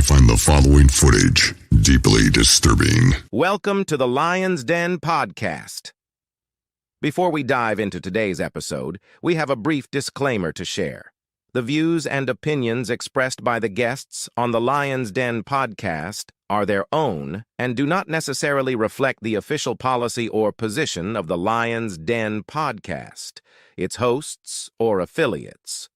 find the following footage deeply disturbing. Welcome to the Lion's Den podcast. Before we dive into today's episode, we have a brief disclaimer to share. The views and opinions expressed by the guests on the Lion's Den podcast are their own and do not necessarily reflect the official policy or position of the Lion's Den podcast, its hosts, or affiliates.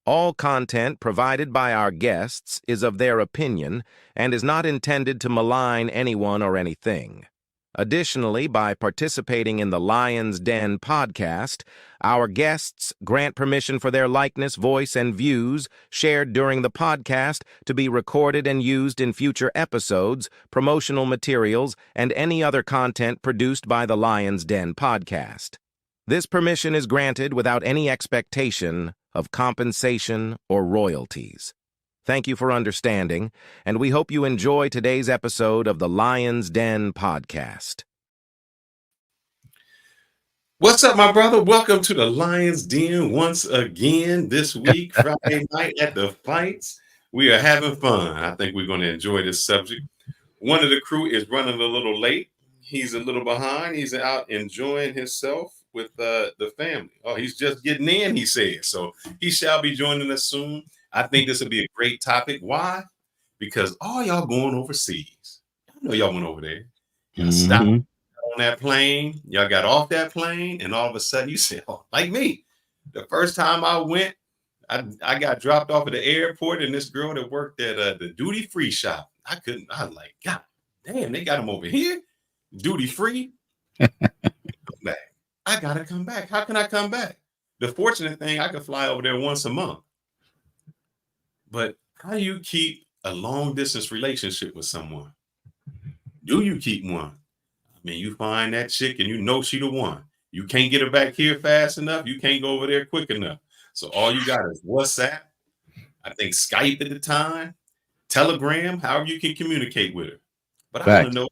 All content provided by our guests is of their opinion and is not intended to malign anyone or anything. Additionally, by participating in the Lion's Den podcast, our guests grant permission for their likeness, voice, and views shared during the podcast to be recorded and used in future episodes, promotional materials, and any other content produced by the Lion's Den podcast. This permission is granted without any expectation of compensation or royalties. Thank you for understanding, and we hope you enjoy today's episode of the Lion's Den podcast. What's up, my brother? Welcome to the Lion's Den once again this week, Friday night at the fights. We are having fun. I think we're going to enjoy this subject. One of the crew is running a little late. He's a little behind. He's out enjoying himself with the family. Oh, he's just getting in, he says. So he shall be joining us soon. I think this will be a great topic. Why? Because all y'all going overseas. I know y'all went over there. Y'all stopped on that plane. Y'all got off that plane, and all of a sudden you said, oh, like me. The first time I went, I got dropped off at the airport, and this girl that worked at the duty-free shop. I was like, God damn, they got them over here. Duty-free. Come back. I got to come back. How can I come back? The fortunate thing, I could fly over there once a month. But how do you keep a long-distance relationship with someone? Do you keep one? I mean, you find that chick and you know she the one. You can't get her back here fast enough. You can't go over there quick enough. So all you got is WhatsApp, I think Skype at the time, Telegram, however you can communicate with her. But I want to know,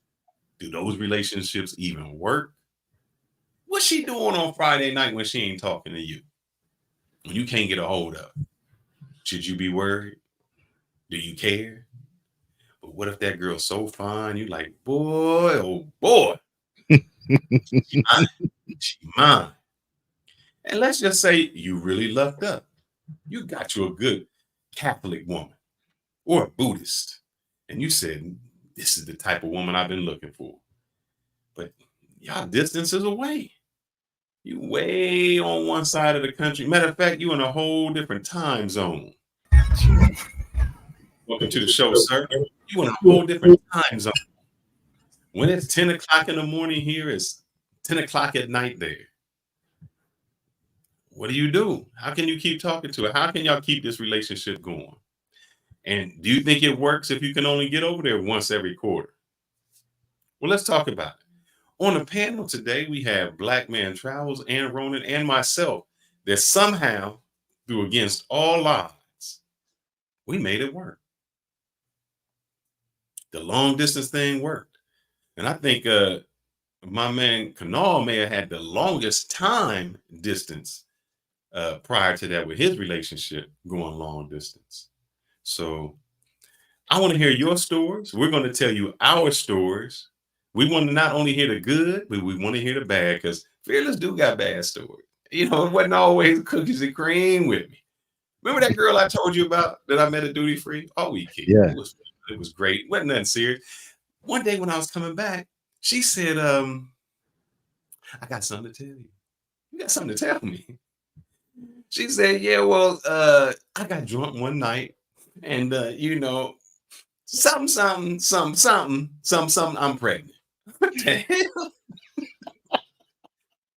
do those relationships even work? What's she doing on Friday night when she ain't talking to you? When you can't get a hold of her? Should you be worried? Do you care? But what if that girl's so fine? You like, boy, oh boy. She mine. She mine. And let's just say you really lucked up. You got you a good Catholic woman or a Buddhist. And you said, this is the type of woman I've been looking for. But y'all distances away. You way on one side of the country. Matter of fact, you in a whole different time zone. Welcome to the show, sir. You in a whole different time zone. When it's 10 o'clock in the morning here, it's 10 o'clock at night there. What do? How can you keep talking to her? How can y'all keep this relationship going? And do you think it works if you can only get over there once every quarter? Well, let's talk about it. On the panel today, we have Black Man Travels and Ronan and myself that somehow, through against all odds, we made it work. The long distance thing worked. And I think my man Kanal may have had the longest time distance prior to that with his relationship going long distance. So I want to hear your stories. We're going to tell you our stories. We want to not only hear the good, but we want to hear the bad, because Fearless do got bad stories. You know, it wasn't always cookies and cream with me. Remember that girl I told you about that I met at Duty Free? Oh, we kidding. Yeah. It was great. It wasn't nothing serious. One day when I was coming back, she said, I got something to tell you. You got something to tell me? She said, yeah, well, I got drunk one night and, you know, something, I'm pregnant. What the hell?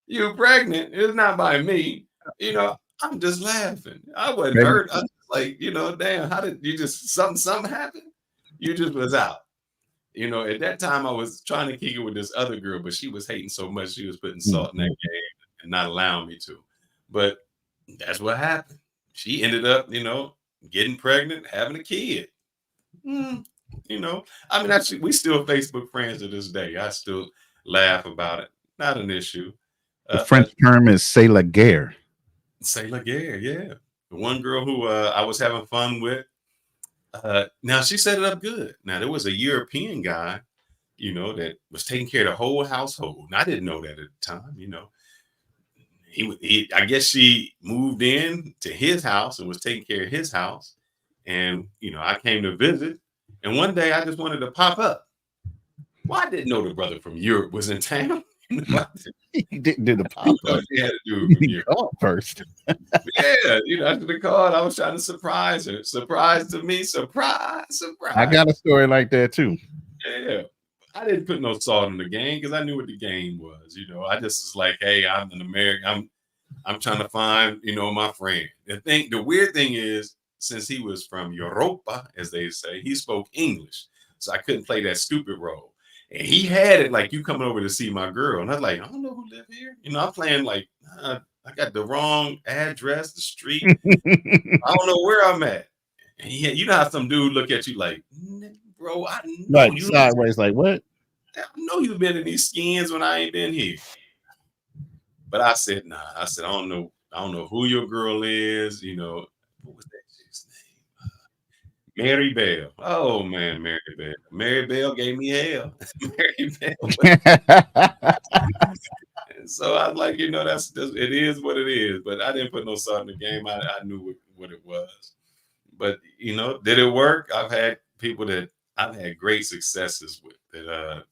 You pregnant? It's not by me. You know, I'm just laughing. I wasn't hurt. I was like, you know, damn, how did you just, something happened? You just was out. You know, at that time, I was trying to kick it with this other girl, but she was hating so much, she was putting salt in that game and not allowing me to. But that's what happened. She ended up, you know, getting pregnant, having a kid. You know, I mean, actually, we still Facebook friends to this day. I still laugh about it. Not an issue. The French term is c'est la guerre. C'est la guerre, yeah. The one girl who I was having fun with, Now she set it up good. Now there was a European guy, that was taking care of the whole household. And I didn't know that at the time. I guess she moved in to his house and was taking care of his house. And, I came to visit. And one day I just wanted to pop up. Well, I didn't know the brother from Europe was in town. He didn't do the pop up. He had to do it from Europe First. Yeah, I should have called. I was trying to surprise her. Surprise to me. Surprise. I got a story like that too. Yeah. I didn't put no salt in the game because I knew what the game was. I just was like, hey, I'm an American. I'm trying to find, my friend. The weird thing is, since he was from Europa, as they say, he spoke English. So I couldn't play that stupid role. And he had it like, you coming over to see my girl. And I was like, I don't know who live here. I'm playing like, I got the wrong address, the street. I don't know where I'm at. And you know how some dude look at you like, bro, I know like you sideways, like what? I know you've been in these skins when I ain't been here. But I said, nah. I said, I don't know who your girl is. What was that chick's name? Mary Bell. Oh man, Mary Bell. Mary Bell gave me hell. Mary Bell. So I was like, that's it is what it is. But I didn't put no salt in the game. I knew what it was. But did it work? I've had people that I've had great successes with that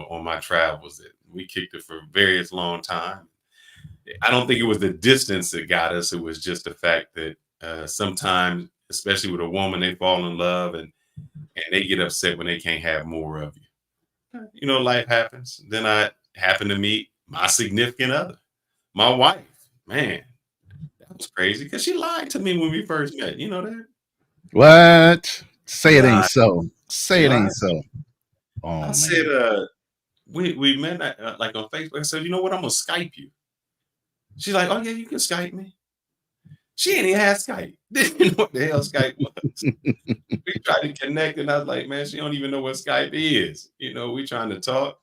on my travels that we kicked it for various long time. I don't think it was the distance that got us. It was just the fact that sometimes, especially with a woman, they fall in love and they get upset when they can't have more of you. Life happens. Then I happened to meet my significant other, my wife. Man, that was crazy because she lied to me when we first met. You know that? What? Say it ain't so. Say it ain't so. Oh, I said, we met like on Facebook. I said, you know what? I'm gonna Skype you. She's like, oh yeah, you can Skype me. She ain't even had Skype. Didn't know what the hell Skype was. We tried to connect, and I was like, man, she don't even know what Skype is. We trying to talk,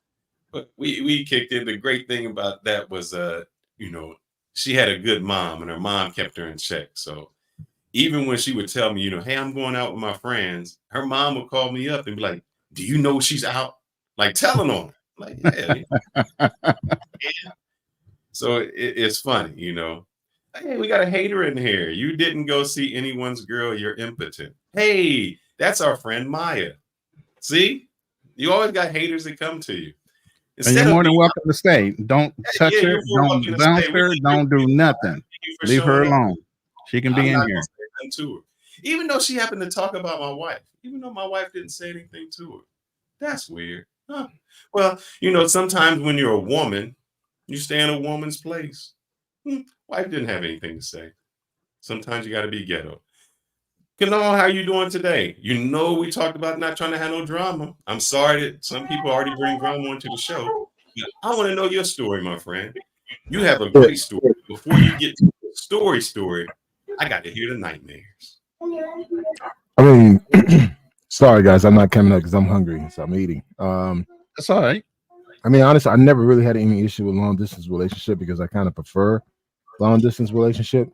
but we kicked in. The great thing about that was, she had a good mom, and her mom kept her in check. So even when she would tell me, hey, I'm going out with my friends, her mom would call me up and be like, do you know she's out? Like telling on her. Like, yeah. So it's funny, Hey, we got a hater in here. You didn't go see anyone's girl. You're impotent. Hey, that's our friend Maya. See, you always got haters that come to you. And you're more than welcome to stay. Don't touch her. Don't bounce her. Don't do nothing. Leave her alone. She can be in here. To her. Even though she happened to talk about my wife, even though my wife didn't say anything to her. That's weird. Huh? Well, sometimes when you're a woman, you stay in a woman's place. Wife didn't have anything to say. Sometimes you got to be ghetto. Kanal, how you doing today? We talked about not trying to have no drama. I'm sorry that some people already bring drama onto the show. I want to know your story, my friend. You have a great story. Before you get to the story, I got to hear the nightmares. I mean, sorry guys, I'm not coming up because I'm hungry, so I'm eating. That's all right. I mean, honestly, I never really had any issue with long distance relationship because I kind of prefer long distance relationship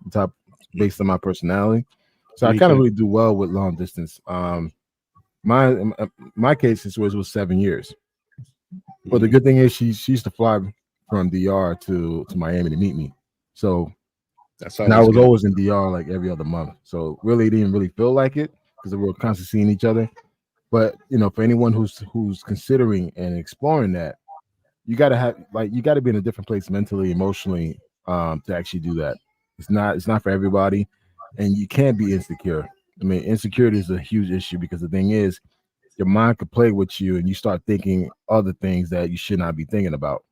based on my personality. So I kind of really do well with long distance. My case situation was 7 years. But the good thing is she used to fly from DR to Miami to meet me. So and I was always in DR like every other month. So really didn't really feel like it because we were constantly seeing each other. But for anyone who's considering and exploring that, you gotta be in a different place mentally, emotionally, to actually do that. It's not for everybody, and you can't be insecure. I mean, insecurity is a huge issue because the thing is, your mind could play with you, and you start thinking other things that you should not be thinking about.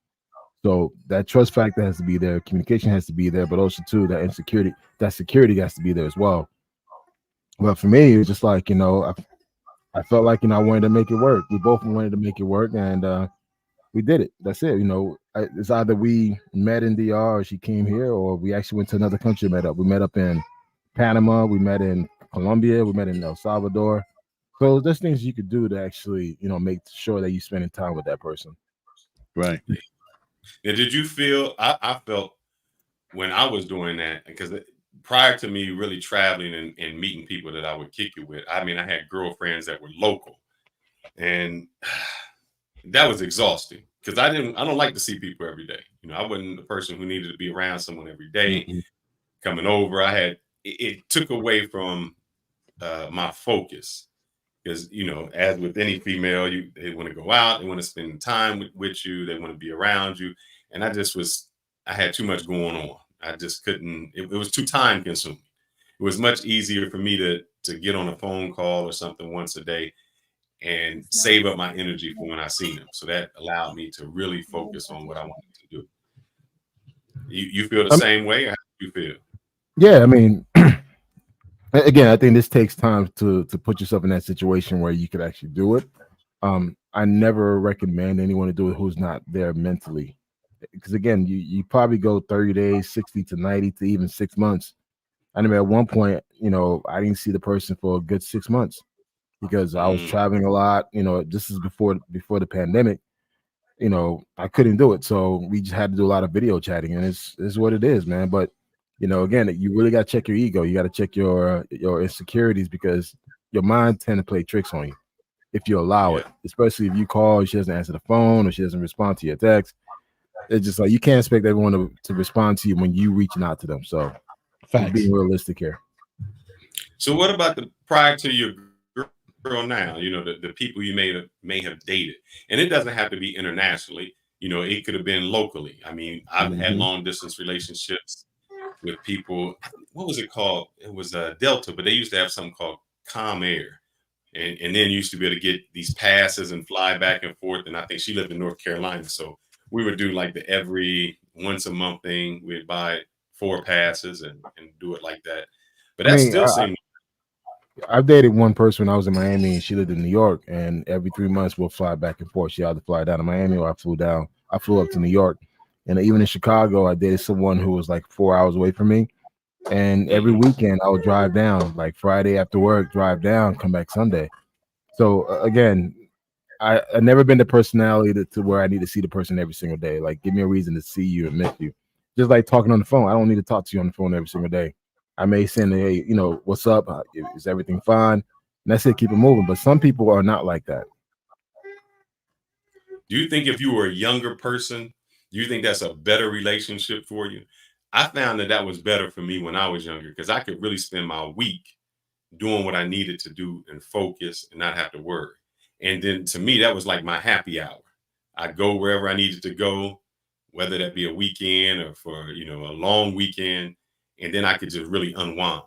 So that trust factor has to be there, communication has to be there, but also too that security has to be there as well. But for me, it was just like I felt like I wanted to make it work. We both wanted to make it work, and we did it. That's it. It's either we met in DR or she came here, or we actually went to another country and met up. We met up in Panama. We met in Colombia. We met in El Salvador. So there's things you could do to actually, make sure that you're spending time with that person. Right. And did you feel? I felt when I was doing that because prior to me really traveling and meeting people that I would kick it with, I mean, I had girlfriends that were local, and that was exhausting because I don't like to see people every day. You know, I wasn't the person who needed to be around someone every day. Coming over, it took away from my focus. Because, you know, as with any female, they want to go out, they want to spend time with you, they want to be around you. And I had too much going on. I just couldn't, it was too time consuming. It was much easier for me to get on a phone call or something once a day and save up my energy for when I see them. So that allowed me to really focus on what I wanted to do. You feel the same way, or how do you feel? Yeah, I mean, again, I think this takes time to put yourself in that situation where you could actually do it. I never recommend anyone to do it who's not there mentally, because again, you probably go 30 days, 60 to 90 to even 6 months. I remember at one point, you know, I didn't see the person for a good 6 months because I was traveling a lot. You know, this is before the pandemic. You know, I couldn't do it, so we just had to do a lot of video chatting, and it's what it is, man. But you know, again, you really got to check your ego. You got to check your insecurities, because your mind tend to play tricks on you if you allow it. Especially if you call, she doesn't answer the phone, or she doesn't respond to your text. It's just like you can't expect everyone to respond to you when you reaching out to them. So, being realistic here. So, what about prior to your girl now? You know, the people you may have dated, and it doesn't have to be internationally. You know, it could have been locally. I mean, I've had long distance relationships with people. What was it called? It was Delta, but they used to have something called Com Air, and then used to be able to get these passes and fly back and forth. And I think she lived in North Carolina, so we would do like the every once a month thing. We'd buy 4 passes and do it like that. But that still seemed. I've dated one person when I was in Miami, and she lived in New York, and every 3 months we'll fly back and forth. She had to fly down to Miami, or I flew up to New York. And even in Chicago, I dated someone who was like 4 hours away from me. And every weekend I would drive down, like Friday after work, drive down, come back Sunday. So again, I've never been the personality to where I need to see the person every single day. Like, give me a reason to see you and miss you. Just like talking on the phone. I don't need to talk to you on the phone every single day. I may send, hey, you know, what's up? Is everything fine? And that's it, keep it moving. But some people are not like that. Do you think if you were a younger person, do you think that's a better relationship for you? I found that was better for me when I was younger, because I could really spend my week doing what I needed to do and focus and not have to worry. And then to me, that was like my happy hour. I'd go wherever I needed to go, whether that be a weekend or for, you know, a long weekend. And then I could just really unwind.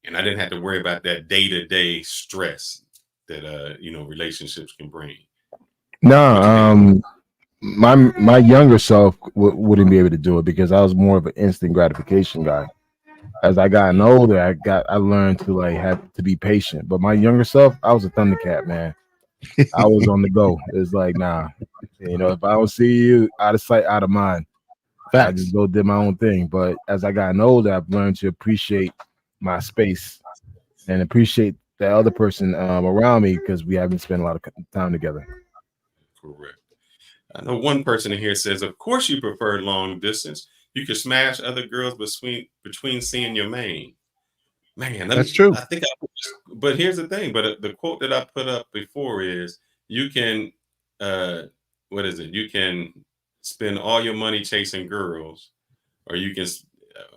And I didn't have to worry about that day-to-day stress that, you know, relationships can bring. No, my younger self wouldn't be able to do it, because I was more of an instant gratification guy. As I gotten older, I learned to have to be patient. But my younger self, I was a Thundercat, man. I was on the go. It's like, nah, you know, if I don't see you, out of sight, out of mind. I just go did my own thing. But as I gotten older, I've learned to appreciate my space and appreciate the other person around me, because we haven't spent a lot of time together. Correct. I know one person in here says, of course you prefer long distance. You could smash other girls between seeing your main. Man, that's true. I think but here's the thing. But the quote that I put up before is, you can, what is it? You can spend all your money chasing girls, or you can,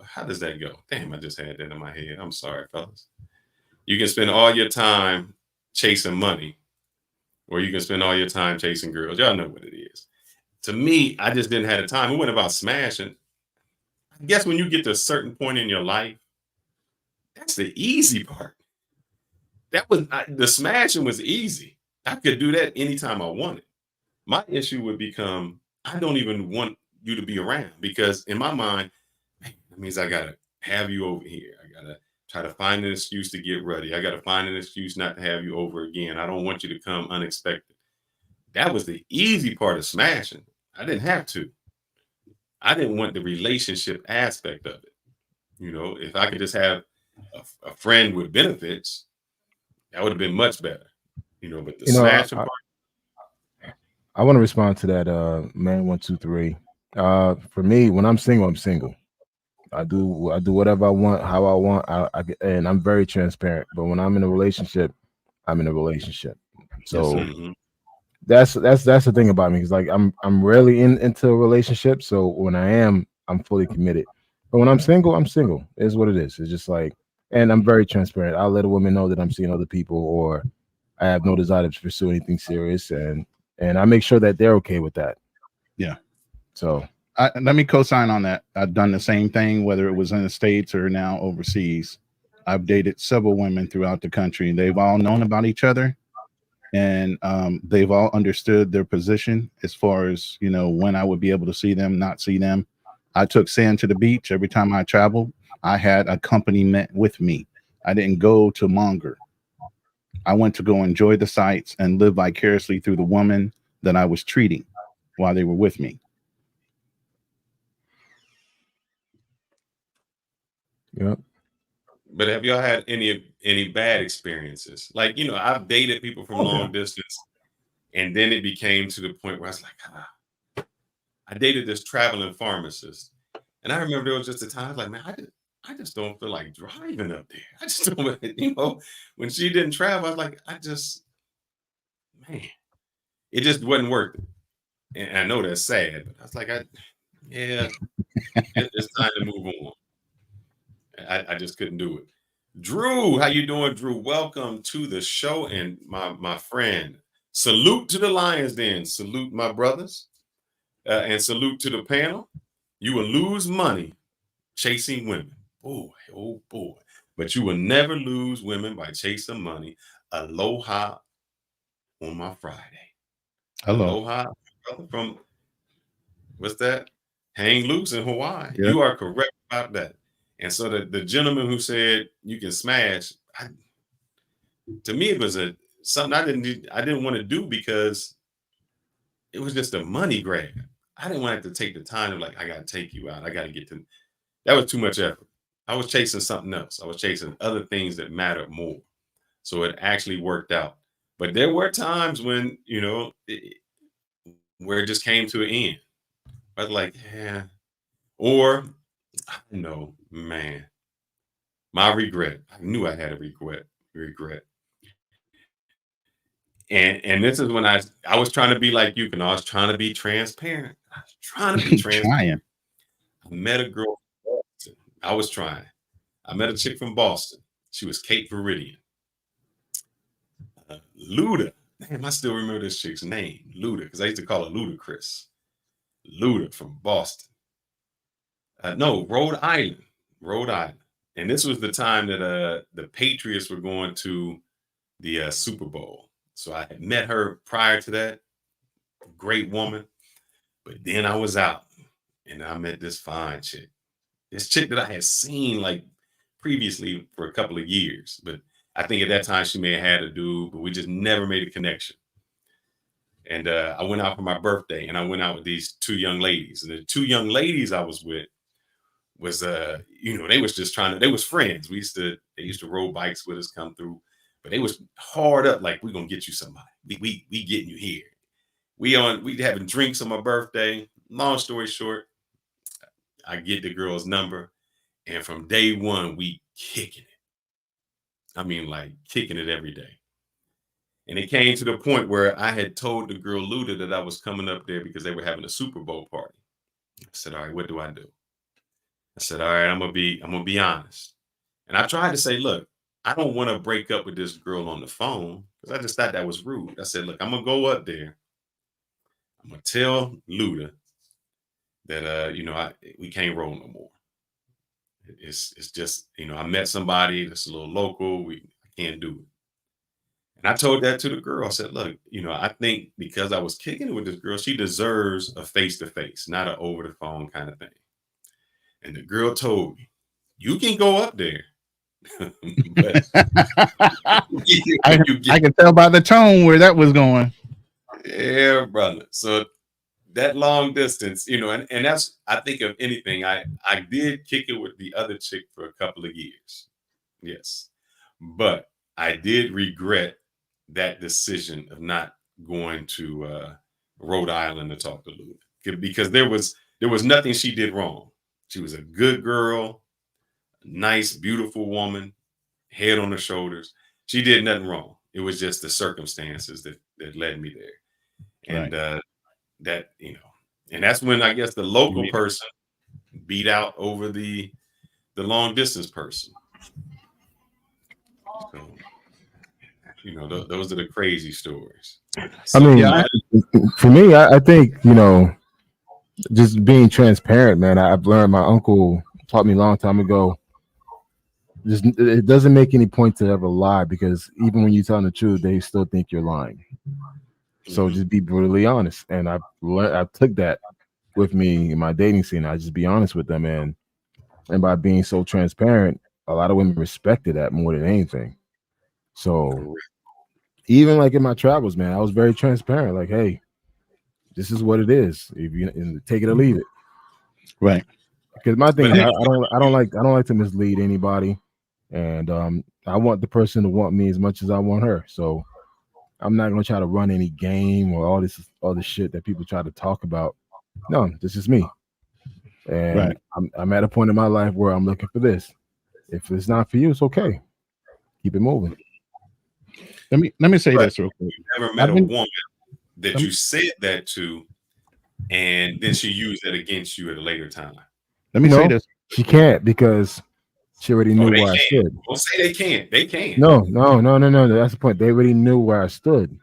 how does that go? Damn, I just had that in my head. I'm sorry, fellas. You can spend all your time chasing money, or you can spend all your time chasing girls. Y'all know what it is. To me, I just didn't have the time. It wasn't about smashing. I guess when you get to a certain point in your life, that's the easy part. The smashing was easy. I could do that anytime I wanted. My issue would become, I don't even want you to be around, because in my mind, man, that means I gotta have you over here. I gotta try to find an excuse to get ready. I gotta find an excuse not to have you over again. I don't want you to come unexpected. That was the easy part of smashing. I didn't have to. I didn't want the relationship aspect of it. You know, if I could just have a friend with benefits, that would have been much better. You know, but the smashing part. I want to respond to that, man. 1, 2, 3. For me, when I'm single, I'm single. I do whatever I want, how I want. And I'm very transparent. But when I'm in a relationship, I'm in a relationship. So that's the thing about me. It's like I'm rarely into a relationship. So when I am, I'm fully committed. But when I'm single, I'm single. It's what it is. It's just like, and I'm very transparent. I'll let a woman know that I'm seeing other people, or I have no desire to pursue anything serious, and I make sure that they're okay with that. Yeah. So let me co-sign on that. I've done the same thing, whether it was in the States or now overseas. I've dated several women throughout the country. They've all known about each other, and they've all understood their position as far as, you know, when I would be able to see them, not see them. I took Sand to the beach every time I traveled. I had accompaniment with me. I didn't go to monger. I went to go enjoy the sights and live vicariously through the woman that I was treating while they were with me. Yep. But have y'all had any bad experiences? Like, you know, I've dated people from long distance, and then it became to the point where I was like, I dated this traveling pharmacist, and I remember there was just a time I was like, man, I just don't feel like driving up there. I just don't, you know, when she didn't travel, I was like, man, it just wasn't worth it. And I know that's sad, but I was like, it's time to move on. I just couldn't do it. Drew, how you doing, Drew? Welcome to the show, and my friend. Salute to the Lions Den. Salute my brothers, and salute to the panel. You will lose money chasing women. Boy, oh boy. But you will never lose women by chasing money. Aloha on my Friday. Hello. Aloha, brother, from, what's that? Hang loose in Hawaii. Yeah. You are correct about that. And so the gentleman who said you can smash, to me it was something I didn't want to do, because it was just a money grab. I didn't want to have to take the time of like, I got to take you out. I got to get to, that was too much effort. I was chasing something else. I was chasing other things that mattered more. So it actually worked out. But there were times when, you know, where it just came to an end. I was like, yeah. Or, no, man, my regret. I knew I had a regret. And this is when I was trying to be like you, and I was trying to be transparent. I was trying to be transparent. I met a girl from Boston. I was trying. I met a chick from Boston. She was Cape Viridian. Luda. Damn, I still remember this chick's name, Luda, because I used to call her Ludacris. Luda from Boston. No, Rhode Island. Rhode Island. And this was the time that the Patriots were going to the Super Bowl. So I had met her prior to that. Great woman. But then I was out, and I met this fine chick. This chick that I had seen like previously for a couple of years. But I think at that time she may have had a dude, but we just never made a connection. And I went out for my birthday, and I went out with these two young ladies. And the two young ladies I was with was, you know, they was just they was friends. They used to roll bikes with us, come through, but they was hard up, like, we gonna get you somebody. We getting you here. We having drinks on my birthday. Long story short, I get the girl's number, and from day one, we kicking it. I mean, like, kicking it every day. And it came to the point where I had told the girl Luda that I was coming up there because they were having a Super Bowl party. I said, all right, what do I do? I said, all right, I'm gonna be honest. And I tried to say, look, I don't want to break up with this girl on the phone, because I just thought that was rude. I said, look, I'm gonna go up there. I'm gonna tell Luda that you know, we can't roll no more. It's just, you know, I met somebody that's a little local. I can't do it. And I told that to the girl. I said, look, you know, I think because I was kicking it with this girl, she deserves a face-to-face, not an over-the-phone kind of thing. And the girl told me, you can go up there. But I can tell by the tone where that was going. Yeah, brother. So that long distance, you know, and that's, I think, of anything, I did kick it with the other chick for a couple of years. Yes. But I did regret that decision of not going to Rhode Island to talk to Luda, because there was nothing she did wrong. She was a good girl, nice, beautiful woman, head on her shoulders. She did nothing wrong. It was just the circumstances that led me there. And that, and that's when I guess the local person beat out over the long distance person. So, those are the crazy stories. So, I mean, for me, I think, just being transparent, man. I've learned, my uncle taught me a long time ago, it doesn't make any point to ever lie, because even when you're telling the truth, they still think you're lying. So just be brutally honest. And I took that with me in my dating scene. I just be honest with them, and by being so transparent, a lot of women respected that more than anything. So even like in my travels, man, I was very transparent. Like, hey, this is what it is. If you take it or leave it, right? Because my thing is, I don't like to mislead anybody, and I want the person to want me as much as I want her. So I'm not gonna try to run any game or all this shit that people try to talk about. No, this is me, and I'm at a point in my life where I'm looking for this. If it's not for you, it's okay. Keep it moving. Let me say this real quick. You never met a woman that you said that to, and then she used that against you at a later time. Let me say this. She can't, because she already knew where I stood. Don't say they can't. They can. No. That's the point. They already knew where I stood.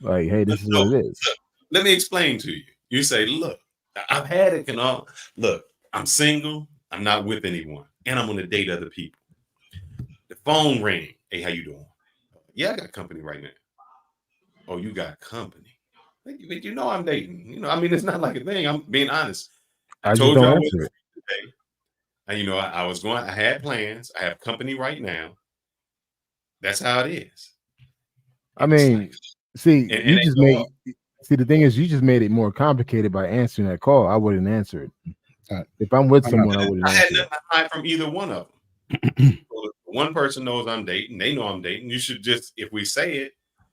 Like, hey, this is what it is. Let me explain to you. You say, look, I've had it. Look, I'm single. I'm not with anyone, and I'm going to date other people. The phone rang. Hey, how you doing? Yeah, I got company right now. Oh, you got company? You know I'm dating. It's not like a thing. I'm being honest. I told you I was today. And I had plans. I have company right now. That's how it is. The thing is, you just made it more complicated by answering that call. I wouldn't answer it. If I'm with someone, I wouldn't answer it. I had nothing to hide from either one of them. So one person knows I'm dating. They know I'm dating. You should just, if we say it,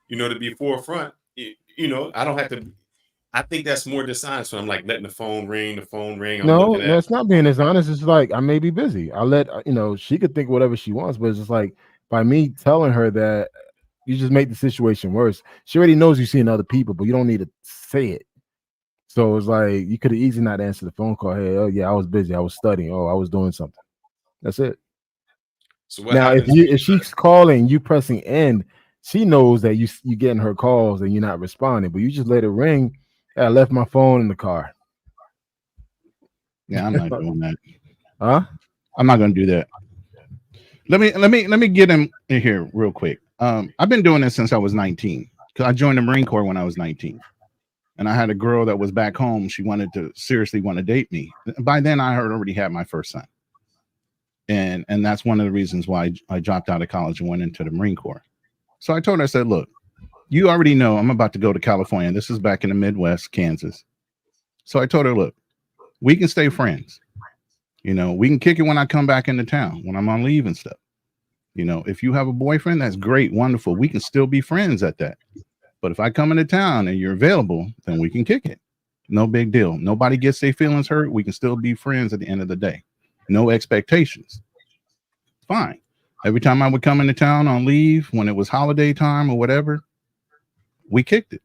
to be forefront, I don't have to. I think that's more dishonest. So I'm like letting the phone ring. No, that's not being dishonest. It's like, I may be busy. I'll let, she could think whatever she wants, but it's just like, by me telling her that, you just make the situation worse. She already knows you're seeing other people, but you don't need to say it. So it's like, you could have easily not answered the phone call. Hey, oh yeah, I was busy. I was studying. Oh, I was doing something. That's it. So now, if she's calling, you pressing end, she knows that you getting her calls and you're not responding, but you just let it ring. I left my phone in the car. Yeah, I'm not doing that. Huh? I'm not going to do that. Let me get in here real quick. I've been doing this since I was 19, because I joined the Marine Corps when I was 19, and I had a girl that was back home. She wanted to seriously date me. By then, I had already had my first son, and that's one of the reasons why I dropped out of college and went into the Marine Corps. So I told her, I said, look, you already know I'm about to go to California. This is back in the Midwest, Kansas. So I told her, look, we can stay friends. We can kick it when I come back into town, when I'm on leave and stuff. If you have a boyfriend, that's great, wonderful. We can still be friends at that. But if I come into town and you're available, then we can kick it. No big deal. Nobody gets their feelings hurt. We can still be friends at the end of the day. No expectations. Fine. Every time I would come into town on leave, when it was holiday time or whatever, we kicked it.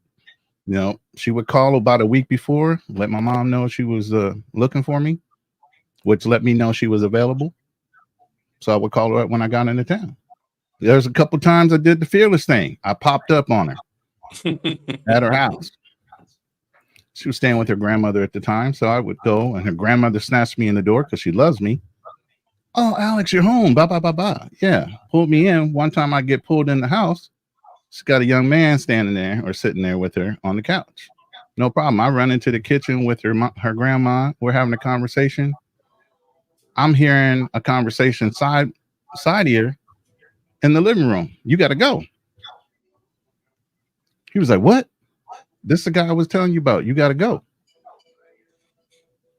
She would call about a week before, let my mom know she was looking for me, which let me know she was available. So I would call her up when I got into town. There's a couple times I did the fearless thing. I popped up on her at her house. She was staying with her grandmother at the time, so I would go, and her grandmother snatched me in the door because she loves me. Oh, Alex, you're home. Blah, blah, blah, blah. Yeah, pulled me in. One time I get pulled in the house. She's got a young man standing there or sitting there with her on the couch. No problem. I run into the kitchen with her grandma. We're having a conversation. I'm hearing a conversation side ear in the living room. You got to go. He was like, what? This is the guy I was telling you about. You got to go.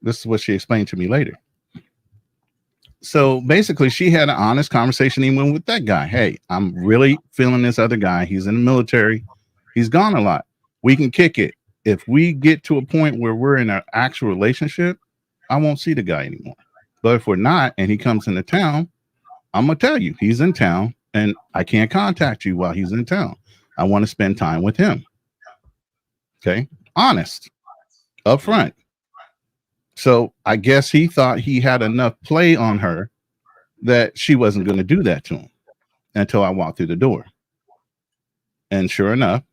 This is what she explained to me later. So basically, she had an honest conversation even with that guy. Hey, I'm really feeling this other guy. He's in the military. He's gone a lot. We can kick it. If we get to a point where we're in an actual relationship, I won't see the guy anymore. But if we're not, and he comes into town, I'm gonna tell you he's in town, and I can't contact you while he's in town. I want to spend time with him. Okay, honest, upfront. So I guess he thought he had enough play on her that she wasn't going to do that to him until I walked through the door. And sure enough,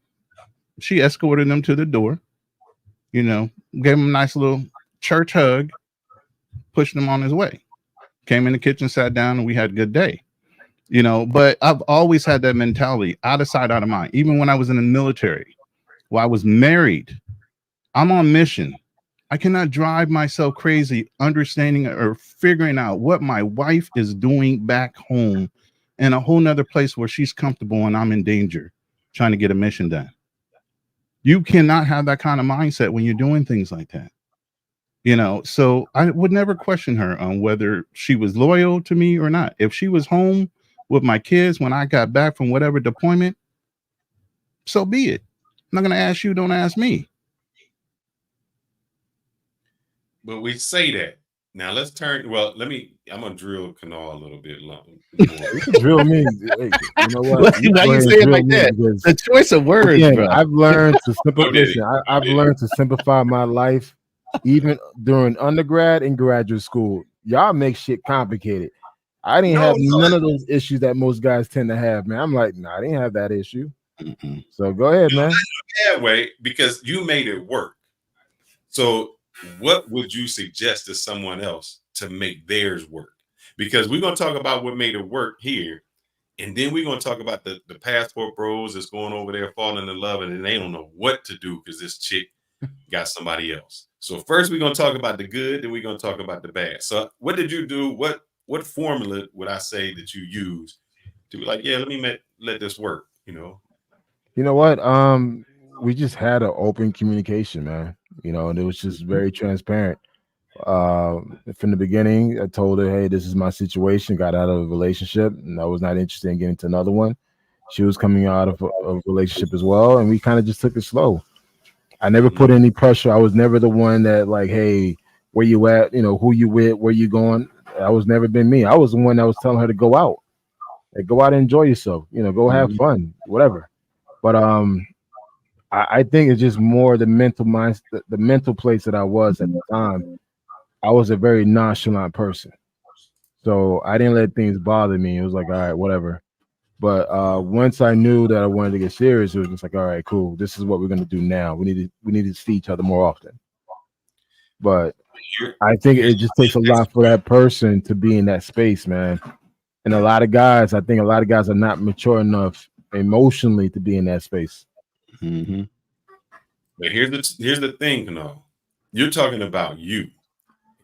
she escorted him to the door, you know, gave him a nice little church hug, pushed him on his way. Came in the kitchen, sat down, and we had a good day. You know, but I've always had that mentality, out of sight, out of mind. Even when I was in the military, while I was married, I'm on mission. I cannot drive myself crazy understanding or figuring out what my wife is doing back home in a whole nother place where she's comfortable and I'm in danger trying to get a mission done. You cannot have that kind of mindset when you're doing things like that. You know, so I would never question her on whether she was loyal to me or not. If she was home with my kids when I got back from whatever deployment, so be it. I'm not going to ask you, don't ask me. But we say that. Now let's turn. Well, I'm gonna drill Kanal a little bit long. Drill me. Hey, you know what? Why you say it like that? The choice of words, again, bro. I've learned to simplify. I've learned to simplify my life, even during undergrad and graduate school. Y'all make shit complicated. I didn't have none of those issues that most guys tend to have, man. I'm like, nah, I didn't have that issue. Mm-hmm. So go ahead, man. That way, because you made it work. So what would you suggest to someone else to make theirs work? Because we're going to talk about what made it work here. And then we're going to talk about the passport bros that's going over there falling in love and they don't know what to do because this chick got somebody else. So first we're going to talk about the good, then we're going to talk about the bad. So what did you do? What formula would I say that you use to be like, yeah, let me let this work, you know? You know what? We just had an open communication, man. You know, and it was just very transparent. From the beginning, I told her, hey, this is my situation, got out of a relationship, and I was not interested in getting to another one. She was coming out of a relationship as well, and we kind of just took it slow. I never put any pressure. I was never the one that like, hey, where you at? You know, who you with? Where you going? I was never been me. I was the one that was telling her to go out. Like, go out and enjoy yourself. You know, go have fun, whatever. But I think it's just more the mental mind, the mental place that I was at the time. I was a very nonchalant person, so I didn't let things bother me. It was like, all right, whatever. But once I knew that I wanted to get serious, it was just like, all right, cool. This is what we're gonna do now. We need to see each other more often. But I think it just takes a lot for that person to be in that space, man. And a lot of guys are not mature enough emotionally to be in that space. Mm-hmm. But here's the thing, Kanal. You're talking about you.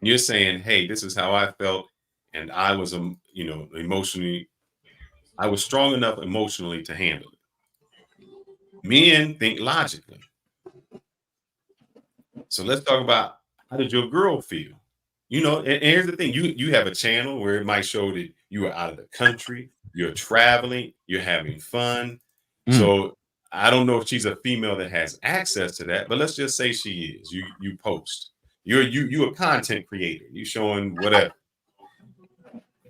You're saying, hey, this is how I felt, and I was, emotionally, I was strong enough emotionally to handle it. Men think logically. So let's talk about, how did your girl feel? You know, and here's the thing: you have a channel where it might show that you are out of the country, you're traveling, you're having fun. So I don't know if she's a female that has access to that, but let's just say she is. You post. You're a content creator. You showing whatever.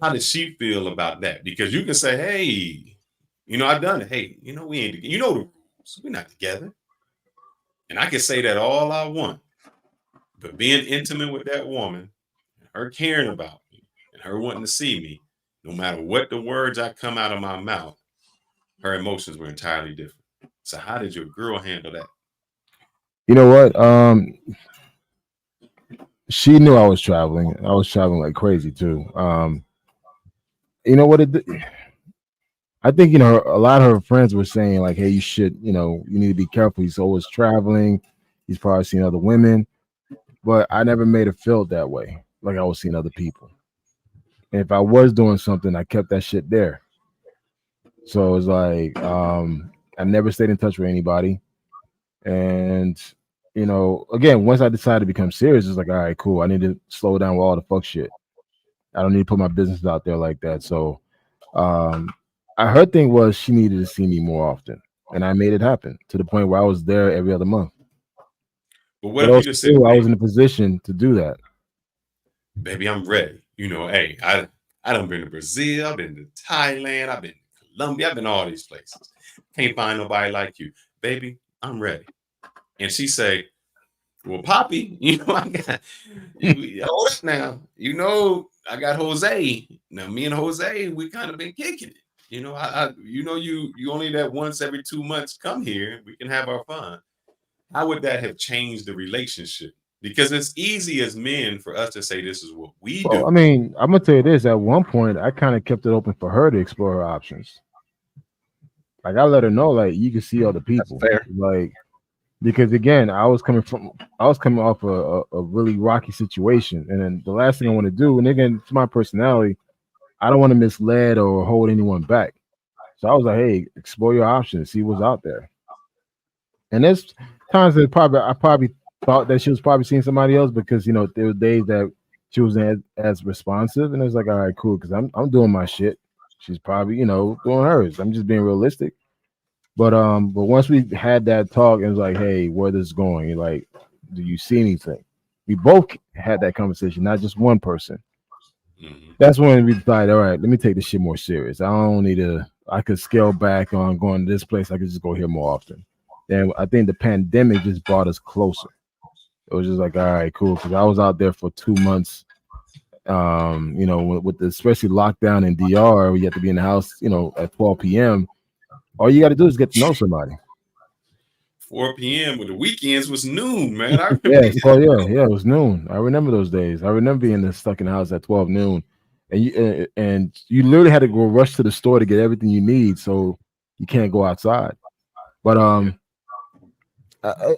How does she feel about that? Because you can say, hey, I've done it. Hey, we ain't, the rules. We're not together. And I can say that all I want. But being intimate with that woman, her caring about me, and her wanting to see me, no matter what the words I come out of my mouth, her emotions were entirely different. So how did your girl handle that? You know what? She knew I was traveling. I was traveling like crazy too. You know what? I think, a lot of her friends were saying like, hey, you need to be careful. He's always traveling. He's probably seen other women. But I never made it feel that way, like I was seeing other people. And if I was doing something, I kept that shit there. So it was like, I never stayed in touch with anybody. And, again, once I decided to become serious, it's like, all right, cool. I need to slow down with all the fuck shit. I don't need to put my business out there like that. So her thing was she needed to see me more often. And I made it happen to the point where I was there every other month. But what if you just said, I was in a position to do that? Baby, I'm ready. hey, I done been to Brazil, I've been to Thailand, I've been to Colombia, I've been to all these places. Can't find nobody like you. Baby, I'm ready. And she say, well, Poppy, I got hold up now. I got Jose. Now me and Jose, we kind of been kicking it. You only that once every 2 months come here. We can have our fun. How would that have changed the relationship? Because it's easy as men for us to say this is what we do. I mean, I'm gonna tell you this. At one point, I kind of kept it open for her to explore her options. Like I let her know, like you can see other people. Fair. Like because again, I was coming off a really rocky situation, and then the last thing I want to do, and again, it's my personality, I don't want to mislead or hold anyone back. So I was like, hey, explore your options, see what's out there. And there's times that I probably thought that she was probably seeing somebody else because there were days that she wasn't as responsive, and it's like, all right, cool, because I'm doing my shit. She's probably doing hers. I'm just being realistic. But once we had that talk, it was like, hey, where this is going? You're like, do you see anything? We both had that conversation, not just one person. Mm-hmm. That's when we decided, all right, let me take this shit more serious. I don't need to. I could scale back on going to this place. I could just go here more often. And I think the pandemic just brought us closer. It was just like, all right, cool. Because I was out there for 2 months, with the especially lockdown in DR, where you have to be in the house, at 12 p.m. All you got to do is get to know somebody. 4 p.m. with the weekends was noon, man. Yeah, it was noon. I remember those days. I remember being stuck in the house at 12 noon. And you literally had to go rush to the store to get everything you need, so you can't go outside. But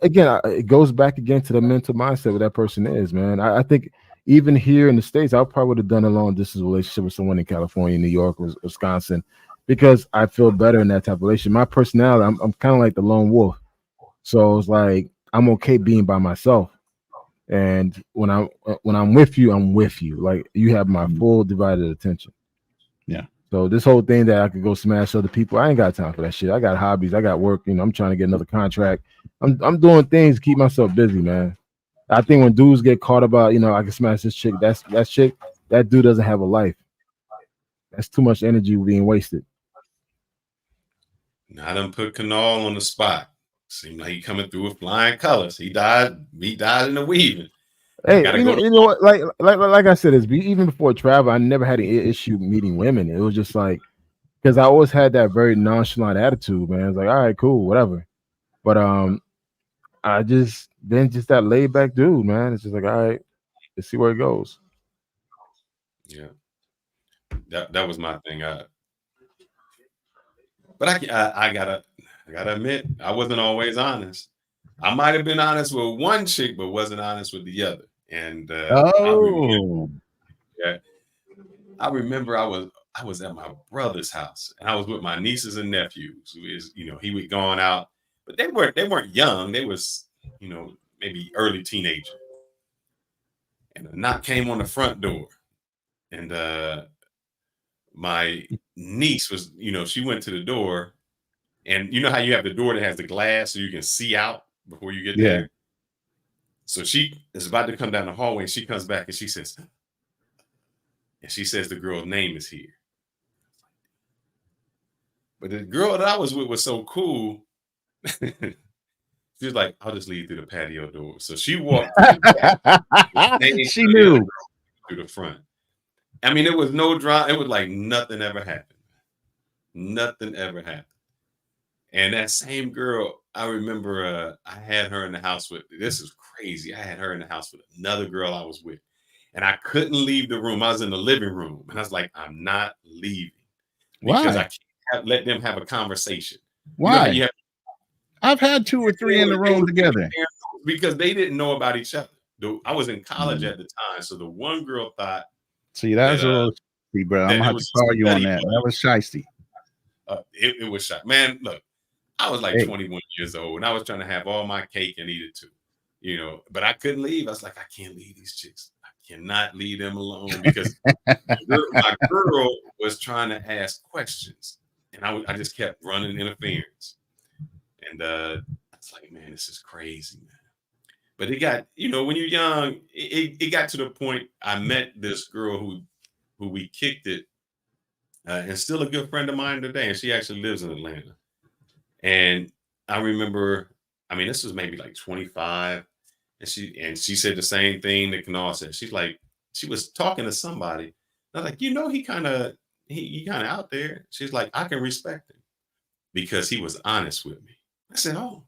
again, it goes back again to the mental mindset where that person is, man. I think even here in the States, I probably would have done a long distance relationship with someone in California, New York, or Wisconsin, because I feel better in that type of relationship. My personality, I'm kind of like the lone wolf, so it's like I'm okay being by myself. And when I'm with you, I'm with you. Like you have my full divided attention. Yeah. So this whole thing that I could go smash other people, I ain't got time for that shit. I got hobbies, I got work. I'm trying to get another contract. I'm doing things to keep myself busy, man. I think when dudes get caught about, I can smash this chick. That chick. That dude doesn't have a life. That's too much energy being wasted. Now I done put Canal on the spot. Seemed like he coming through with flying colors. He died in the weaving. Hey, you know what? Like I said, even before travel, I never had an issue meeting women. It was just like because I always had that very nonchalant attitude, man. It's like, all right, cool, whatever. But I just that laid back dude, man. It's just like, all right, let's see where it goes. Yeah, that was my thing. But I gotta admit, I wasn't always honest. I might have been honest with one chick, but wasn't honest with the other. And I remember I was at my brother's house, and I was with my nieces and nephews. Who is, he was going out, but they weren't young. They was, maybe early teenager. And a knock came on the front door, and my niece was, she went to the door, and you know how you have the door that has the glass so you can see out before you get there. So she is about to come down the hallway, and she comes back and she says the girl's name is here. But the girl that I was with was so cool. She was like, I'll just leave through the patio door. So she walked through the back. She knew through the front. I mean, it was no drama. It was like nothing ever happened. Nothing ever happened. And that same girl, I remember I had her in the house with, this is crazy. I had her in the house with another girl I was with. And I couldn't leave the room. I was in the living room. And I was like, I'm not leaving. Because I can't let them have a conversation. Why? I've had 2 or 3 in the room together. Because they didn't know about each other. I was in college at the time. So the one girl thought. See, that was a little shiesty, bro. I'm going to have to call you on that. That was shiesty. It was shy. Man, look, I was like 21 years old, and I was trying to have all my cake and eat it too. But I couldn't leave. I was like, I can't leave these chicks. I cannot leave them alone because my girl was trying to ask questions, and I just kept running interference. And I was like, man, this is crazy, man. But it got, when you're young, it got to the point. I met this girl who we kicked it, and still a good friend of mine today, and she actually lives in Atlanta. And I remember, this was maybe like 25, and she said the same thing that Kanal said. She's like, she was talking to somebody. I was like, he kind of out there. She's like, I can respect him because he was honest with me. I said, oh,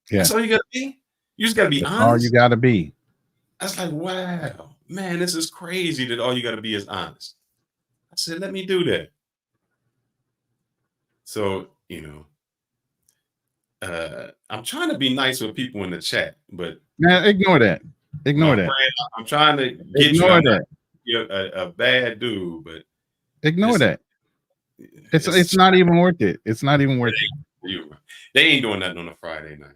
yeah. That's all you gotta be. You just gotta be honest. All you gotta be. I was like, wow, man, this is crazy that all you gotta be is honest. I said, let me do that. So, I'm trying to be nice with people in the chat, but man, ignore that. Ignore that. Friend, I'm trying to get you're a bad dude, but ignore that. It's not even worth it. It's not even worth it. They ain't doing nothing on a Friday night.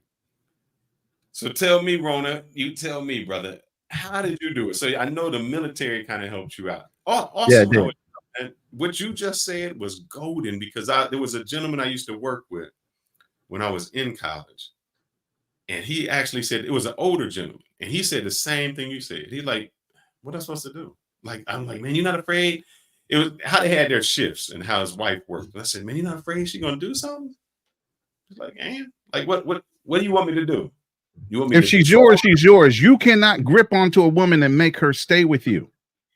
So tell me, Rona, you tell me, brother, how did you do it? So I know the military kind of helped you out. Also, and what you just said was golden, because there was a gentleman I used to work with when I was in college. And he actually said, it was an older gentleman, and he said the same thing you said. He's like, what am I supposed to do? Like, I'm like, man, you're not afraid? It was how they had their shifts and how his wife worked. And I said, man, you're not afraid she's gonna do something? He's like, man, like what do you want me to do? You want me if she's yours, she's yours. You cannot grip onto a woman and make her stay with you.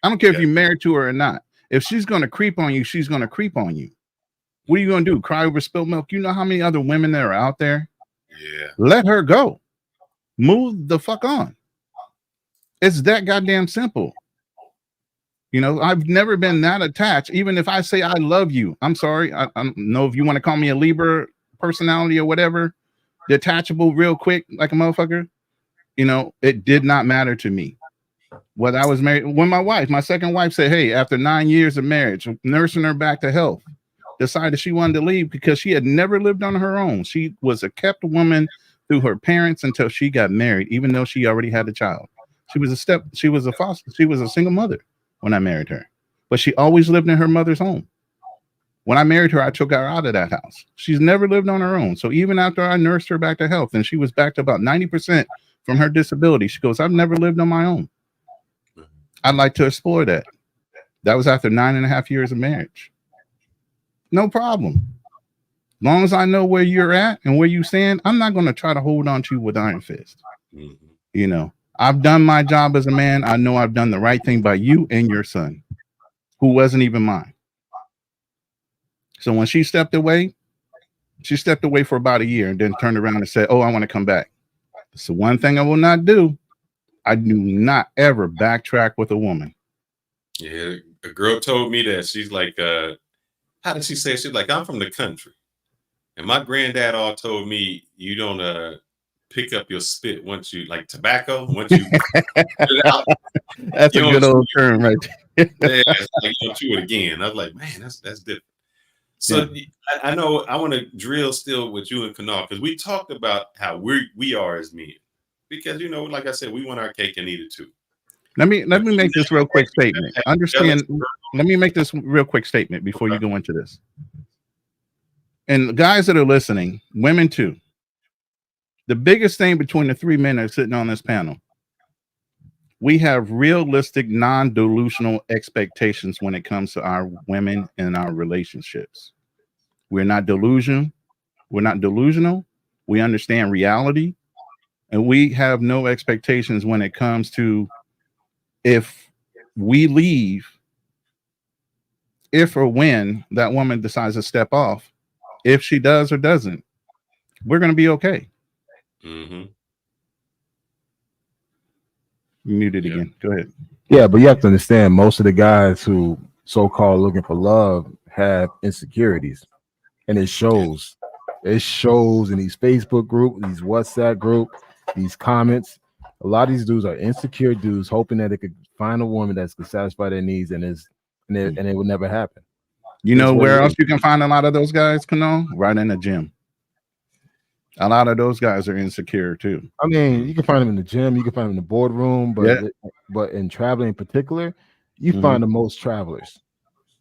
I don't care if you're married to her or not. If she's gonna creep on you, she's gonna creep on you. What are you gonna do? Cry over spilled milk? You know how many other women that are out there? Yeah. Let her go. Move the fuck on. It's that goddamn simple. I've never been that attached. Even if I say I love you, I'm sorry. I don't know if you want to call me a Libra personality or whatever, detachable real quick like a motherfucker. It did not matter to me. Whether I was married, when my second wife said, hey, after 9 years of marriage, nursing her back to health, decided she wanted to leave because she had never lived on her own. She was a kept woman through her parents until she got married, even though she already had a child. She was a single mother when I married her, but she always lived in her mother's home. When I married her, I took her out of that house. She's never lived on her own. So even after I nursed her back to health and she was back to about 90% from her disability, she goes, I've never lived on my own. I'd like to explore that. That was after 9.5 years of marriage. No problem. As long as I know where you're at and where you stand, I'm not going to try to hold on to you with iron fist. I've done my job as a man. I know I've done the right thing by you and your son, who wasn't even mine. So when she stepped away for about a year and then turned around and said, oh, I want to come back. So one thing I will not do. I do not ever backtrack with a woman. Yeah, a girl told me that. She's like, how did she say? She's like, I'm from the country. And my granddad all told me you don't pick up your spit once you, like tobacco, once you put it out. That's a good old term right there. Yeah, it's like you don't chew it again. I was like, man, that's different. So yeah. I know I want to drill still with you and Kanal, because we talked about how we are as men. Because, like I said, we want our cake and eat it too. Let me make this real quick statement. Understand, let me make this real quick statement before you go into this. And guys that are listening, women too. The biggest thing between the three men that are sitting on this panel, we have realistic, non-delusional expectations when it comes to our women and our relationships. We're not delusional. We're not delusional. We understand reality. And we have no expectations when it comes to if we leave, if or when that woman decides to step off, if she does or doesn't, we're going to be okay. Mm-hmm. Muted again. Go ahead. Yeah, but you have to understand, most of the guys who so-called looking for love have insecurities, and it shows. It shows in these Facebook groups, these WhatsApp group, these comments. A lot of these dudes are insecure dudes hoping that they could find a woman that's going to satisfy their needs, and it will never happen. You know where else you can find a lot of those guys, Kano? Right in the gym. A lot of those guys are insecure too. I mean, you can find them in the gym, you can find them in the boardroom, but in traveling in particular, you find the most travelers.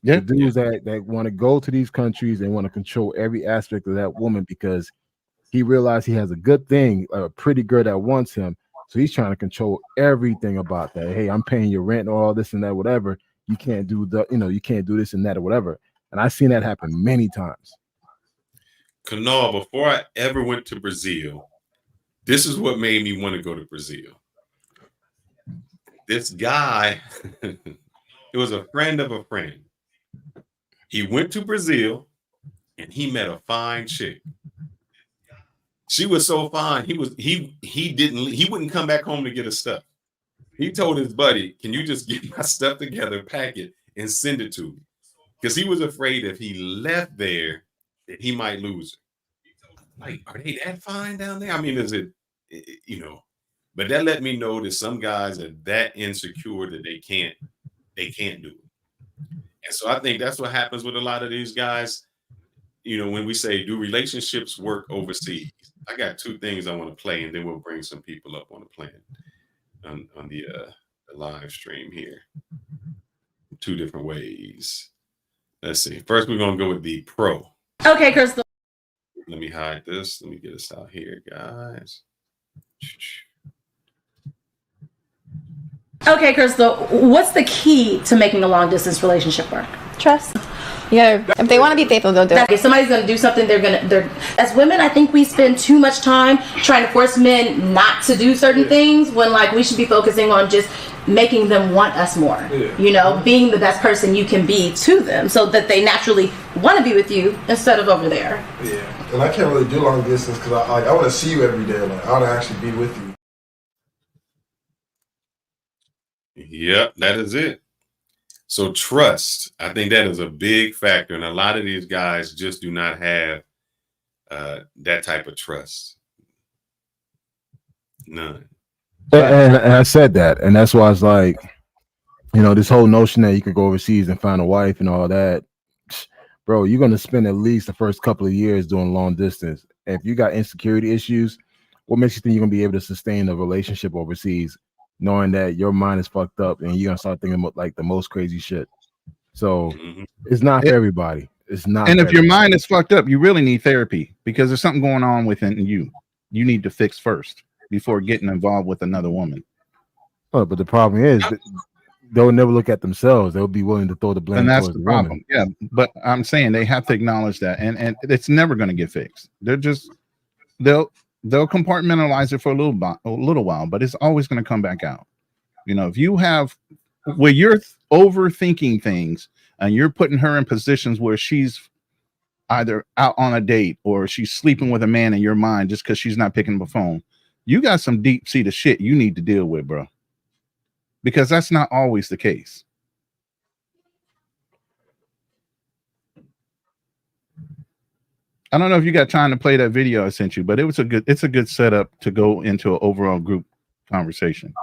The dudes that want to go to these countries and want to control every aspect of that woman because he realized he has a good thing, a pretty girl that wants him, So he's trying to control everything about that. Hey, I'm paying your rent, all this and that, whatever. You can't do you can't do this and that or whatever. And I've seen that happen many times. Kanal, before I ever went to Brazil, this is what made me want to go to Brazil. This guy, it was a friend of a friend. He went to Brazil and he met a fine chick. She was so fine. He wouldn't come back home to get his stuff. He told his buddy, "Can you just get my stuff together, pack it, and send it to me?" Because he was afraid if he left there that he might lose her. Like, are they that fine down there? I mean, is it, but that let me know that some guys are that insecure that they can't do it. And so I think that's what happens with a lot of these guys. When we say, do relationships work overseas? I got two things I want to play, and then we'll bring some people up on the plan on the live stream here. Two different ways. Let's see. First, we're going to go with the pro. Okay, Crystal. Let me hide this. Let me get us out here, guys. Okay, Crystal. What's the key to making a long distance relationship work? Trust. Yeah, if they want to be faithful, they'll do it. If somebody's going to do something, they're as women, I think we spend too much time trying to force men not to do certain things when we should be focusing on just making them want us more. Being the best person you can be to them so that they naturally want to be with you instead of over there. Yeah, and I can't really do long distance because I want to see you every day. I want to actually be with you. Yep, that is it. So trust, I think that is a big factor. And a lot of these guys just do not have that type of trust. None. And I said that. And that's why it's like, this whole notion that you could go overseas and find a wife and all that. Bro, you're going to spend at least the first couple of years doing long distance. If you got insecurity issues, what makes you think you're going to be able to sustain a relationship overseas, knowing that your mind is fucked up and you're gonna start thinking about the most crazy shit? So it's not for everybody. It's not. And if your mind is fucked up, you really need therapy because there's something going on within you. You need to fix first before getting involved with another woman. Oh, but the problem is they'll never look at themselves. They'll be willing to throw the blame. And that's the problem. Yeah, but I'm saying they have to acknowledge that, and it's never going to get fixed. They'll compartmentalize it for a little while, but it's always going to come back out. If you have where you're overthinking things and you're putting her in positions where she's either out on a date or she's sleeping with a man in your mind just because she's not picking up the phone, you got some deep-seated shit you need to deal with, bro. Because that's not always the case. I don't know if you got time to play that video I sent you, but it's a good setup to go into an overall group conversation.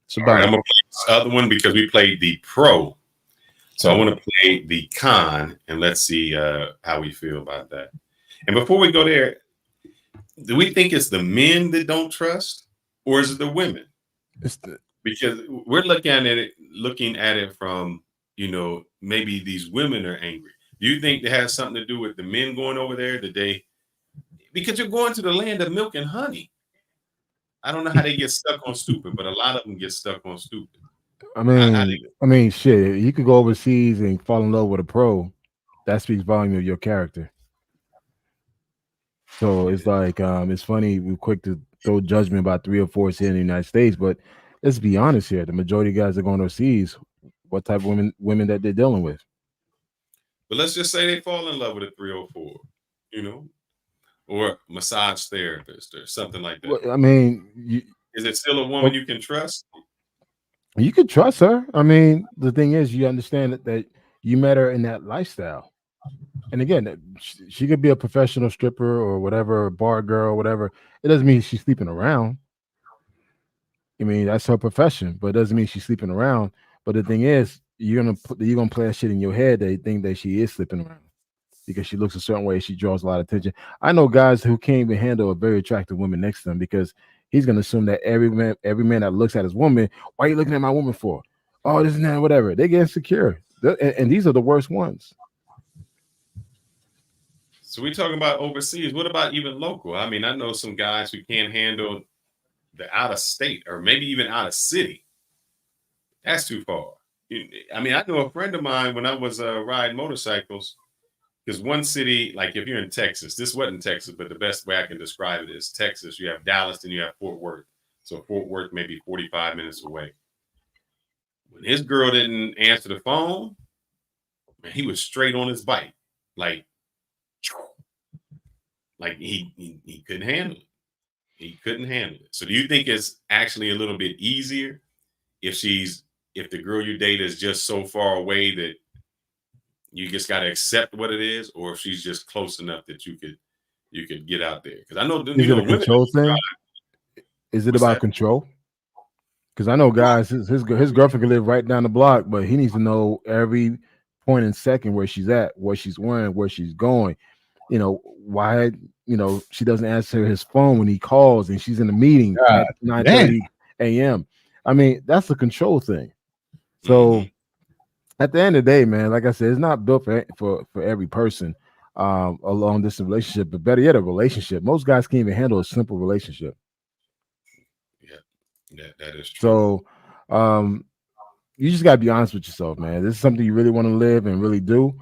So I'm gonna play this other one because we played the pro. So I want to play the con and let's see how we feel about that. And before we go there, do we think it's the men that don't trust or is it the women? Because we're looking at it from, maybe these women are angry. Do you think it has something to do with the men going over there because you're going to the land of milk and honey? I don't know how they get stuck on stupid, but a lot of them get stuck on stupid. I mean, shit. You could go overseas and fall in love with a pro. That speaks volume of your character. So it's like, it's funny. We're quick to throw judgment about 3 or 4 here in the United States, but let's be honest here. The majority of guys that are going overseas, what type of women that they're dealing with? But let's just say they fall in love with a 304, or massage therapist or something like that. Well, I mean, is it still a woman you can trust? You can trust her. I mean, the thing is, you understand that you met her in that lifestyle. And again, she could be a professional stripper or whatever, bar girl, or whatever. It doesn't mean she's sleeping around. I mean, that's her profession, but it doesn't mean she's sleeping around. But the thing is, you're gonna play that shit in your head that you think that she is sleeping around because she looks a certain way. She draws a lot of attention. I know guys who can't even handle a very attractive woman next to them because he's gonna assume that every man that looks at his woman, why are you looking at my woman for? Oh, this and that, whatever. They get insecure, and these are the worst ones. So we're talking about overseas. What about even local? I mean, I know some guys who can't handle the out of state or maybe even out of city. That's too far. I mean, I know a friend of mine when I was riding motorcycles, because one city, like if you're in Texas, this wasn't Texas, but the best way I can describe it is Texas. You have Dallas and you have Fort Worth. So Fort Worth may be 45 minutes away. When his girl didn't answer the phone, man, he was straight on his bike. Like he couldn't handle it. He couldn't handle it. So do you think it's actually a little bit easier if the girl you date is just so far away that you just got to accept what it is, or if she's just close enough that you could get out there? Because I know, is it a control thing? Is it about control? Because I know guys, his girlfriend can live right down the block, but he needs to know every point and second where she's at, what she's wearing, where she's going. You know, why, she doesn't answer his phone when he calls and she's in a meeting at 9:30 a.m. I mean, that's a control thing. So at the end of the day, man, like I said, it's not built for every person a long distance relationship, but better yet, a relationship. Most guys can't even handle a simple relationship. Yeah, that is true. So you just gotta be honest with yourself, man. This is something you really want to live and really do.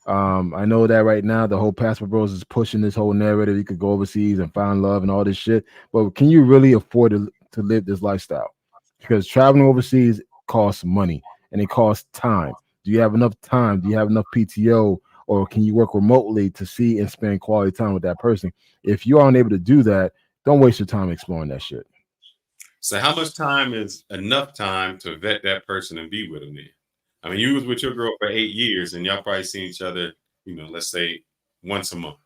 I know that right now the whole Passport Bros is pushing this whole narrative. You could go overseas and find love and all this shit, but can you really afford to live this lifestyle? Because traveling overseas costs money and it costs time. Do you have enough time? Do you have enough PTO, or can you work remotely to see and spend quality time with that person? If you aren't able to do that, don't waste your time exploring that shit. So how much time is enough time to vet that person and be with them then? I mean, you was with your girl for 8 years and y'all probably seen each other, let's say once a month.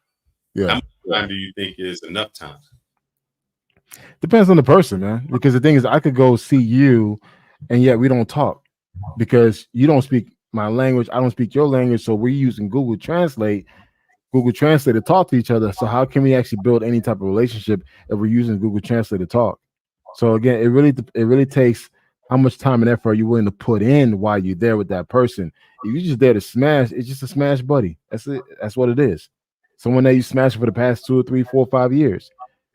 Yeah. How much time do you think is enough time? Depends on the person, man. Because the thing is, I could go see you and yet we don't talk because you don't speak my language. I don't speak your language. So we're using Google Translate to talk to each other. So how can we actually build any type of relationship if we're using Google Translate to talk? So again, it really takes how much time and effort are you willing to put in while you're there with that person. If you're just there to smash, it's just a smash buddy. That's it. That's what it is. Someone that you smashed for the past 2 or 3, 4, 5 years.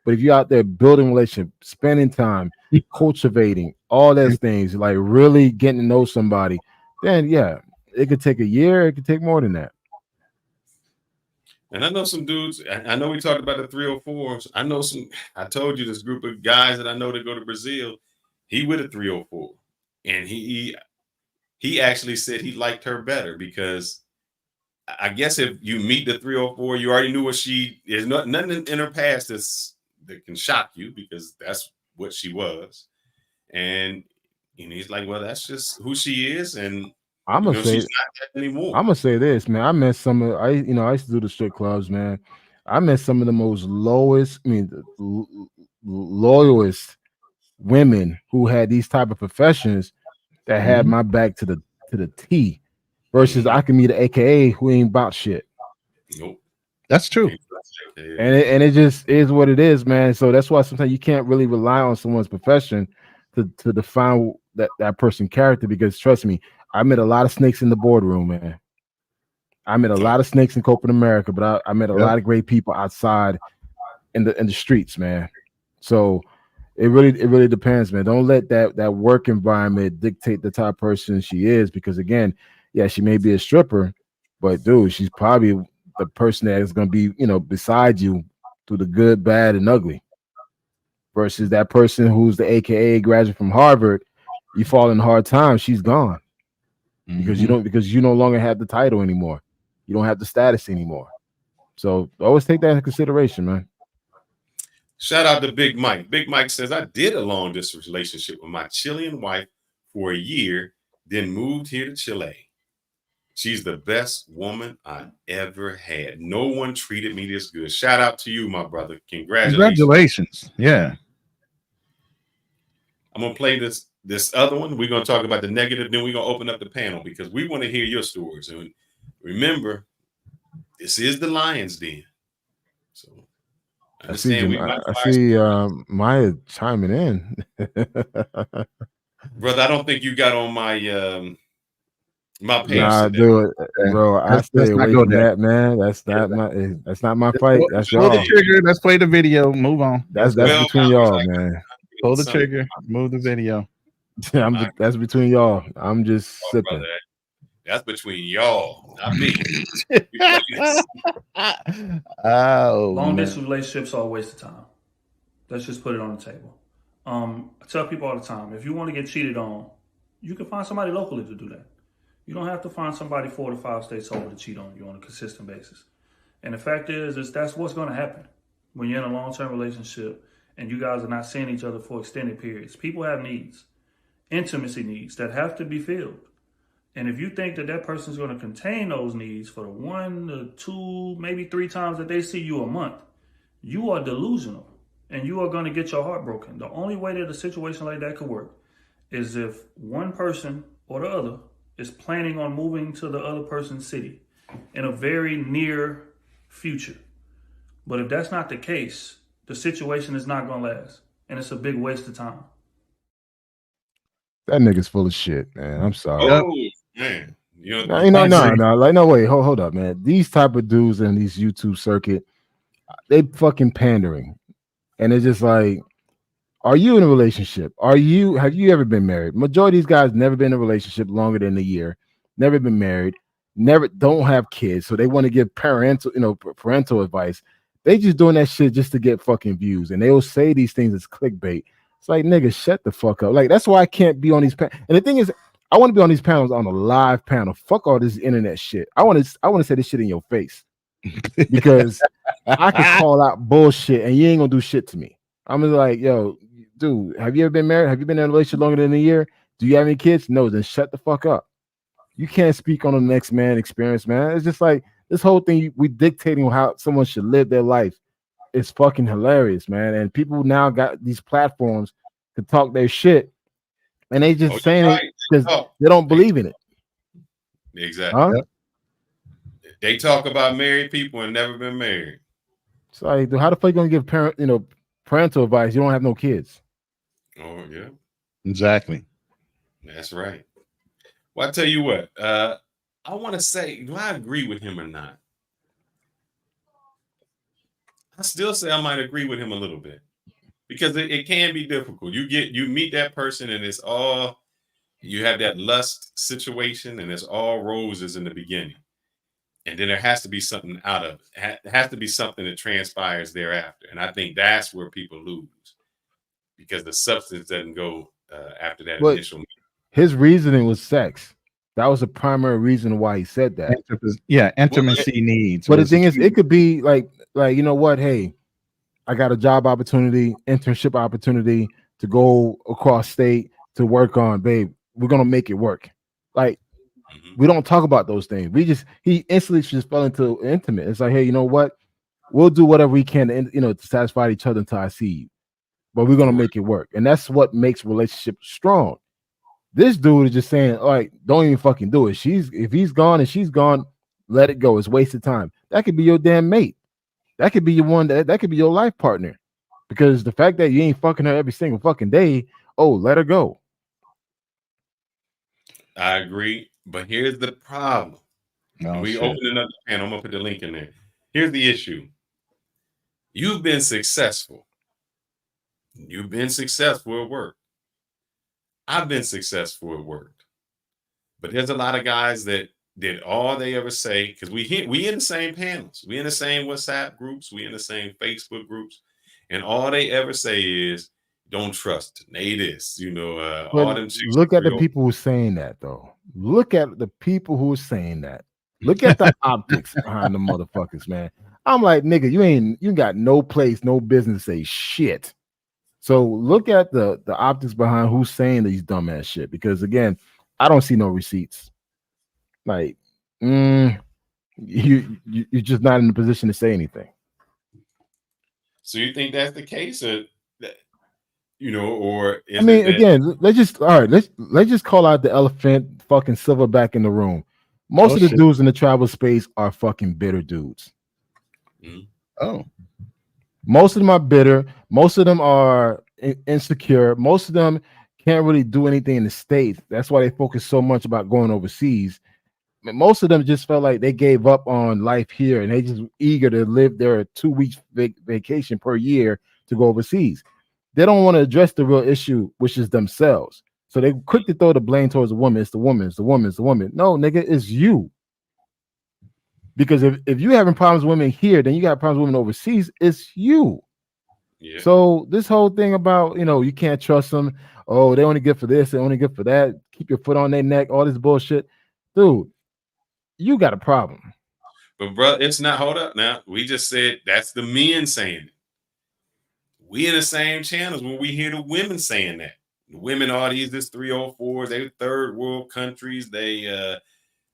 But if you're out there building relationship, spending time, cultivating, all those things, like really getting to know somebody, then yeah, it could take a year. It could take more than that. And I know some dudes, I know we talked about the 304s. I told you this group of guys that I know that go to Brazil, he with a 304. And he actually said he liked her better because I guess if you meet the 304, you already knew what there's nothing in her past that can shock you because that's what she was. And he's like, well, that's just who she is. And I'm gonna say she's not that anymore. I'm gonna say this, man. I met some of I used to do the strip clubs, man. I met some of the most loyalist women who had these type of professions that had my back to the T. Versus I can meet an AKA who ain't about shit. Nope, that's true. And it just is what it is, man. So that's why sometimes you can't really rely on someone's profession to define that person's character. Because trust me, I met a lot of snakes in the boardroom, man. I met a lot of snakes in corporate America, but I met a lot of great people outside in the streets, man. So it really depends, man. Don't let that work environment dictate the type of person she is, because again, yeah, she may be a stripper, but dude, she's probably the person that is going to be, beside you through the good, bad, and ugly. Versus that person who's the AKA graduate from Harvard, you fall in hard times, she's gone. Because you no longer have the title anymore. You don't have the status anymore. So always take that into consideration, man. Shout out to Big Mike. Big Mike says, I did a long distance relationship with my Chilean wife for a year, then moved here to Chile. She's the best woman I ever had. No one treated me this good. Shout out to you, my brother. Congratulations. Yeah. I'm going to play this other one. We're going to talk about the negative. Then we're going to open up the panel because we want to hear your stories. And remember, this is the Lion's Den. So I see Maya chiming in. Brother, I don't think you got on my page. Nah, do it, bro. I stay away from that, man. That's not my fight. That's y'all. Pull the trigger. Let's play the video. Move on. That's between y'all, man. Pull the trigger. Move the video. That's between y'all. I'm just sipping. Brother, that's between y'all, not me. Long distance relationships are a waste of time. Let's just put it on the table. I tell people all the time, if you want to get cheated on, you can find somebody locally to do that. You don't have to find somebody 4 to 5 states over to cheat on you on a consistent basis. And the fact is that's what's going to happen when you're in a long-term relationship and you guys are not seeing each other for extended periods. People have needs, intimacy needs that have to be filled. And if you think that person's going to contain those needs for the 1 to 2, maybe 3 times that they see you a month, you are delusional and you are going to get your heart broken. The only way that a situation like that could work is if one person or the other is planning on moving to the other person's city in a very near future. But if that's not the case, the situation is not going to last. And it's a big waste of time. That nigga's full of shit, man. I'm sorry. Oh, man. No, like, no, wait, hold up, man. These type of dudes in these YouTube circuit, they fucking pandering. And it's just like, are you in a relationship? Have you ever been married? Majority of these guys never been in a relationship longer than a year, never been married, don't have kids. So they want to give parental advice. They just doing that shit just to get fucking views. And they will say these things as clickbait. It's like, nigga, shut the fuck up. Like, that's why I can't be on these panels. And the thing is, I want to be on these panels on a live panel. Fuck all this internet shit. I want to say this shit in your face. Because I can call out bullshit and you ain't gonna do shit to me. I'm just like, yo, dude, have you ever been married? Have you been in a relationship longer than a year? Do you have any kids? No, then shut the fuck up. You can't speak on the next man experience, man. It's just like this whole thing, we dictating how someone should live their life. It's fucking hilarious, man. And people now got these platforms to talk their shit, and they just saying it because they don't believe in it. Exactly. Huh? They talk about married people and never been married. It's like, how the fuck you gonna give parental advice? You don't have no kids. Oh yeah, exactly. That's right. Well, I tell you what, I want to say, do I agree with him or not? I still say I might agree with him a little bit because it can be difficult. You meet that person and it's all, you have that lust situation and it's all roses in the beginning. And then there has to be something out of it. It has to be something that transpires thereafter. And I think that's where people lose because the substance doesn't go after that initial meeting. His reasoning was sex. That was the primary reason why he said that. Yeah, intimacy needs. But the thing is, it could be like, you know what? Hey, I got a job opportunity, internship opportunity to go across state to work on, babe. We're going to make it work. Like, we don't talk about those things. He instantly just fell into intimate. It's like, hey, you know what? We'll do whatever we can, to satisfy each other until I see you. But we're going to make it work. And that's what makes relationships strong. This dude is just saying, all right, don't even fucking do it. If he's gone and she's gone, let it go. It's wasted time. That could be your damn mate. That could be your one that could be your life partner. Because the fact that you ain't fucking her every single fucking day, let her go. I agree. But here's the problem. We open another panel. I'm gonna put the link in there. Here's the issue. You've been successful. You've been successful at work. I've been successful at work. But there's a lot of guys that did all they ever say, because we in the same panels, we in the same WhatsApp groups, we in the same Facebook groups, and all they ever say is, don't trust this, all them chicks. Look at the people who are saying that, though. Look at the people who are saying that. Look at the optics behind the motherfuckers, man. I'm like, nigga, you got no place, no business to say shit. So look at the optics behind who's saying these dumbass shit. Because again, I don't see no receipts. Like, you're just not in a position to say anything. So you think that's the case, or or is again, let's just call out the elephant, fucking silverback in the room. Most of the dudes in the travel space are fucking bitter dudes. Most of them are bitter. Most of them are insecure. Most of them can't really do anything in the States. That's why they focus so much about going overseas. Most of them just felt like they gave up on life here and they just eager to live their 2 weeks vacation per year to go overseas. they don't want to address the real issue, which is themselves. So they quick to throw the blame towards the woman. It's the woman. It's the woman. It's the woman. No, nigga, it's you. Because if you having problems with women here, then you got problems with women overseas. It's you. Yeah. So this whole thing about, you can't trust them. Oh, they only good for this. They only good for that. Keep your foot on their neck. All this bullshit. Dude, you got a problem. But bro, it's not. Hold up. Now we just said that's the men saying it. We in the same channels when we hear the women saying that. The women are this 304s. They third world countries. They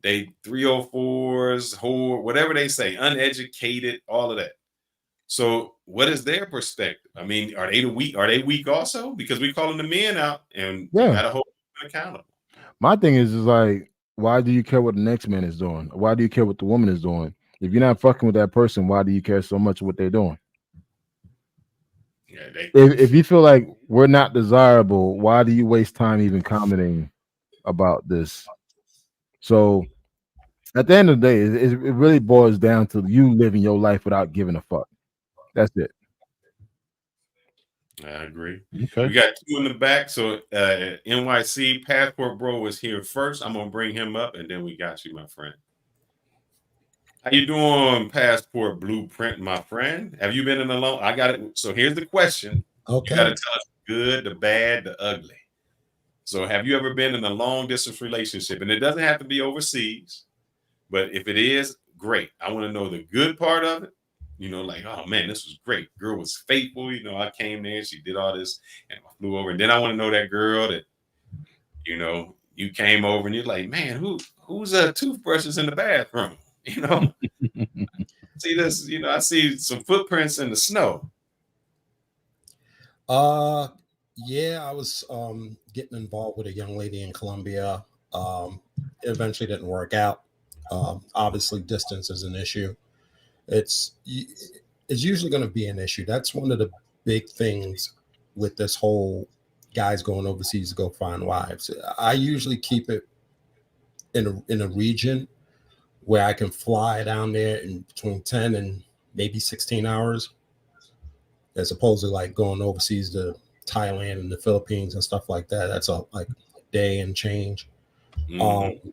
304s, whore, whatever they say, uneducated, all of that. So what is their perspective? I mean, are they weak? Are they weak also? Because we calling the men out and you gotta hold them accountable. My thing is like, why do you care what the next man is doing? Why do you care what the woman is doing? If you're not fucking with that person, why do you care so much what they're doing? Yeah, if you feel like we're not desirable, why do you waste time even commenting about this? So at the end of the day, it really boils down to you living your life without giving a fuck. That's it. I agree. Okay. We got two in the back. So NYC Passport Bro is here first. I'm gonna bring him up, and then we got you, my friend. How you doing, Passport Blueprint, my friend? Have you been in a long? I got it. So here's the question. Okay. You got to tell us the good, the bad, the ugly. So have you ever been in a long distance relationship? And it doesn't have to be overseas, but if it is, great. I want to know the good part of it. Like, oh man, this was great. Girl was faithful. I came there, she did all this, and I flew over. And then I want to know that girl that, you came over and you're like, man, who's toothbrushes in the bathroom? See this, I see some footprints in the snow. Yeah, I was getting involved with a young lady in Colombia. It eventually didn't work out. Obviously, distance is an issue. It's usually going to be an issue. That's one of the big things with this whole guys going overseas to go find wives. I usually keep it in a region where I can fly down there in between 10 and maybe 16 hours, as opposed to like going overseas to Thailand and the Philippines and stuff like that. That's a day and change. Mm-hmm.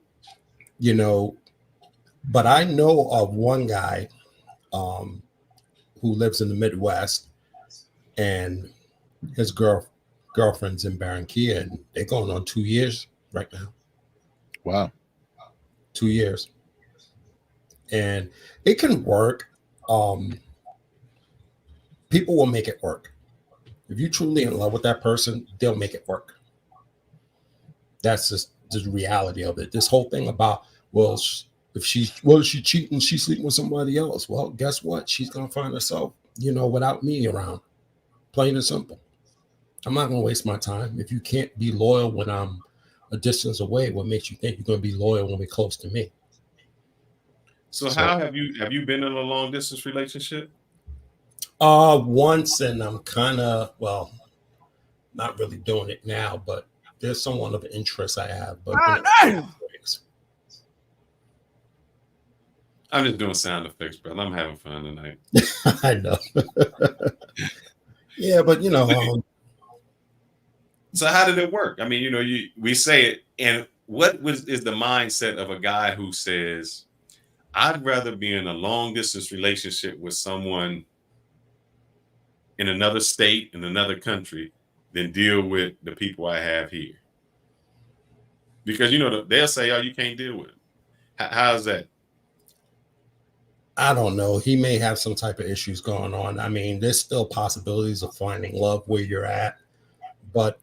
But I know of one guy who lives in the Midwest, and his girlfriend's in Barranquilla, and they're going on 2 years right now. Wow. 2 years. And it can work. People will make it work. If you're truly in love with that person, they'll make it work. That's just the reality of it. This whole thing about, if she's cheating, she's sleeping with somebody else. Well, guess what? She's going to find herself, without me around. Plain and simple. I'm not going to waste my time. If you can't be loyal when I'm a distance away, what makes you think you're going to be loyal when we're close to me? So how have you been in a long distance relationship? Once, and I'm kind of, not really doing it now, but there's someone of interest I have. But I'm just doing sound effects, bro. I'm having fun tonight. I know. Yeah, but So how did it work? I mean, we say it, and what is the mindset of a guy who says, I'd rather be in a long distance relationship with someone in another state, in another country, than deal with the people I have here? Because, they'll say, oh, you can't deal with it. How's that? I don't know. He may have some type of issues going on. I mean, there's still possibilities of finding love where you're at. But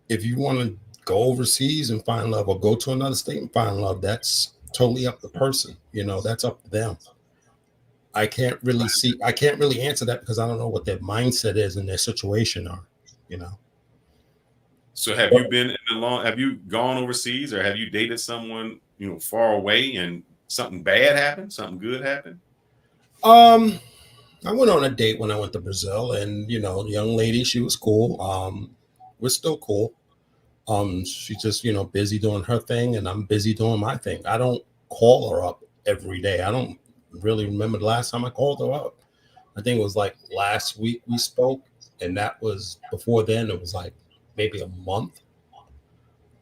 if you want to go overseas and find love, or go to another state and find love, that's totally up to the person. That's up to them. I can't really answer that because I don't know what their mindset is and their situation are, So have you gone overseas, or have you dated someone, far away, and something bad happened, something good happened? I went on a date when I went to Brazil, and the young lady, she was cool. We're still cool. She's just, busy doing her thing, and I'm busy doing my thing. I don't call her up every day. I don't really remember the last time I called her up. I think it was like last week we spoke, and that was before then. It was like maybe a month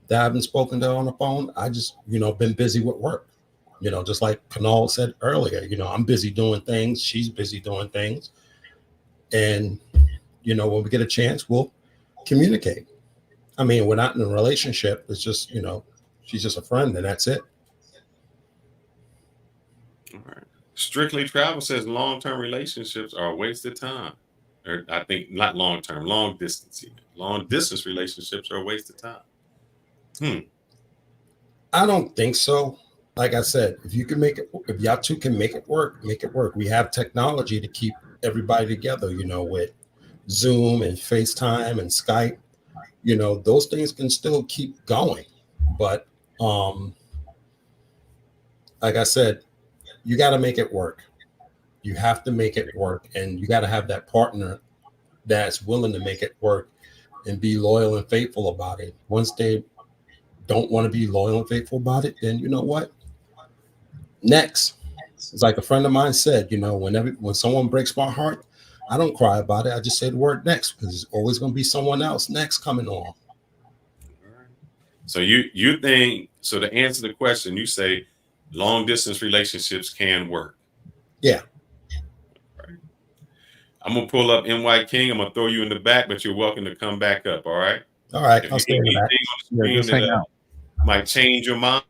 that I haven't spoken to her on the phone. I just, been busy with work. Just like Kanal said earlier, I'm busy doing things. She's busy doing things. And, when we get a chance, we'll communicate. I mean, we're not in a relationship. It's just, she's just a friend and that's it. All right. Strictly Travel says long-term relationships are a waste of time. Or I think not long-term, long distance. Long distance relationships are a waste of time. I don't think so. Like I said, if y'all two can make it work, make it work. We have technology to keep everybody together, with Zoom and FaceTime and Skype. Those things can still keep going. But like I said, you got to make it work. You have to make it work, and you got to have that partner that's willing to make it work and be loyal and faithful about it. Once they don't want to be loyal and faithful about it, then you know what? Next. It's like a friend of mine said, when someone breaks my heart, I don't cry about it. I just say the word next, because there's always going to be someone else next coming on. So you think, so to answer the question, you say long distance relationships can work. Yeah. Right. I'm going to pull up NY King. I'm going to throw you in the back, but you're welcome to come back up. All right. All right. If I'll stay in the back. Just hang out. Might change your mind.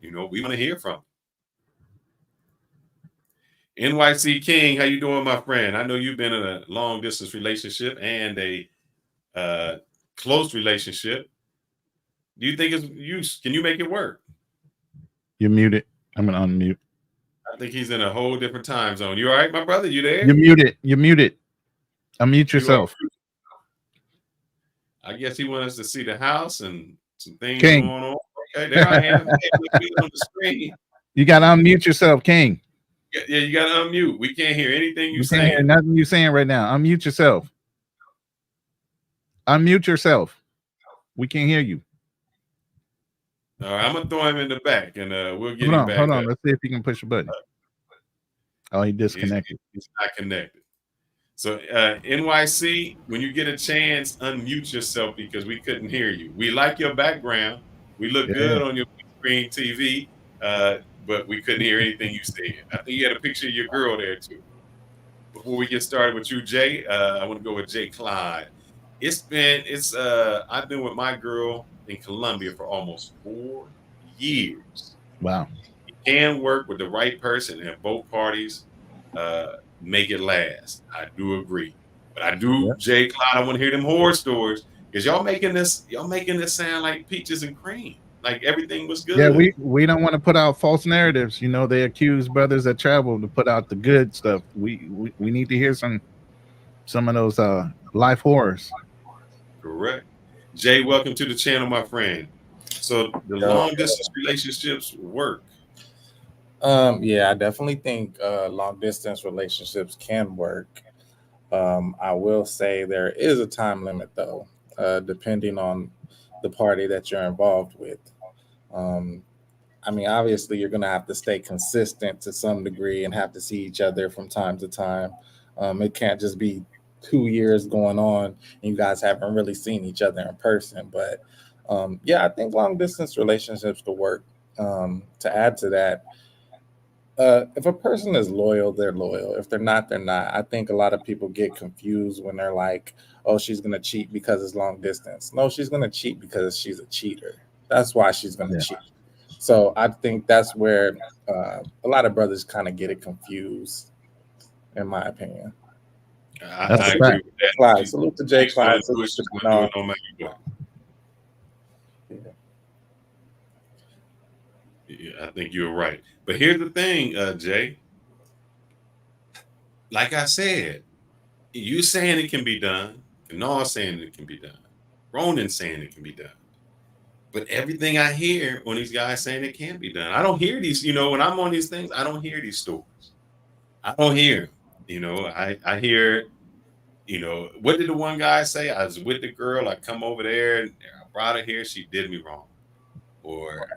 We want to hear from you. NYC King, how you doing, my friend? I know you've been in a long distance relationship and a close relationship. Do you think can you make it work? You're muted. I'm gonna unmute. I think he's in a whole different time zone. You all right, my brother? You there? You're muted. You're muted. Unmute yourself. I guess he wants us to see the house and some things King. going on. Okay, there I am. Hey, look me on the screen. You gotta unmute yourself, King. Yeah, you gotta unmute. We can't hear anything you're saying. Hear nothing you're saying right now. Unmute yourself. Unmute yourself. We can't hear you. All right, I'm gonna throw him in the back, and we'll get him back. Hold on. Let's see if he can push a button. Oh, he disconnected. He's not connected. So NYC, when you get a chance, unmute yourself because we couldn't hear you. We like your background. We look good on your screen TV, but we couldn't hear anything you said. I think you had a picture of your girl there too. Before we get started with you, Jay, I want to go with Jay Clyde. I've been with my girl in Colombia for almost 4 years. Wow. You can work with the right person and both parties make it last. I do agree. But I do, Jay Clyde, I want to hear them horror stories, because y'all making this sound like peaches and cream. Like everything was good. Yeah, we don't want to put out false narratives. They accuse brothers that travel to put out the good stuff. We need to hear some of those life horrors. Correct. Jay, welcome to the channel, my friend. So the long distance relationships work. Yeah, I definitely think long distance relationships can work. I will say there is a time limit though, depending on the party that you're involved with. I mean, obviously you're going to have to stay consistent to some degree and have to see each other from time to time. It can't just be 2 years going on and you guys haven't really seen each other in person. But yeah, I think long distance relationships could work. To add to that, if a person is loyal, they're loyal. If they're not, they're not. I think a lot of people get confused when they're like, oh, she's going to cheat because it's long distance. No, she's going to cheat because she's a cheater. That's why she's going to cheat. So I think that's where a lot of brothers kind of get it confused, in my opinion. I agree with that. Clyde. Salute to Jay Clyde. Salute to Bernard. Yeah, I think you're right. But here's the thing, Jay. Like I said, you saying it can be done. Kanal saying it can be done. Ronan saying it can be done. But everything I hear on these guys saying it can't be done. I don't hear these, when I'm on these things, I don't hear these stories. I don't hear, I hear, what did the one guy say? I was with the girl, I come over there, and I brought her here, she did me wrong. Or,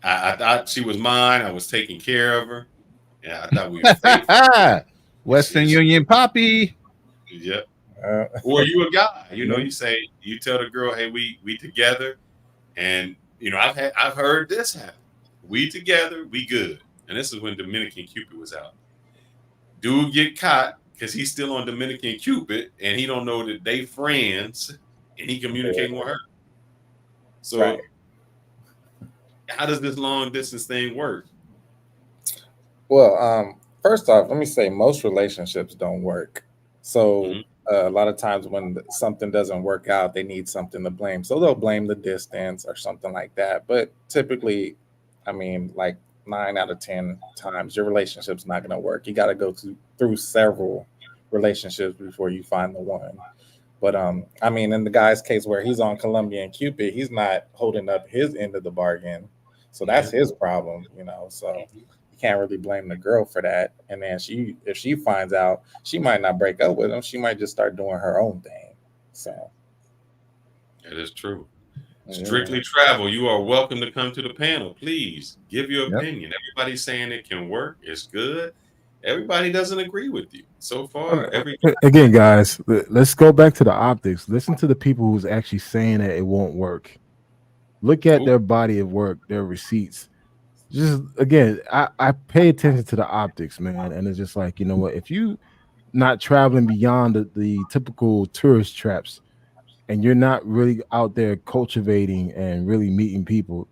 I thought she was mine, I was taking care of her. Yeah, I thought we were faithful. Western Union Poppy. Yep. Or you a guy, you say, you tell the girl, hey, we together, and I've heard this happen. We together, we good. And this is when Dominican Cupid was out. Dude get caught because he's still on Dominican Cupid and he don't know that they friends and he communicating with her. So how does this long distance thing work? Well, first off, let me say most relationships don't work. So a lot of times when something doesn't work out, they need something to blame. So they'll blame the distance or something like that. But typically, I mean, like 9 out of 10 times, your relationship's not going to work. You got to go through several relationships before you find the one. But I mean, in the guy's case where he's on Colombian Cupid, he's not holding up his end of the bargain. So that's his problem, so you can't really blame the girl for that. And then if she finds out, she might not break up with him. She might just start doing her own thing. So that is true. Strictly Travel, you are welcome to come to the panel. Please give your opinion. Everybody's saying it can work. It's good. Everybody doesn't agree with you so far. Again, guys, let's go back to the optics. Listen to the people who's actually saying that it won't work. Look at their body of work, their receipts. Just again, I pay attention to the optics, man, and it's just like, you know what? If you not traveling beyond the typical tourist traps, and you're not really out there cultivating and really meeting people,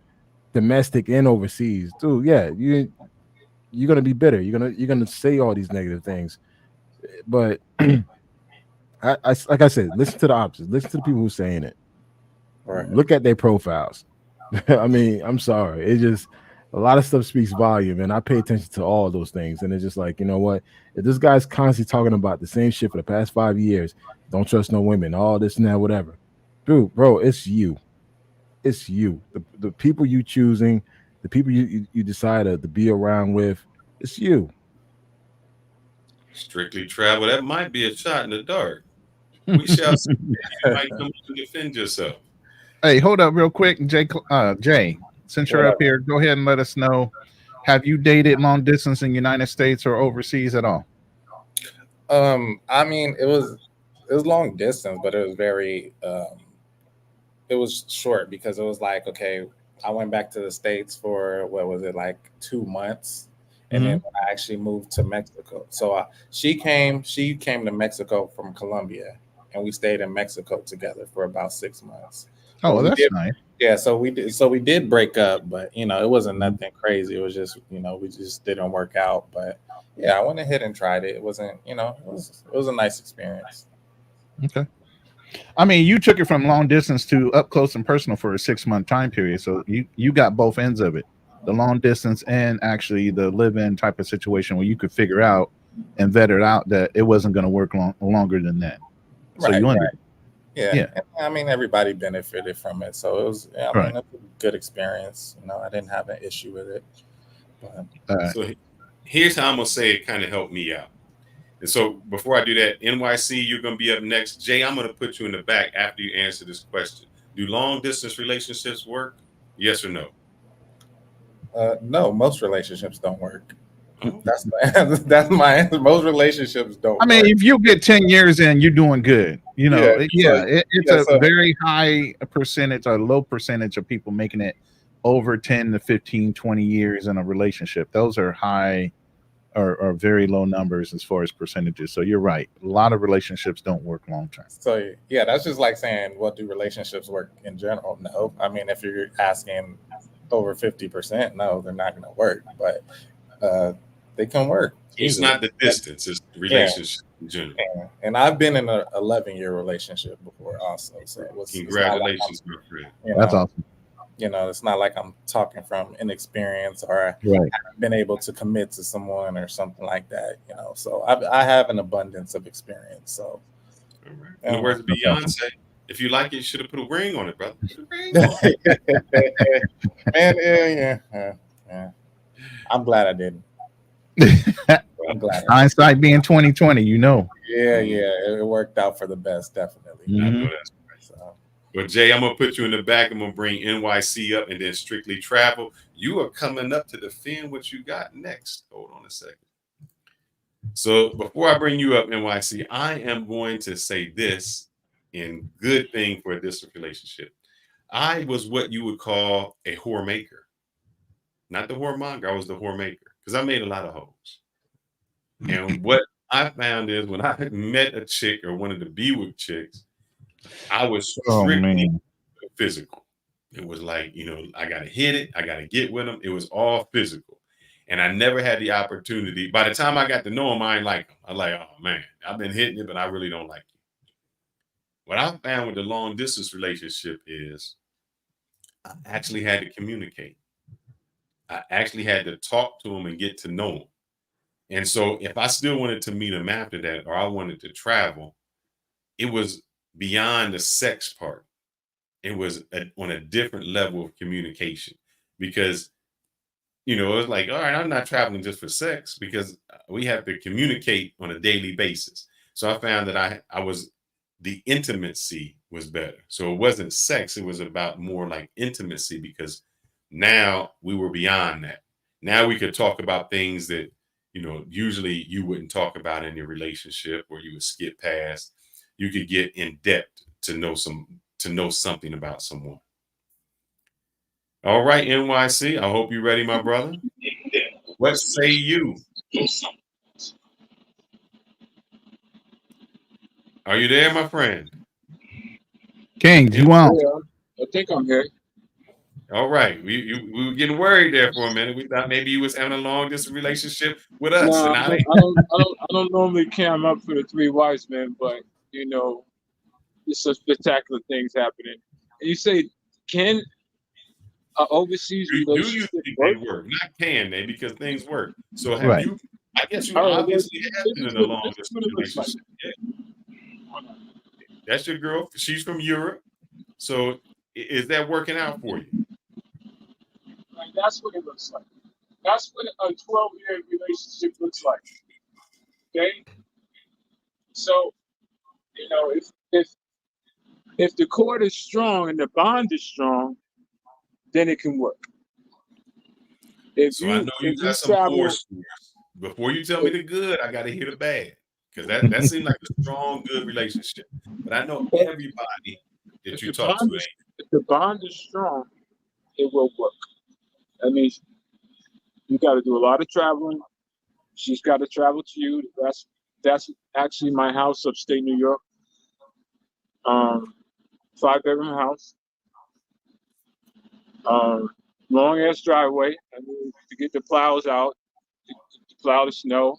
domestic and overseas, dude, yeah, you're gonna be bitter. You're gonna say all these negative things, but I like I said, listen to the opposites. Listen to the people who are saying it. Right. Look at their profiles. I mean, I'm sorry. It just a lot of stuff speaks volume, and I pay attention to all those things. And it's just like, you know what? If this guy's constantly talking about the same shit for the past 5 years, don't trust no women, all this and that, whatever. Dude, bro, it's you. It's you. The people you choosing, the people you decide to be around with, it's you. Strictly Travel. That might be a shot in the dark. We shall see. You might come to defend yourself. Hey, hold up real quick, Jay. Since you're up here, go ahead and let us know. Have you dated long distance in the United States or overseas at all? I mean, it was long distance, but it was very it was short because it was like, okay, I went back to the States for what was it, like 2 months, and then I actually moved to Mexico. So she came to Mexico from Colombia, and we stayed in Mexico together for about 6 months. Oh, that's nice. Yeah, so we did break up, but it wasn't nothing crazy. It was just, we just didn't work out. But yeah, I went ahead and tried it. It wasn't, it was a nice experience. Okay. I mean, you took it from long distance to up close and personal for a 6-month time period. So you got both ends of it, the long distance and actually the live-in type of situation where you could figure out and vet it out that it wasn't going to work longer than that. So right, you right. Yeah. I mean, everybody benefited from it. So it was, I mean, it was a good experience. I didn't have an issue with it. But, So here's how I'm going to say it kind of helped me out. And so before I do that, NYC, you're going to be up next. Jay, I'm going to put you in the back after you answer this question. Do long distance relationships work? Yes or no? No, most relationships don't work. Oh. That's my answer. Most relationships don't. I mean, if you get 10 years in, you're doing good. It's a very high percentage, a low percentage of people making it over 10 to 15, 20 years in a relationship. Those are high or very low numbers as far as percentages. So you're right. A lot of relationships don't work long term. So yeah, that's just like saying, what do relationships work in general? No. I mean, if you're asking over 50%, no, they're not going to work. But they can work. It's not the distance, it's the relationship in general. And I've been in an 11-year relationship before also. So congratulations, my friend. That's awesome. It's not like I'm talking from inexperience or I haven't been able to commit to someone or something like that. So I have an abundance of experience. So, all right. In the words of Beyonce, if you like it, you should have put a ring on it, brother. Put a ring on it. Man, yeah. I'm glad I didn't. I'm glad. Hindsight being 2020, Yeah, it worked out for the best, definitely. I know that's right. So. But Jay, I'm gonna put you in the back. I'm gonna bring NYC up, and then Strictly Travel. You are coming up to defend what you got next. Hold on a second. So before I bring you up, NYC, I am going to say this in good thing for a distant relationship. I was what you would call a whore maker. Not the whoremonger, I was the whore maker. Because I made a lot of hoes. And what I found is when I met a chick or wanted to be with chicks, I was strictly physical. It was like, I got to hit it. I got to get with them. It was all physical. And I never had the opportunity. By the time I got to know them, I ain't like them. I was like, oh man, I've been hitting it, but I really don't like you. What I found with the long distance relationship is I actually had to communicate. I actually had to talk to them and get to know them. And so if I still wanted to meet them after that, or I wanted to travel, it was beyond the sex part. It was on a different level of communication because, it was like, all right, I'm not traveling just for sex because we have to communicate on a daily basis. So I found that the intimacy was better. So it wasn't sex. It was about more like intimacy because now we were beyond that. Now we could talk about things that, usually you wouldn't talk about in your relationship or you would skip past. You could get in depth to know something about someone. All right, NYC, I hope you're ready, my brother. What say you? Are you there, my friend? King, you want? I think I'm here. All right. We were getting worried there for a minute. We thought maybe you was having a long distance relationship with us. No, And I don't normally cam up for the three wise men, but it's some spectacular things happening. And you say, can overseas relationship they work? Not can they? Because things work. So have Right. you? I guess you All right, obviously have been in a long this is distance what it looks like. relationship. Yeah. That's your girl. She's from Europe. So is that working out for you? Like, that's what it looks like. That's what a 12-year relationship looks like. Okay. So, if the cord is strong and the bond is strong, then it can work. I know you got some horror stories. Before you tell me the good, I got to hear the bad because that seems like a strong, good relationship. But I know everybody that you talk to. If the bond is strong, it will work. That means you got to do a lot of traveling. She's got to travel to you. That's actually my house, upstate New York. 5-bedroom house. Long ass driveway. I mean, to get the plows out, to plow the snow.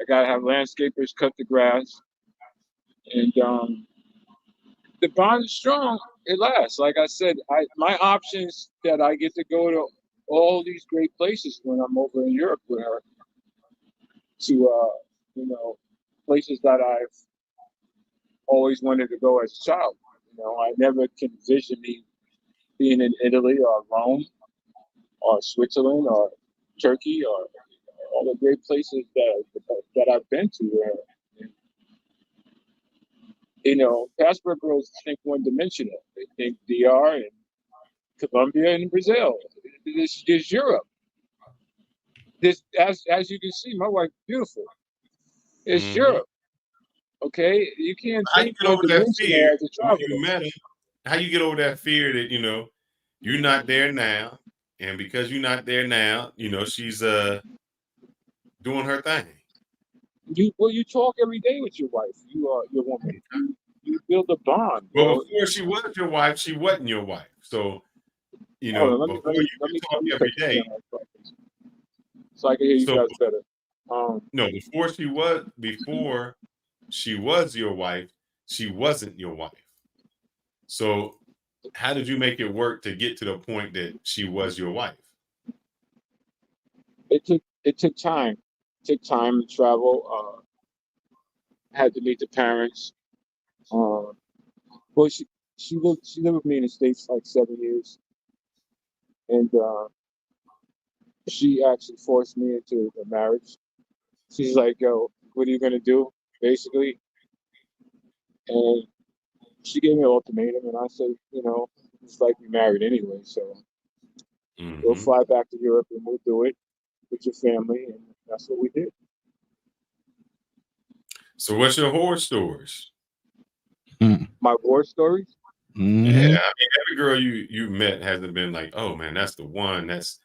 I gotta have landscapers cut the grass. And the bond is strong. It lasts. Like I said, my options that I get to go to all these great places when I'm over in Europe with her. To places that I've always wanted to go as a child. I never can envision me being in Italy or Rome or Switzerland or Turkey or all the great places that I've been to. Where, passport girls think one-dimensional. They think DR and Colombia and Brazil. This is Europe. This, as you can see, my wife beautiful. It's Europe. Okay, you can't think one-dimensional as a traveler. How you get over that fear that you're not there now, and because you're not there now, she's doing her thing. You talk every day with your wife. You are your woman. You build a bond. Well, before she was your wife, she wasn't your wife. So before you talk every day, so I can hear you guys better. No, before she was your wife, she wasn't your wife. So how did you make it work to get to the point that she was your wife? It took time. It took time to travel. Had to meet the parents. Well, she lived with me in the States like 7 years, and she actually forced me into a marriage. She's like, "Yo, what are you gonna do?" Basically, and she gave me an ultimatum, and I said, it's like we married anyway, so we'll fly back to Europe and we'll do it with your family, and that's what we did. So what's your horror stories? My war stories? Yeah, I mean, every girl you met hasn't been like, oh man, that's the one. That's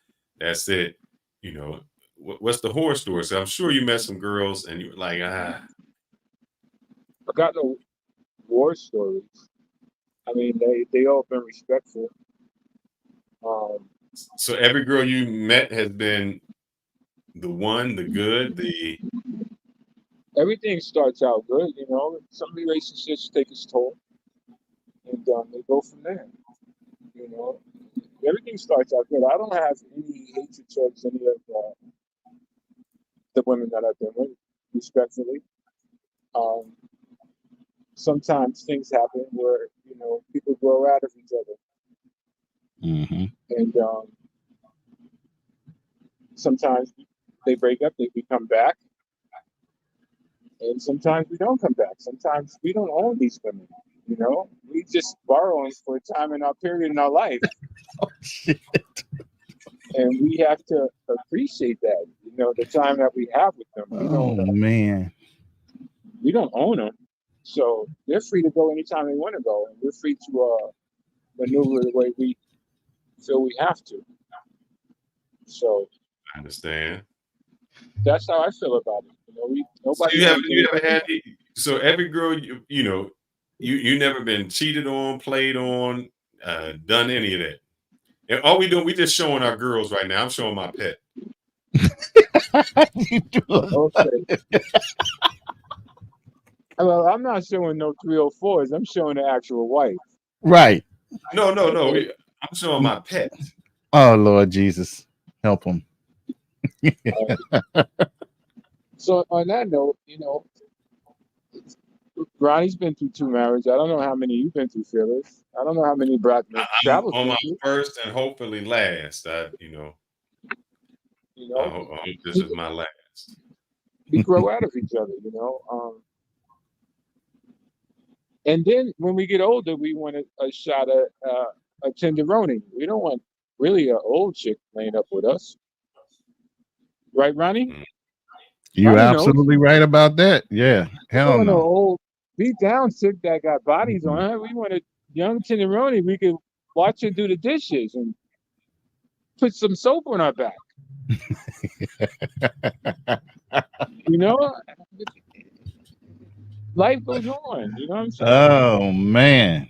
it. You know, what's the horror story? So I'm sure you met some girls and you were like, I got no war stories. I mean, they all been respectful. So every girl you met has been the one, the good, Everything starts out good, you know. Some relationships take its toll, and they go from there. You know, everything starts out good. I don't have any hatred towards any of the women that I've been with, respectfully. Sometimes things happen where people grow out of each other, and sometimes they break up, we come back, and sometimes we don't come back. Sometimes we don't own these women. You know, we just borrowing for a time in our period in our life. Oh, shit. And we have to appreciate that, the time that we have with them. Man. We don't own them. So they're free to go anytime they want to go. And we're free to maneuver the way we feel we have to. So I understand. That's how I feel about it. Nobody. So you ever had so every girl you never been cheated on, played on, done any of that. And all we doing, we just showing our girls right now. I'm showing my pet. Okay. Well, I'm not showing no 304s. I'm showing the actual wife. Right. No. I'm showing my pet. Oh, Lord Jesus. Help him. So on that note, Ronnie's been through 2 marriages. I don't know how many you've been through, Phyllis. I don't know how many travels on my first and hopefully last. I hope this is my last. We grow out of each other, and then when we get older, we want a shot at a tenderoni. We don't want really an old chick laying up with us, right, Ronnie? You're absolutely right about that. Yeah, hell no. Old beat down chick that got bodies on her. We want a young tenderoni. We could watch her do the dishes and put some soap on our back. Life goes on. You know what I'm saying? Oh man,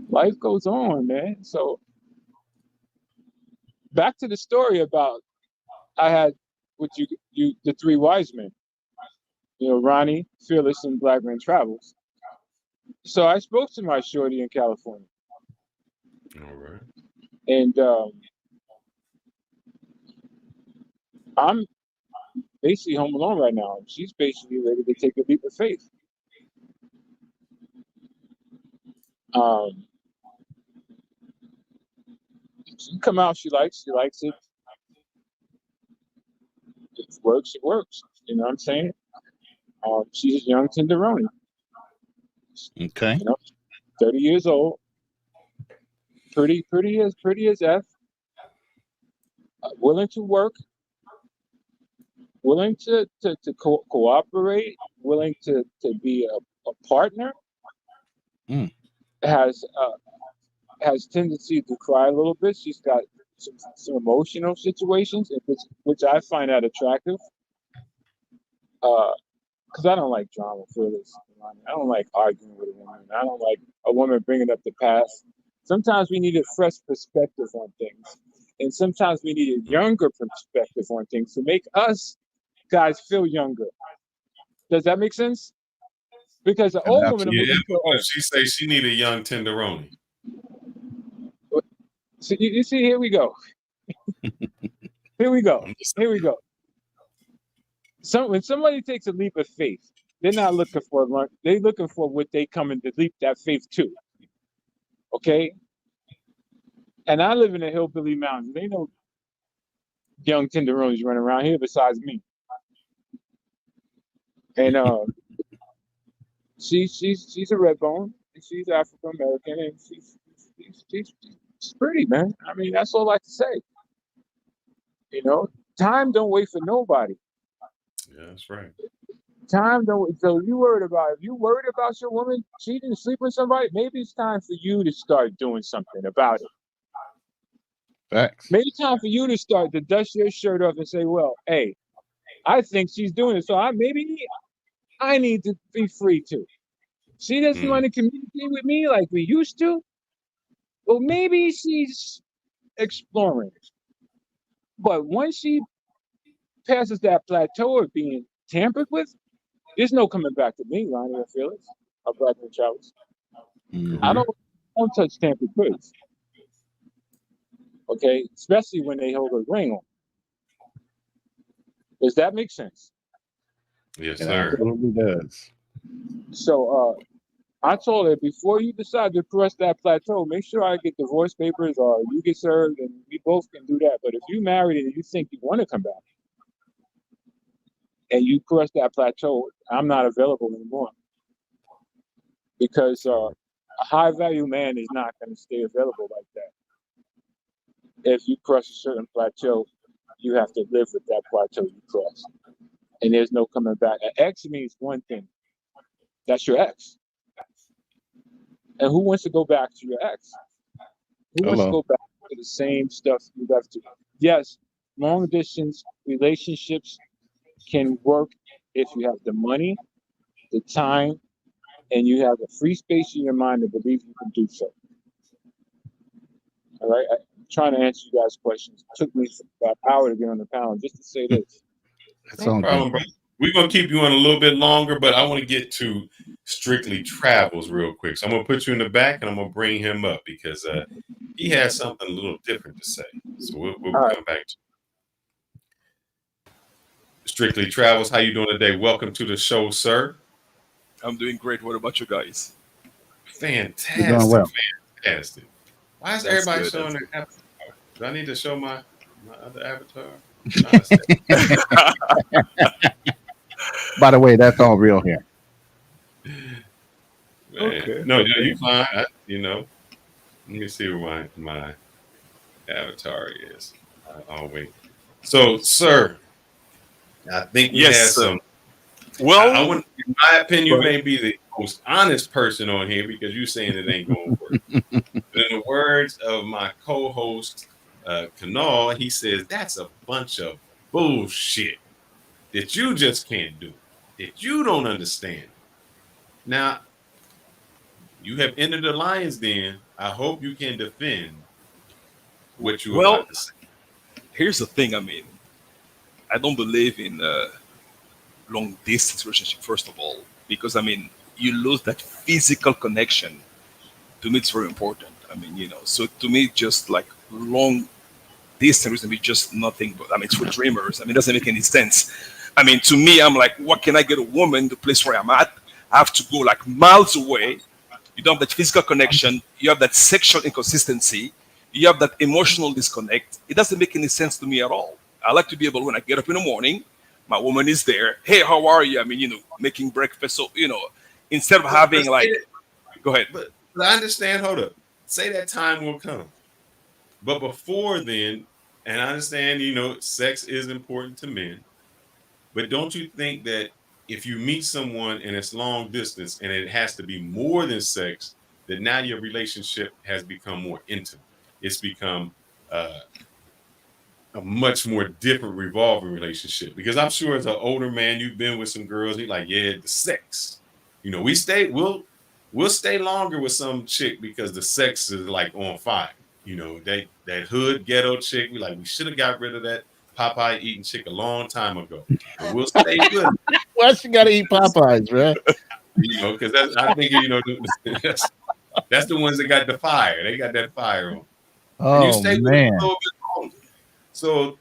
life goes on, man. So back to the story about I had with you the 3 wise men. Ronnie, Fearless, and Black Man Travels. So I spoke to my shorty in California. All right. And I'm basically home alone right now. She's basically ready to take a leap of faith. She come out, she likes it. If it works, it works. You know what I'm saying? She's a young tenderoni. Okay. 30 years old. Pretty as F. Willing to work. Willing to cooperate. Willing to be a partner. Has tendency to cry a little bit. She's got some emotional situations, which I find that attractive. Because I don't like drama, Phyllis. I don't like arguing with a woman. I don't like a woman bringing up the past. Sometimes we need a fresh perspective on things. And sometimes we need a younger perspective on things to make us guys feel younger. Does that make sense? Because the old woman... She say she need a young tenderoni. So you see, here we go. Here we go. When somebody takes a leap of faith, they're not looking for lunch. They're looking for what they come in to leap that faith to. Okay? And I live in the hillbilly mountains. There ain't no young tenderonis running around here besides me. And she's a red bone. She's African American, and she's pretty, man. I mean, that's all I like to say. Time don't wait for nobody. Yeah, that's right. time though. So if you worried about your woman cheating, sleeping with somebody, maybe it's time for you to start doing something about it. Facts. Maybe it's time for you to start to dust your shirt off and say, well, hey, I think she's doing it, so maybe I need to be free too. She doesn't want to communicate with me like we used to. Well, maybe she's exploring. But once she passes that plateau of being tampered with, there's no coming back to me, Lonnie or Felix, or Brother and Charles. I don't touch tampered goods. Okay, especially when they hold a ring on. Does that make sense? Yes, It sir. absolutely does. So I told her, before you decide to cross that plateau, make sure I get divorce papers or you get served and we both can do that. But if you married and you think you want to come back and you cross that plateau, I'm not available anymore. Because a high value man is not going to stay available like that. If you cross a certain plateau, you have to live with that plateau you cross. And there's no coming back. An ex means one thing. That's your ex. And who wants to go back to your ex? Who wants to go back to the same stuff you left to? Yes, long distance relationships can work if you have the money, the time, and you have a free space in your mind to believe you can do so. All right? I'm trying to answer you guys' questions. It took me about an hour to get on the panel just to say this. No problem, bro. We're going to keep you on a little bit longer, but I want to get to Strictly Travels real quick. So I'm going to put you in the back and I'm going to bring him up because he has something a little different to say. So we'll come back to Strictly Travels. How you doing today? Welcome to the show, sir. I'm doing great. What about you guys? Fantastic. You're doing well. Fantastic. Why is everybody showing their avatar? Do I need to show my other avatar? By the way, that's all real here. Okay. No, you fine. Let me see where my avatar is. I'll wait. So, sir, I think we had some. Well, I want, in my opinion, you may be the most honest person on here because you're saying it ain't going to work. But in the words of my co-host, Kanal, he says that's a bunch of bullshit that you just can't do, that you don't understand. Now, you have entered the lion's den. I hope you can defend what you about to say. Here's the thing. I mean, I don't believe in long distance relationship, first of all, because I mean, you lose that physical connection. To me, it's very important. I mean, so to me, just like long distance relationship is just nothing but, I mean, it's for dreamers. I mean, it doesn't make any sense. I mean, to me, I'm like, what can I get a woman the place where I'm at? I have to go like miles away. You don't have that physical connection. You have that sexual inconsistency. You have that emotional disconnect. It doesn't make any sense to me at all. I like to be able, when I get up in the morning, my woman is there. Hey, how are you? I mean, making breakfast. So, instead of having like, go ahead. But I understand. Hold up. Say that time will come. But before then, and I understand, sex is important to men. But don't you think that if you meet someone and it's long distance and it has to be more than sex, that now your relationship has become more intimate? It's become a much more different revolving relationship. Because I'm sure as an older man, you've been with some girls, you're like, yeah, the sex. We'll stay longer with some chick because the sex is like on fire. That hood ghetto chick, we should have got rid of that Popeye eating chick a long time ago. But we'll stay good. Why she gotta eat Popeyes, bro? Because I think that's the ones that got the fire. They got that fire on. Oh, and you stay with man. them a little bit longer. So,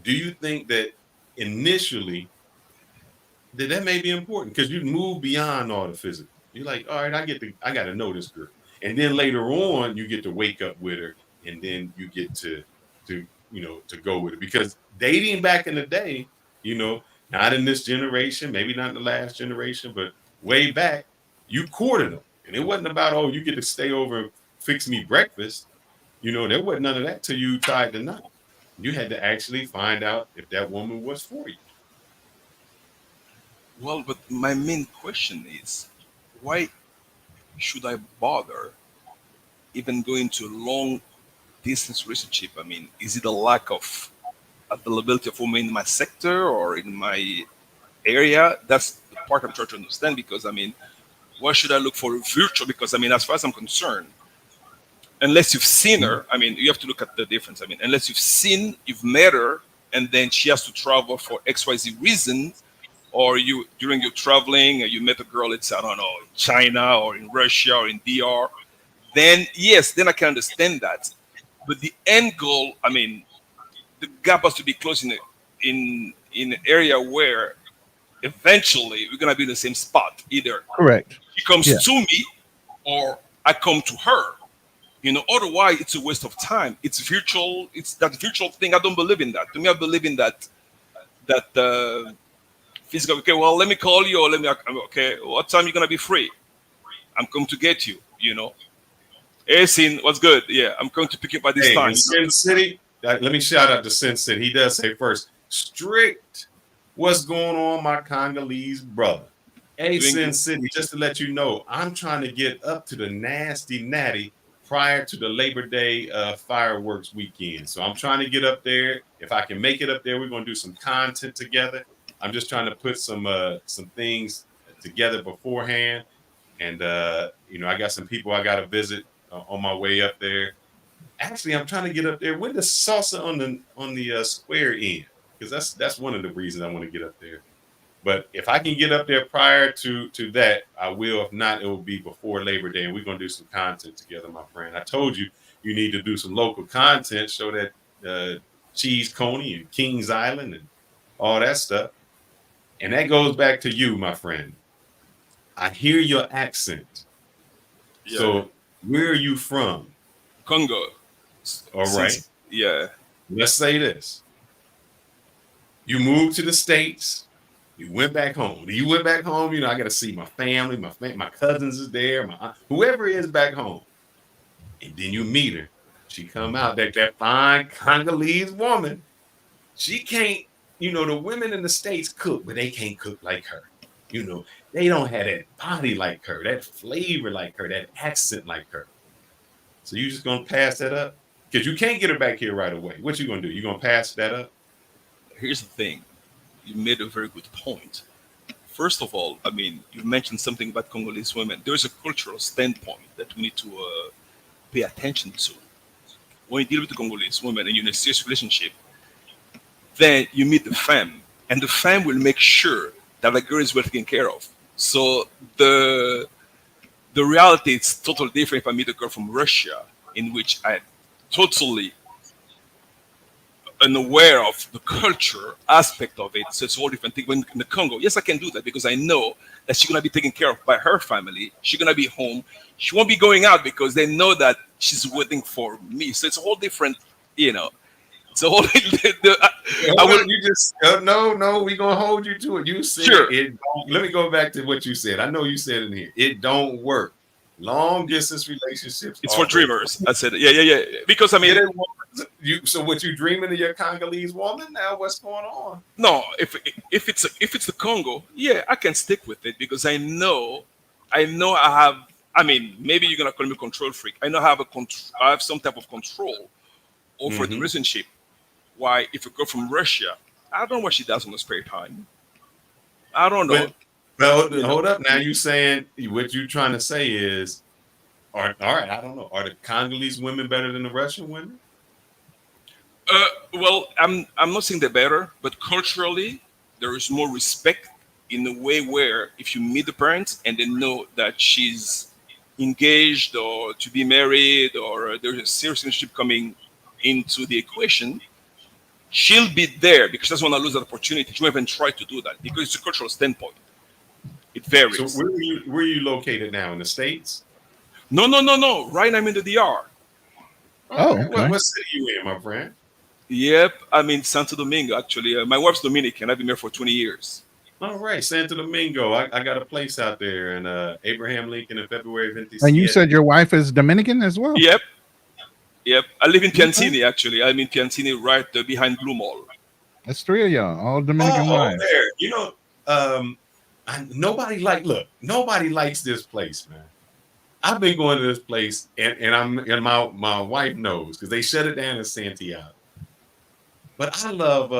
do you think that initially that may be important because you move beyond all the physical? You're like, all right, I got to know this girl, and then later on you get to wake up with her, and then you get to go with it because dating back in the day, not in this generation, maybe not in the last generation, but way back, you courted them, and it wasn't about you get to stay over and fix me breakfast. There wasn't none of that till you tied the knot. You had to actually find out if that woman was for you. Well, but my main question is, why should I bother even going to a long distance relationship? I mean, is it a lack of availability of women in my sector or in my area? That's the part I'm trying to understand, because I mean, why should I look for a virtual? Because I mean, as far as I'm concerned, unless you've seen her, I mean, you have to look at the difference. I mean, unless you've met her, and then she has to travel for XYZ reason, or you during your traveling, you met a girl, it's, I don't know, in China or in Russia or in DR, then yes, then I can understand that. But the end goal, I mean, the gap has to be closed in an area where eventually we're gonna be in the same spot. Either Correct. she comes Yeah. to me or I come to her. You know, otherwise it's a waste of time. It's virtual. It's that virtual thing. I don't believe in that. To me, I believe in that physical. Okay, well, let me call you, or let me. Okay, what time you gonna be free? I'm coming to get you. You know, hey, Sin, what's good? Yeah, I'm going to pick you up at this Hey, time. in Sin City, let me shout out to Sin City. He does say first, strict. What's going on, my Congolese brother? Hey, Sin City, just to let you know, I'm trying to get up to the nasty natty prior to the Labor Day fireworks weekend. So I'm trying to get up there. If I can make it up there, we're going to do some content together. I'm just trying to put some things together beforehand. And, you know, I got some people I got to visit on my way up there. Actually, I'm trying to get up there with the salsa on the square end, because that's one of the reasons I want to get up there. But if I can get up there prior to that, I will. If not, it will be before Labor Day, and we're gonna do some content together, my friend. I told you need to do some local content, show that Cheese Coney and Kings Island and all that stuff. And that goes back to you, my friend. I hear your accent. Yeah. So where are you from? Congo. All right. Yeah. Let's say this. You moved to the States. You went back home. You went back home. You know, I got to see my family. My cousins is there. My aunt, whoever is back home. And then you meet her. She come out, that fine Congolese woman. She can't, you know, the women in the States cook, but they can't cook like her. You know, they don't have that body like her, that flavor like her, that accent like her. So you just going to pass that up? Because you can't get her back here right away. What you going to do? You going to pass that up? Here's the thing. You made a very good point. First of all, I mean, you mentioned something about Congolese women. There's a cultural standpoint that we need to pay attention to. When you deal with the Congolese women and you're in a serious relationship, then you meet the femme, and the femme will make sure that the girl is well taken care of. So the reality is totally different if I meet a girl from Russia, in which I totally unaware of the culture aspect of it. So it's a whole different thing. When in the Congo, yes, I can do that because I know that she's gonna be taken care of by her family. She's gonna be home. She won't be going out because they know that she's waiting for me. So it's a whole different, you know. It's a whole. You just no. We gonna hold you to it. You said sure. It. Let me go back to what you said. I know you said in here it don't work. Long distance relationships. It's for dreamers. I said, yeah. Because I mean, so what you dreaming of your Congolese woman now? What's going on? No, if it's the Congo, yeah, I can stick with it because I know I have. I mean, maybe you're gonna call me a control freak. I know I have some type of control over the relationship. Why, if you go from Russia, I don't know what she does on the spare time. I don't know. Well, hold up. Now you saying what you trying to say is, all right. I don't know. Are the Congolese women better than the Russian women? Well, I'm not saying they're better, but culturally, there is more respect in a way where if you meet the parents and they know that she's engaged or to be married or there's a serious relationship coming into the equation, she'll be there because she doesn't want to lose that opportunity. She won't even try to do that because it's a cultural standpoint. It varies. So where are you located now? In the States? No. Right now I'm in the DR. Oh, okay. What city you in, my friend? Yep, I'm in Santo Domingo, actually. My wife's Dominican. I've been there for 20 years. All right, Santo Domingo. I got a place out there in Abraham Lincoln in February 27th. And you said your wife is Dominican as well? Yep. I live in Piantini, actually. I'm in Piantini right behind Blue Mall. That's three of y'all, all Dominican wives. There. You know, nobody likes this place, man. I've been going to this place, and my wife knows because they shut it down in Santiago. But I love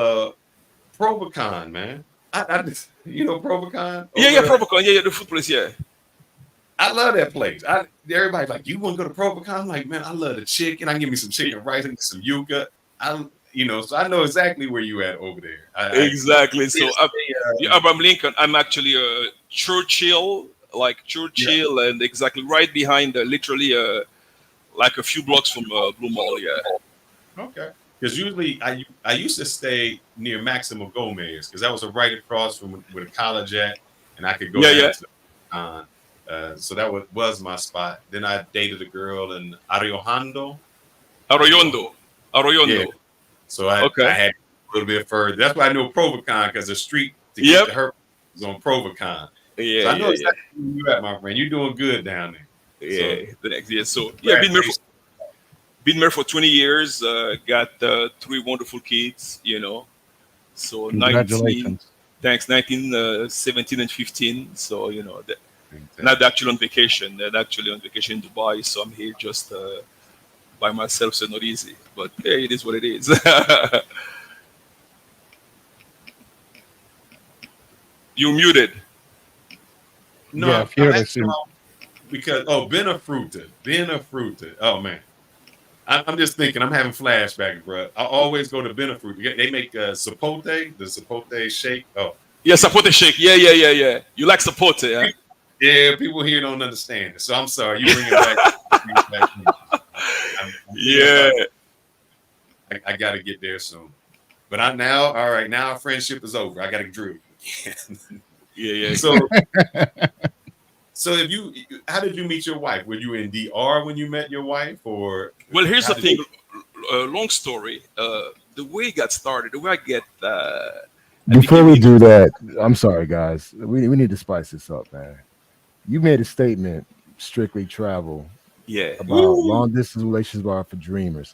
Provocon, man. I just, Provocon? Yeah, Provocon. Yeah, the food place, yeah. I love that place. Everybody's like, you want to go to Provocon? I'm like, man, I love the chicken. I can give me some chicken rice and some yuca. So I know exactly where you at over there. Exactly. So Abraham Lincoln, I'm actually Churchill, and exactly right behind, literally like a few blocks from Blue Mall. Yeah. Okay. Because usually I used to stay near Maximo Gomez because that was right across from where the college at, and I could go down to the so that was my spot. Then I dated a girl in Arroyondo. Yeah. So I had a little bit further. That's why I know Provocon, because the street to get to her was on Provocon. Yeah, so I know exactly where you at, my friend. You're doing good down there. Yeah, so, the next year. So been married for 20 years. Got 3 wonderful kids. So congratulations. 19, 17, and 15. So not actually on vacation. They're actually on vacation in Dubai. So I'm here just by myself, so not easy. But hey, it is what it is. You're muted. No, because Bena Fruta. Oh man, I'm just thinking. I'm having flashbacks, bro. I always go to Bena Fruta. They make the Sapote shake. Oh, yeah, Sapote shake. Yeah. You like Sapote, yeah? Yeah, people here don't understand it. So I'm sorry. You bring it back. Yeah. I got to get there soon. But all right, now our friendship is over. I got to drill. Yeah. So how did you meet your wife? Were you in DR when you met your wife, or? Well, here's the thing. Long story. The way it got started, the way I get. Before we do that, I'm sorry, guys. We need to spice this up, man. You made a statement, strictly travel. Yeah. About long distance relationships are for dreamers.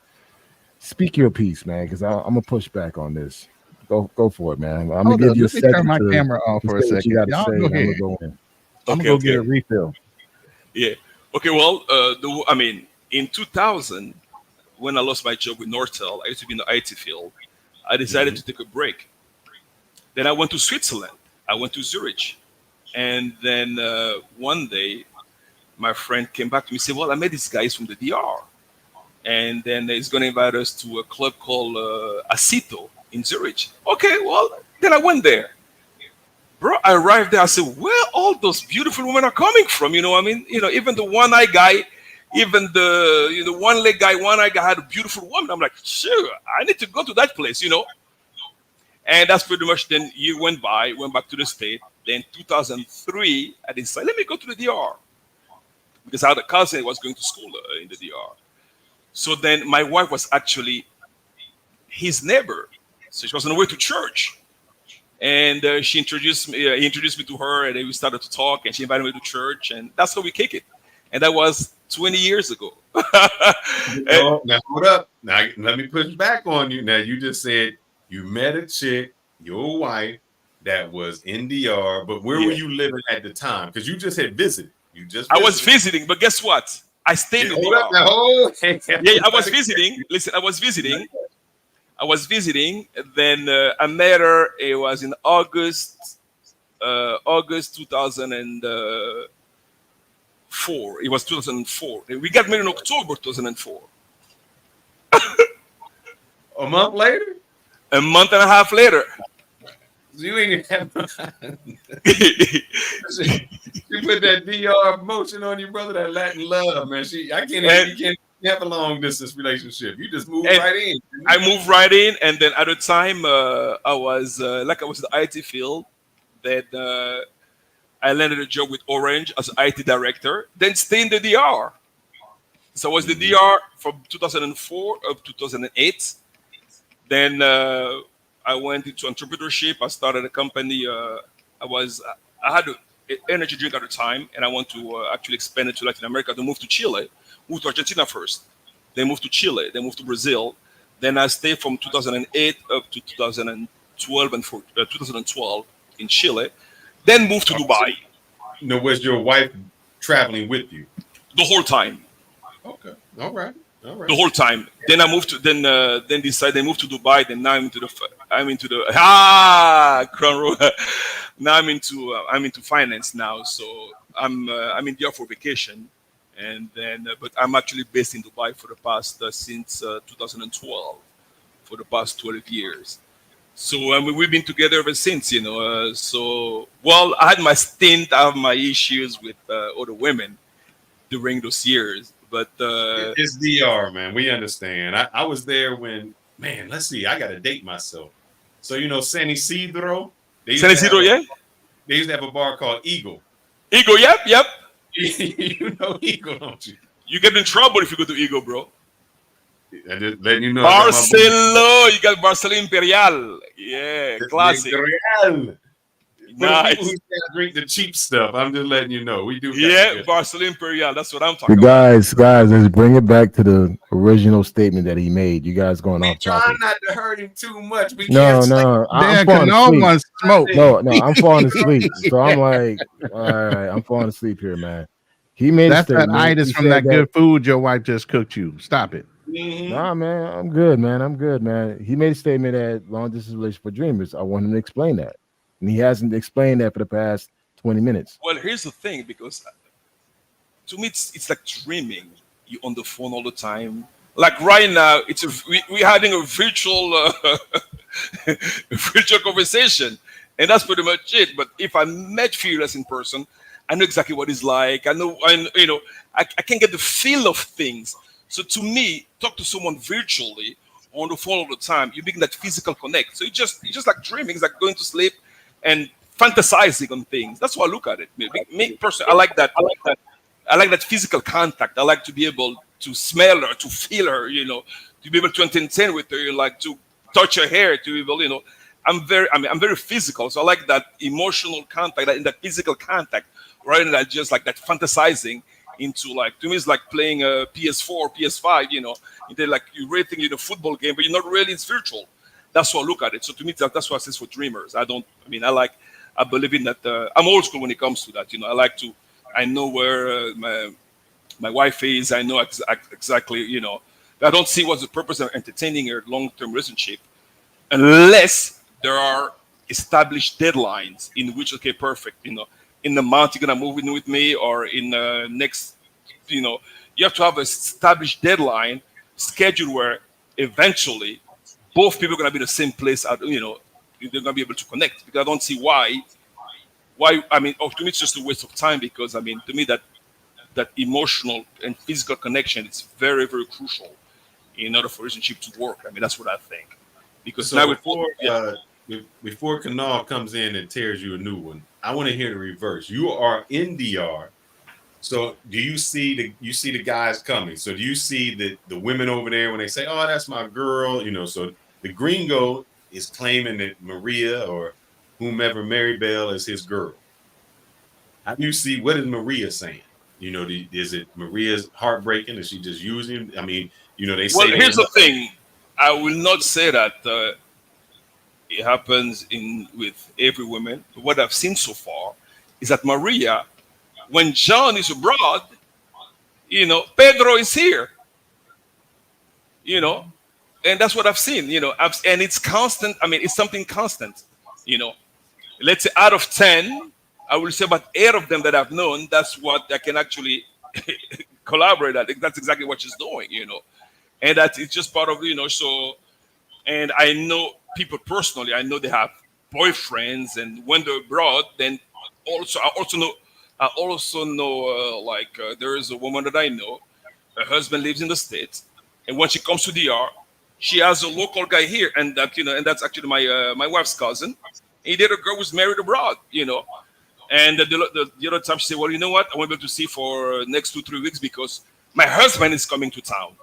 Speak your piece, man, because I'm gonna push back on this. Go for it, man. I'm gonna give you a second. Turn my camera off for a second. You got to say. Go ahead. I'm gonna go in. I'm gonna go get a refill. Yeah. Okay. Well, in 2000, when I lost my job with Nortel, I used to be in the IT field. I decided to take a break. Then I went to Switzerland. I went to Zurich, and then one day, my friend came back to me and said, "Well, I met these guys from the DR, and then he's going to invite us to a club called Acito in Zurich." Okay, well, then I went there. Bro, I arrived there. I said, "Where all those beautiful women are coming from?" Even the one-eye guy, even the one-leg guy, one-eye guy had a beautiful woman. I'm like, sure, I need to go to that place, And that's pretty much. Then year went by, went back to the state. Then 2003, I decided, let me go to the DR. Because I had a cousin who was going to school in the DR. So then my wife was actually his neighbor. So she was on the way to church. And he introduced me to her, and then we started to talk, and she invited me to church, and that's how we kick it. And that was 20 years ago. Now, hold up. Now, let me push back on you. Now, you just said you met a chick, your wife, that was in DR, but where were you living at the time? Because you just had visited. I was visiting, but guess what? I stayed in DR. I was visiting. Listen, I was visiting. Then I met her. It was in August 2004. It was 2004. We got married in October 2004. A month later? A month and a half later. You ain't have you put that DR motion on you, brother. That Latin love, man. You can't have a long distance relationship. You just move right in. I moved right in, and then at the time I was in the IT field. Then I landed a job with Orange as IT director. Then stayed in the DR. So I was in the DR from 2004 up to 2008. Then I went into entrepreneurship. I started a company. I had an energy drink at the time, and I want to actually expand it to Latin America. To move to Chile, moved to Argentina first, then moved to Chile, then moved to Brazil. Then I stayed from 2008 up to 2012 in Chile. then moved to Dubai. Was your wife traveling with you the whole time? Okay, all right. The whole time. Then I moved to then decided I moved to Dubai. Then now I'm into the crown row. Now I'm into finance now. So I'm in there for vacation, and then but I'm actually based in Dubai for the past since 2012, for the past 12 years. So we've been together ever since, so I had my stint, I have my issues with other women during those years, but it's DR, man. We understand. I was there when, man. Let's see. I got to date myself. So San Isidro. San Isidro, yeah. They used to have a bar called Eagle. Eagle, yep. You know Eagle, don't you? You get in trouble if you go to Eagle, bro. I just letting you know. Barcelona, you got Barcelona Imperial. Yeah, classic. Imperial. Nice. Who drink the cheap stuff. I'm just letting you know. We do. Yeah, Barcelona Imperial. That's what I'm talking about. Guys, let's bring it back to the original statement that he made. You guys going off topic. Trying not to hurt him too much. No. I'm falling asleep. Smoke. No, I'm falling asleep. So I'm like, all right, I'm falling asleep here, man. He made that's that itis from that good food your wife just cooked you. Stop it. Mm-hmm. Nah, man, I'm good, man. He made a statement that long distance relationship for dreamers. I want him to explain that, and he hasn't explained that for the past 20 minutes. Well, here's the thing, because to me, it's like dreaming. You're on the phone all the time. Like right now, we're having a virtual virtual conversation, and that's pretty much it. But if I met Fearless in person, I know exactly what it's like. I can get the feel of things. So to me, talk to someone virtually on the phone all the time, you make that physical connect. So it's just like dreaming. It's like going to sleep and fantasizing on things. That's how I look at it. Me personally, I like that. I like that physical contact. I like to be able to smell her, to feel her, to be able to entertain with her, like to touch her hair, to be able, I'm very physical. So I like that emotional contact, that physical contact, rather than just like that fantasizing into, like, to me it's like playing a PS4, PS5, they're like you really think you're in a football game, but you're not really. It's virtual. That's how I look at it. So to me, that's what I say for dreamers. I believe in that. I'm old school when it comes to that. I know where my wife is. I know exactly. I don't see what's the purpose of entertaining a long-term relationship unless there are established deadlines in which, okay, perfect. In the month you're gonna move in with me, or in the next, you have to have an established deadline schedule where eventually both people are gonna be in the same place. They're gonna be able to connect. Because I don't see why. To me it's just a waste of time. Because to me that emotional and physical connection is very, very crucial in order for a relationship to work. That's what I think. Because so now before Kanal comes in and tears you a new one, I want to hear the reverse. You are in DR, so do you see the guys coming? So do you see the women over there when they say, "Oh, that's my girl," So the gringo is claiming that Maria or whomever Maribel is his girl. How do you see? What is Maria saying? Is it Maria's heartbreaking? Is she just using him? They say. Well, here's the thing. I will not say that. It happens with every woman. What I've seen so far is that Maria, when John is abroad, Pedro is here. And that's what I've seen. And it's constant. It's something constant. Let's say out of 10, I will say about 8 of them that I've known. That's what I can actually collaborate. I think that's exactly what she's doing. And that it's just part of So, and I know people personally. I know they have boyfriends, and when they're abroad, then I also know there is a woman that I know. Her husband lives in the States, and when she comes to DR, she has a local guy here, and that's actually my wife's cousin. He did a girl who's married abroad, And the other time she said, "Well, you know what? I won't be able to see for next 2-3 weeks because my husband is coming to town."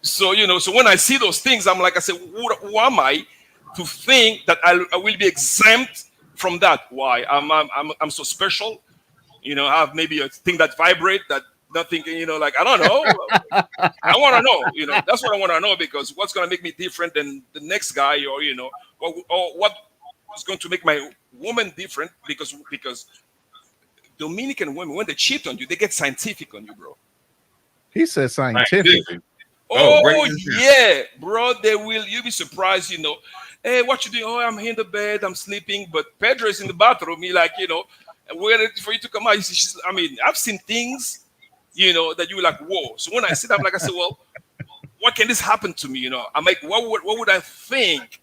So, so when I see those things, I'm like, I say, who am I to think that I will be exempt from that? Why? I'm so special. I have maybe a thing that vibrate that nothing, I don't know. I want to know, that's what I want to know, because what's going to make me different than the next guy, or what is going to make my woman different because Dominican women, when they cheat on you, they get scientific on you, bro. He said scientific. Oh yeah, bro. They will. You'll be surprised. Hey, what you doing? Oh, I'm in the bed. I'm sleeping. But Pedro is in the bathroom. He like, waiting for you to come out. I've seen things, that you were like, whoa. So when I sit down, like I said, well, what can this happen to me? I'm like, what would I think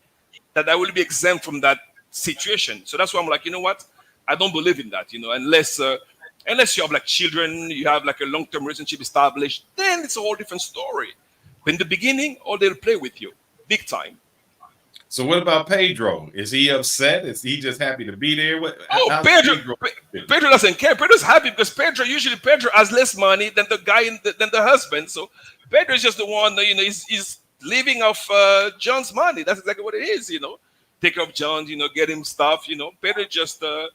that I will be exempt from that situation? So that's why I'm like, you know what? I don't believe in that. Unless you have like children, you have like a long-term relationship established, then it's a whole different story. But in the beginning, they'll play with you big time. So what about Pedro? Is he upset? Is he just happy to be there? Pedro doesn't care. Pedro's happy because Pedro has less money than the guy than the husband. So Pedro is just the one, he's living off John's money. That's exactly what it is, Take care of John, get him stuff, Pedro is just the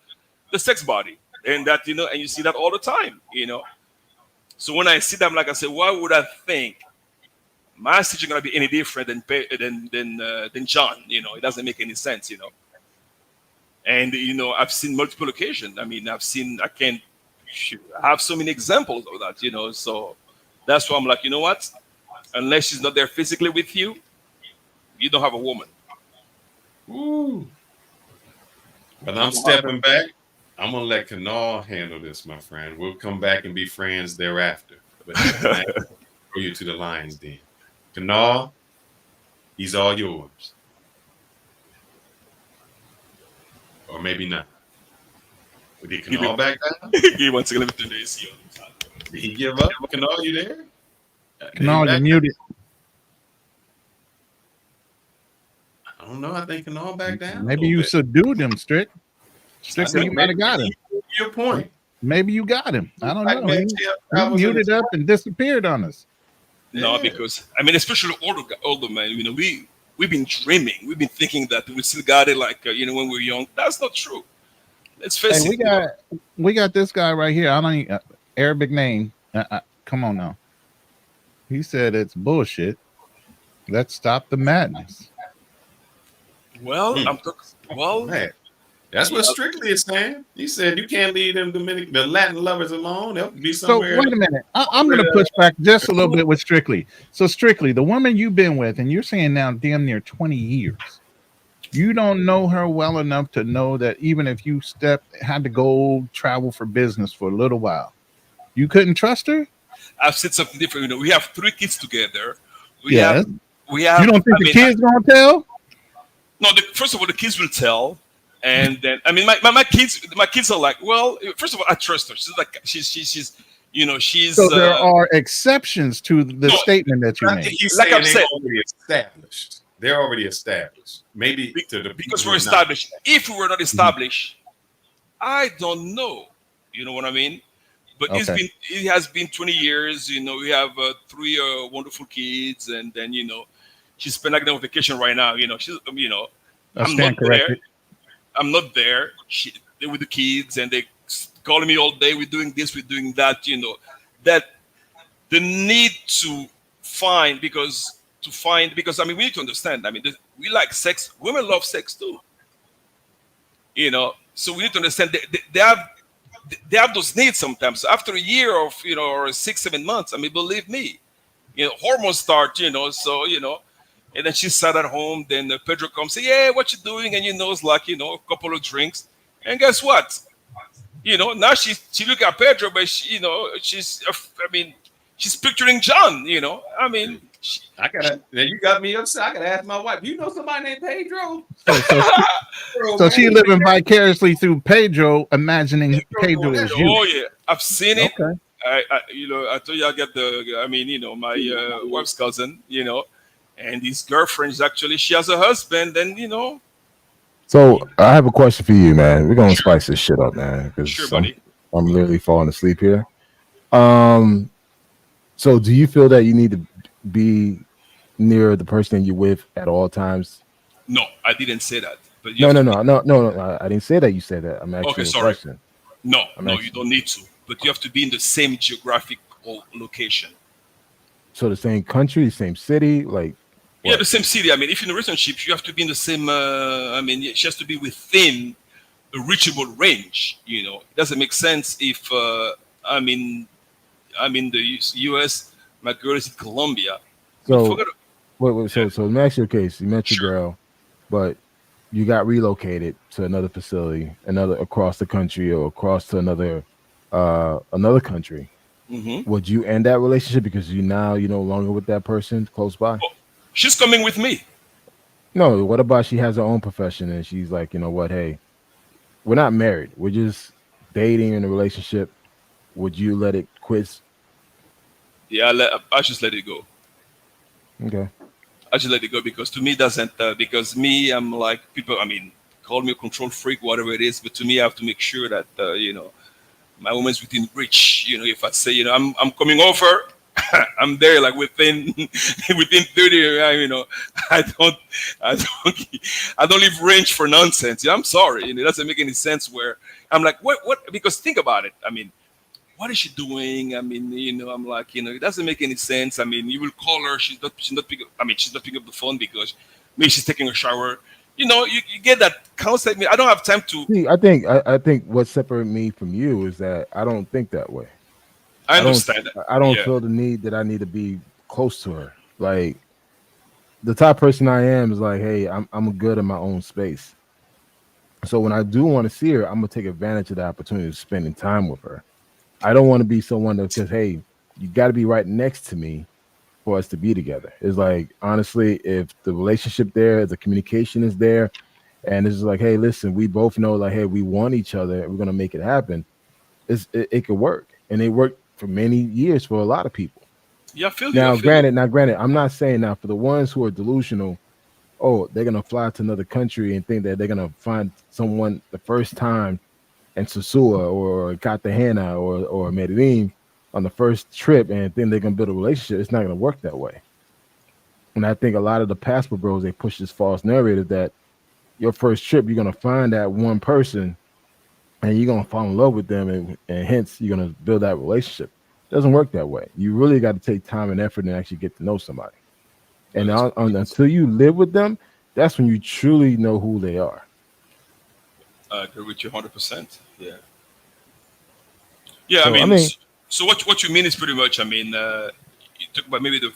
sex body. And that, and you see that all the time, So when I see them, like I say, why would I think my situation gonna be any different than John? It doesn't make any sense, And I've seen multiple occasions. I have so many examples of that, So that's why I'm like, you know what? Unless she's not there physically with you, you don't have a woman. Ooh. But I'm stepping back. I'm going to let Kanal handle this, my friend. We'll come back and be friends thereafter. But throw you to the Lions Den. Kanal, he's all yours. Or maybe not. But did Kanal back down? He wants to live in the AC. Did he give up? Kanal, you there? Kanal, you're muted. I don't know. I think Kanal back down. Maybe you subdued him, Strick. You might have got him. Your point. Maybe you got him. I don't know. He muted up and disappeared on us. No, because especially older men. We've been dreaming. We've been thinking that we still got it, like when we're young. That's not true. Let's face it. We got this guy right here. I don't even, Arabic name. Come on now. He said it's bullshit. Let's stop the madness. Well, I'm talking. Well. Man. That's what Strictly is saying. He said you can't leave them the Latin lovers alone. They'll be somewhere. So wait a minute. I'm going to push back just a little bit with Strictly. So Strictly, the woman you've been with, and you're saying now damn near 20 years, you don't know her well enough to know that even if you had to go travel for business for a little while, you couldn't trust her? I've said something different. We have 3 kids together. We have. You don't think the kids going to tell? No. First of all, the kids will tell. And then my kids are like, well, first of all, I trust her. She's like she's So there are exceptions to the statement that you made. Like I'm saying, they're already established. Maybe because we're established. If we were not established, I don't know. You know what I mean? But it has been 20 years. We have 3 wonderful kids, and then she's spending on vacation right now. She's I'm not there. I'm not there. They're with the kids, and they calling me all day. We're doing this, we're doing that. That the need to find because we need to understand. We like sex. Women love sex too. So we need to understand they have those needs sometimes. So after a year of or 6-7 months, believe me, hormones start. So And then she sat at home. Then Pedro comes, say, "Yeah, what you doing?" And it's like a couple of drinks. And guess what? Now she look at Pedro, but she's picturing John. You got me upset. I gotta ask my wife. You know somebody named Pedro? So she living vicariously through Pedro, imagining Pedro is you. Oh yeah, I've seen it. Okay. I told you I got my wife's cousin. And his girlfriend is actually, she has a husband, and So I have a question for you, man. We're gonna spice this shit up, man. Sure, buddy. I'm literally falling asleep here. So do you feel that you need to be near the person you're with at all times? No, I didn't say that. But no. I didn't say that. You said that. I'm asking you a question. No, you don't need to. But you have to be in the same geographic location. So the same country, the same city, like Yeah, the same city. I mean, if you're in a relationship, you have to be in the same. I mean, she has to be within a reachable range. You know, it doesn't make sense if I'm in the U.S. My girl is in Colombia. So, wait. So let me ask you a case. You met your girl, but you got relocated to another facility, across the country or across to another country. Mm-hmm. Would you end that relationship because you're no longer with that person close by? Oh, she's coming with me. No, what about she has her own profession and she's like, you know what, hey, we're not married. We're just dating in a relationship. Would you let it quit? Yeah, I just let it go. Okay. I just let it go because to me it doesn't. Because me, I'm like people. I mean, call me a control freak, whatever it is. But to me, I have to make sure that my woman's within reach. You know, if I say I'm coming over, I'm there like within 30. I don't leave range for nonsense. Yeah, I'm sorry. It doesn't make any sense. Where I'm like, what? Because think about it. I mean, what is she doing? I mean, I'm like, it doesn't make any sense. I mean, you will call her, she's not picking up the phone because maybe she's taking a shower. You get that concept. I don't have time to. See, I think what separates me from you is that I don't think that way. I understand that. I don't feel the need that I need to be close to her. Like the type of person I am is like, hey, I'm good in my own space. So when I do want to see her, I'm gonna take advantage of the opportunity of spending time with her. I don't want to be someone that says, hey, you got to be right next to me for us to be together. It's like, honestly, if the relationship there, the communication is there, and it's like, hey, listen, we both know, like, hey, we want each other, we're going to make it happen. It could work. And it worked for many years for a lot of people. Yeah, I feel you. Now, granted, I'm not saying now for the ones who are delusional, oh, they're going to fly to another country and think that they're going to find someone the first time and Sosua or Cartagena or Medellin on the first trip and then they're gonna build a relationship. It's not gonna work that way. And I think a lot of the passport bros, they push this false narrative that your first trip you're gonna find that one person and you're gonna fall in love with them and hence you're gonna build that relationship. It doesn't work that way. You really got to take time and effort and actually get to know somebody. And until you live with them, that's when you truly know who they are. I agree with you 100%. Yeah. Yeah, so, I mean, so what you mean is pretty much, you talk about maybe the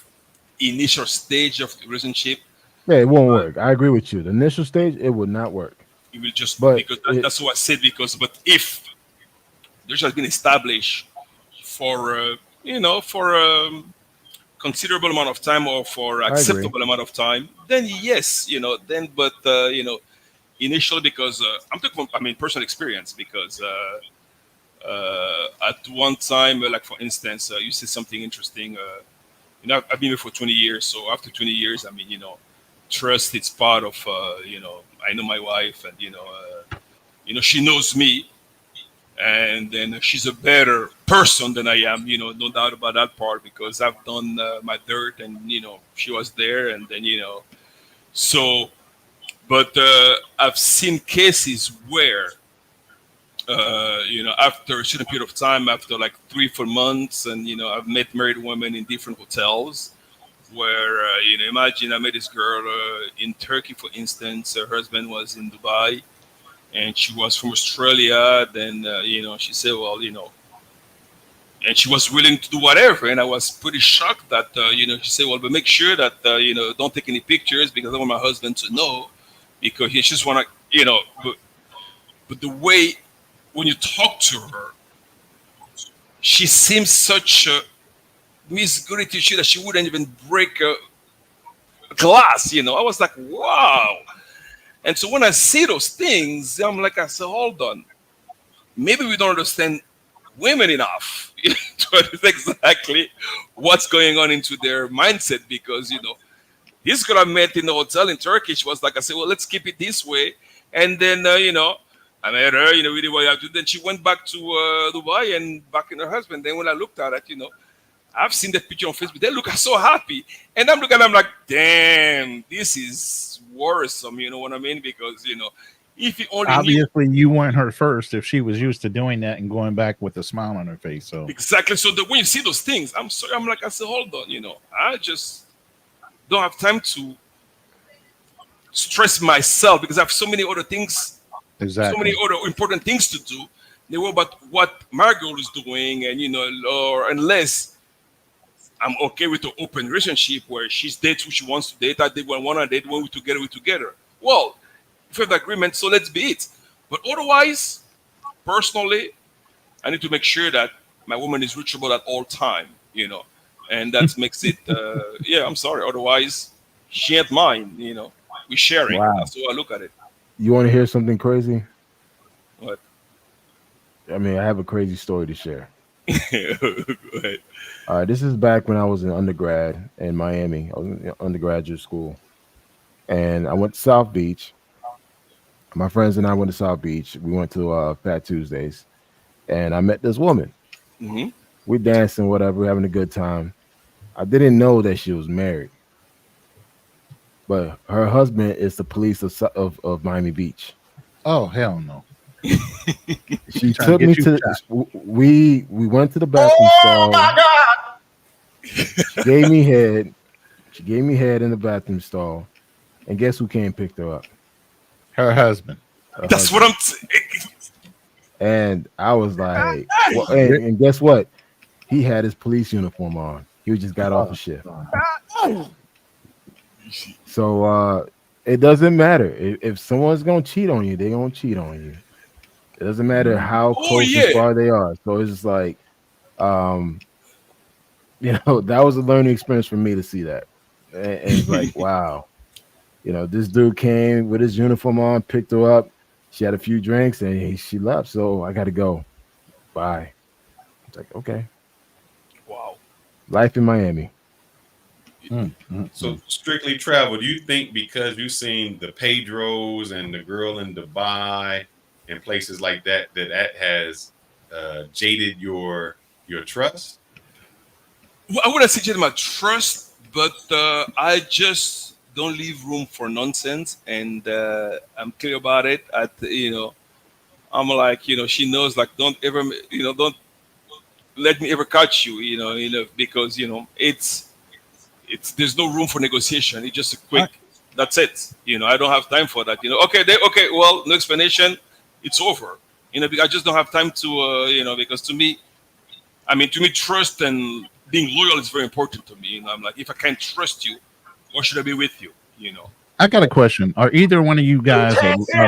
initial stage of the relationship. Yeah, it won't work. I agree with you. The initial stage, it would not work. It will just, because that's what I said, but if there's just been established for a considerable amount of time or for acceptable amount of time, then yes, initially, because I'm talking from personal experience, because at one time, like for instance, you said something interesting. I've been here for 20 years, so after 20 years, trust is part of. I know my wife, and she knows me, and then she's a better person than I am. No doubt about that part, because I've done my dirt, and she was there, and then so. But I've seen cases where, after a certain period of time, after like 3-4 months, and I've met married women in different hotels, where imagine I met this girl in Turkey, for instance. Her husband was in Dubai, and she was from Australia. Then she said, well, and she was willing to do whatever, and I was pretty shocked that she said, well, but make sure that don't take any pictures because I want my husband to know. Because he just want to, but the way when you talk to her, she seems such a Miss Goody Two-Shoes that she wouldn't even break a glass. I was like, wow. And so when I see those things, I'm like, I said, hold on, maybe we don't understand women enough to understand exactly what's going on into their mindset, because this girl I met in the hotel in Turkey, she was like, I said, well, let's keep it this way. And then, I met her, really what I do. Then she went back to Dubai and back in her husband. Then when I looked at it, I've seen that picture on Facebook. They look so happy. And I'm looking at them like, damn, this is worrisome. You know what I mean? Because, if you only obviously you weren't her first if she was used to doing that and going back with a smile on her face. So exactly. So when you see those things, I'm sorry. I'm like, I said, hold on, don't have time to stress myself because I have so many other things, so many other important things to do. They worry about what my girl is doing, and or unless I'm okay with an open relationship where she's dates who she wants to date, I date when I want to date, when we're together. Well, if we have the agreement, so let's be it. But otherwise, personally, I need to make sure that my woman is reachable at all time, and that makes it, I'm sorry. Otherwise, she ain't mine, we're sharing. Wow. That's how I look at it. You want to hear something crazy? What? I mean, I have a crazy story to share. Go ahead. All right, this is back when I was in undergrad in Miami. I was in undergraduate school, and I went to South Beach. My friends and I went to South Beach. We went to Fat Tuesdays, and I met this woman. Mm-hmm. We dancing, whatever, having a good time. I didn't know that she was married, but her husband is the police of Miami Beach. Oh, hell no. She took me to we went to the bathroom stall. My God. She gave me head. She gave me head in the bathroom stall. And guess who came and picked her up? Her husband. That's what I'm saying. And I was like, well, and guess what? He had his police uniform on. He just got off the shift. So it doesn't matter. If someone's gonna cheat on you, they're gonna cheat on you. It doesn't matter how close and far they are. So it's just like, that was a learning experience for me to see that. And it's like, wow, this dude came with his uniform on, picked her up. She had a few drinks and she left. So I got to go. Bye. It's like, okay. Wow. Life in Miami. So strictly travel. Do you think because you've seen the Pedros and the girl in Dubai and places like that, that has jaded your trust? Well, I wouldn't say jaded my trust, but I just don't leave room for nonsense, and I'm clear about it. I'm like, she knows, like, don't ever, don't let me ever catch you, because it's there's no room for negotiation. It's just a quick. That's it. I don't have time for that. Okay. Well, no explanation. It's over. Because I just don't have time to. Because to me, trust and being loyal is very important to me. I'm like, if I can't trust you, why should I be with you? I got a question. Are either one of you guys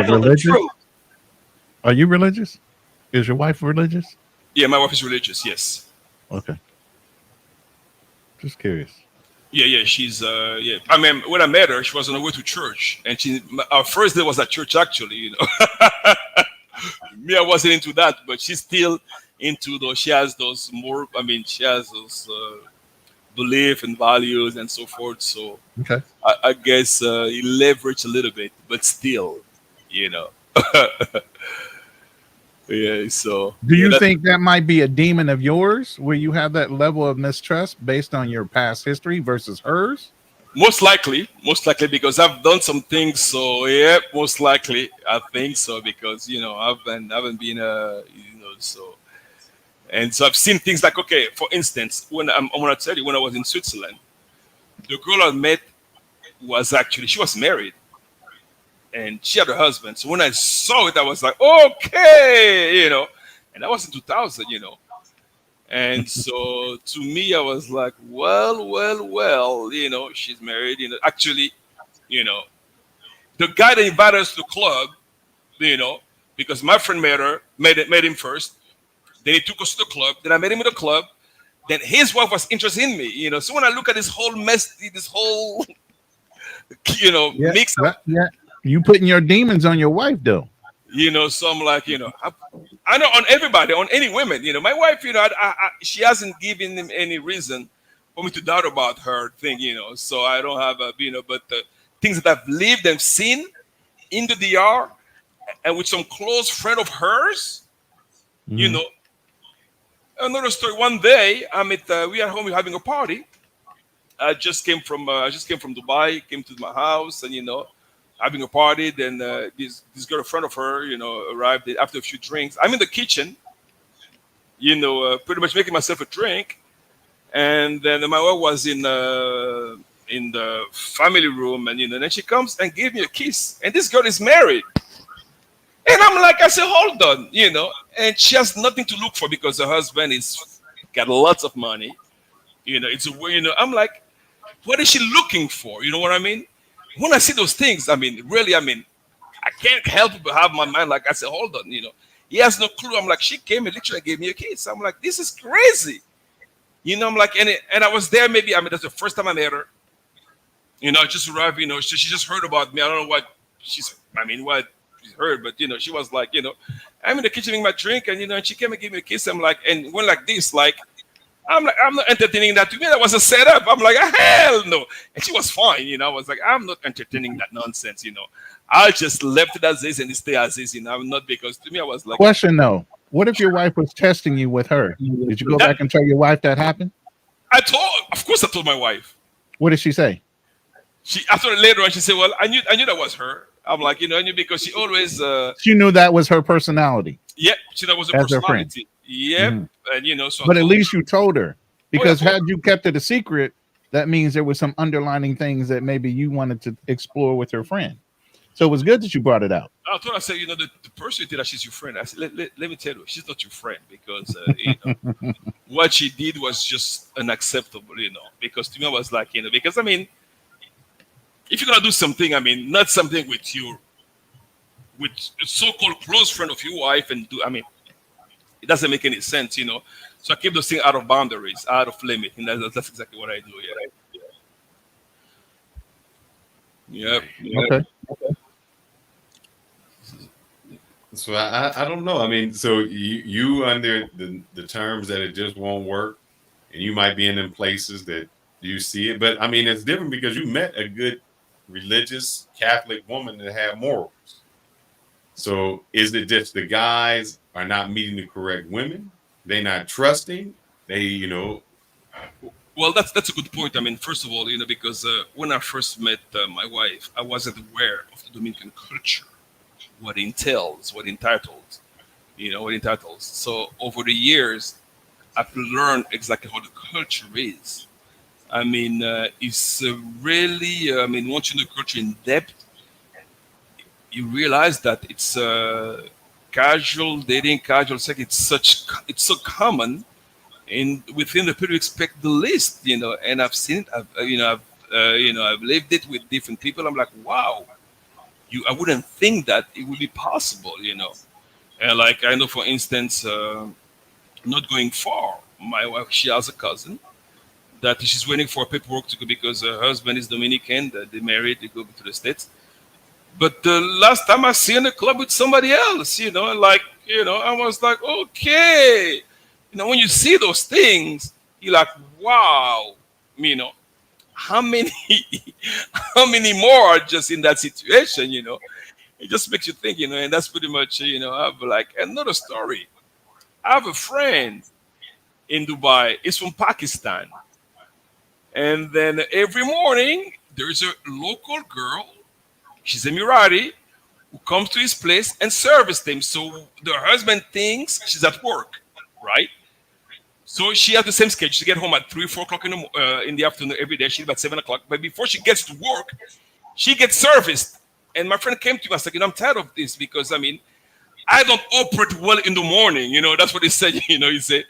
religious? Are you religious? Is your wife religious? Yeah, my wife is religious. Yes. Okay. Just curious. Yeah, she's when I met her, she was on her way to church, and our first day was at church, actually. Me, I wasn't into that, but she's still into those. She has those more. She has those belief and values and so forth. So okay, I guess he leveraged a little bit, but still, Yeah. So, do you think that might be a demon of yours, where you have that level of mistrust based on your past history versus hers? Most likely, because I've done some things. So yeah, most likely, I think so, because I haven't been so, and so I've seen things like, okay, for instance, when I tell you, when I was in Switzerland, the girl I met she was married. And she had a husband. So when I saw it, I was like, okay, and that was in 2000, And so to me, I was like, well, she's married, Actually, the guy that invited us to the club, because my friend met him first. Then he took us to the club. Then I met him in the club. Then his wife was interested in me, So when I look at this whole mess, this whole, mix up. Yeah. You putting your demons on your wife, though. So I'm like, I know on everybody, on any women, my wife, she hasn't given him any reason for me to doubt about her thing, So I don't have but the things that I've lived and seen in the DR and with some close friend of hers, Another story. One day, we are home, we're having a party. I just came from Dubai, came to my house, and having a party. Then this girl, a friend of her, arrived after a few drinks. I'm in the kitchen, pretty much making myself a drink, and then my wife was in in the family room, and then she comes and gives me a kiss, and this girl is married. And I'm like, I said, hold on, and she has nothing to look for because her husband is got lots of money. It's a way, I'm like, what is she looking for? You know what I mean? When I see those things, really, I can't help but have my mind like, I said, hold on, he has no clue. I'm like, she came and literally gave me a kiss. I'm like, this is crazy. I'm like, and I was there maybe, that's the first time I met her. I just arrived, she just heard about me. I don't know what what she heard, but she was like, I'm in the kitchen making my drink, and and she came and gave me a kiss. I'm like, and went like this, like, I'm like, I'm not entertaining that. To me, that was a setup. I'm like, hell no. And she was fine, I was like, I'm not entertaining that nonsense, I just left it as is and it stay as is, I'm not, because to me, I was like, question though, what if your wife was testing you with her? Did you go back and tell your wife that happened? Of course I told my wife. What did she say? After later on, she said, well, I knew that was her. I'm like, I knew, because she always she knew that was her personality. Yep, she knew that was her personality. Yep. And so but at least you told her, because had you kept it a secret, that means there was some underlining things that maybe you wanted to explore with her friend. So it was good that you brought it out. I told her, I said, the person who did that, she's your friend. I said, let me tell you, she's not your friend, because what she did was just unacceptable, because to me I was like, because if you're gonna do something, not something with a so-called close friend of your wife, and it doesn't make any sense, So I keep those things out of boundaries, out of limit, and that's exactly what I do. Yeah. Yep. Okay. So I don't know. So you under the terms that it just won't work, and you might be in them places that you see it, but it's different because you met a good religious Catholic woman that had morals. So is it just the guys are not meeting the correct women? They not trusting. They, Well, that's a good point. First of all, because when I first met my wife, I wasn't aware of the Dominican culture, what it entails, what it entitles. So over the years, I've learned exactly how the culture is. It's really, once you know the culture in depth, you realize that it's casual dating, casual sex. It's so common, and within the people expect the least, And I've seen it. I've lived it with different people. I'm like, wow, I wouldn't think that it would be possible, And like I know, for instance, not going far, my wife, she has a cousin that she's waiting for paperwork to go because her husband is Dominican. They married, they go to the States. But the last time I see her in the club with somebody else, I was like, okay. When you see those things, you're like, wow, how many more are just in that situation, It just makes you think, and that's pretty much, I have like another story. I have a friend in Dubai. He's from Pakistan. And then every morning, there's a local girl, she's Emirati, who comes to his place and serves him. So the husband thinks she's at work, right? So she has the same schedule. She gets home at 3 or 4 o'clock in the afternoon every day. She's about 7 o'clock. But before she gets to work, she gets serviced. And my friend came to me. I said, I'm tired of this because, I don't operate well in the morning. That's what he said. He said,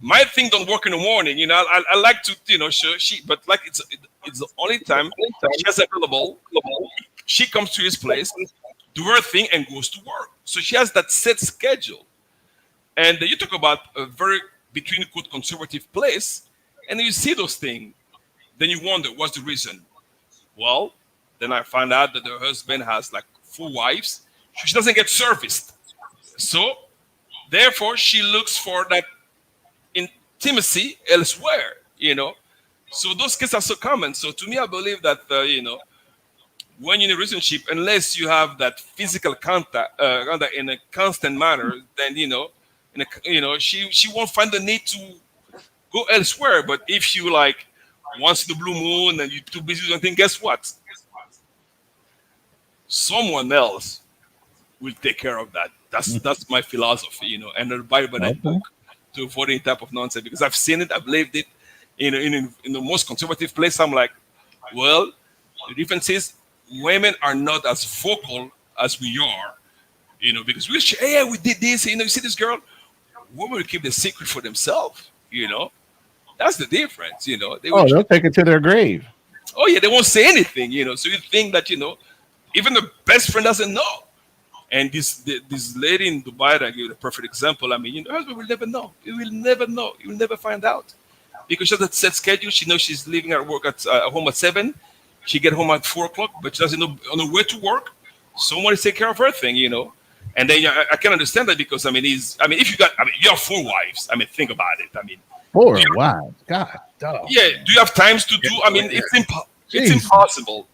my thing don't work in the morning. I like to, show but like it's the only time she has available. She comes to his place, do her thing, and goes to work. So she has that set schedule. And you talk about a very, between quote, conservative place, and you see those things. Then you wonder, what's the reason? Well, then I find out that her husband has like 4 wives. She doesn't get serviced. So, therefore, she looks for that intimacy elsewhere, So those cases are so common. So to me, I believe that, when you're in a relationship, unless you have that physical contact in a constant manner, then, she won't find the need to go elsewhere. But if you like once in the blue moon and you're too busy with something, guess what? Someone else will take care of that. That's my philosophy, and I buy by that book to avoid any type of nonsense because I've seen it, I've lived it, in the most conservative place. I'm like, Well, the difference is women are not as vocal as we are, because we say, hey, we did this, you see this girl? Women will keep the secret for themselves, That's the difference, They will, they'll take it to their grave. oh yeah, they won't say anything, So you think that, even the best friend doesn't know. And this lady in Dubai, I give you a perfect example. I mean, her husband will never know. He will never know. He will never find out. Because she has a set schedule. She knows she's leaving at work at home at 7. She get home at 4 o'clock, but she doesn't know on the way to work. Someone is taking care of her thing, And then I can understand that because if you have 4 wives. I mean, think about it. I mean, 4 wives. God, dog. Yeah. Do you have times to do? I mean, it's impossible.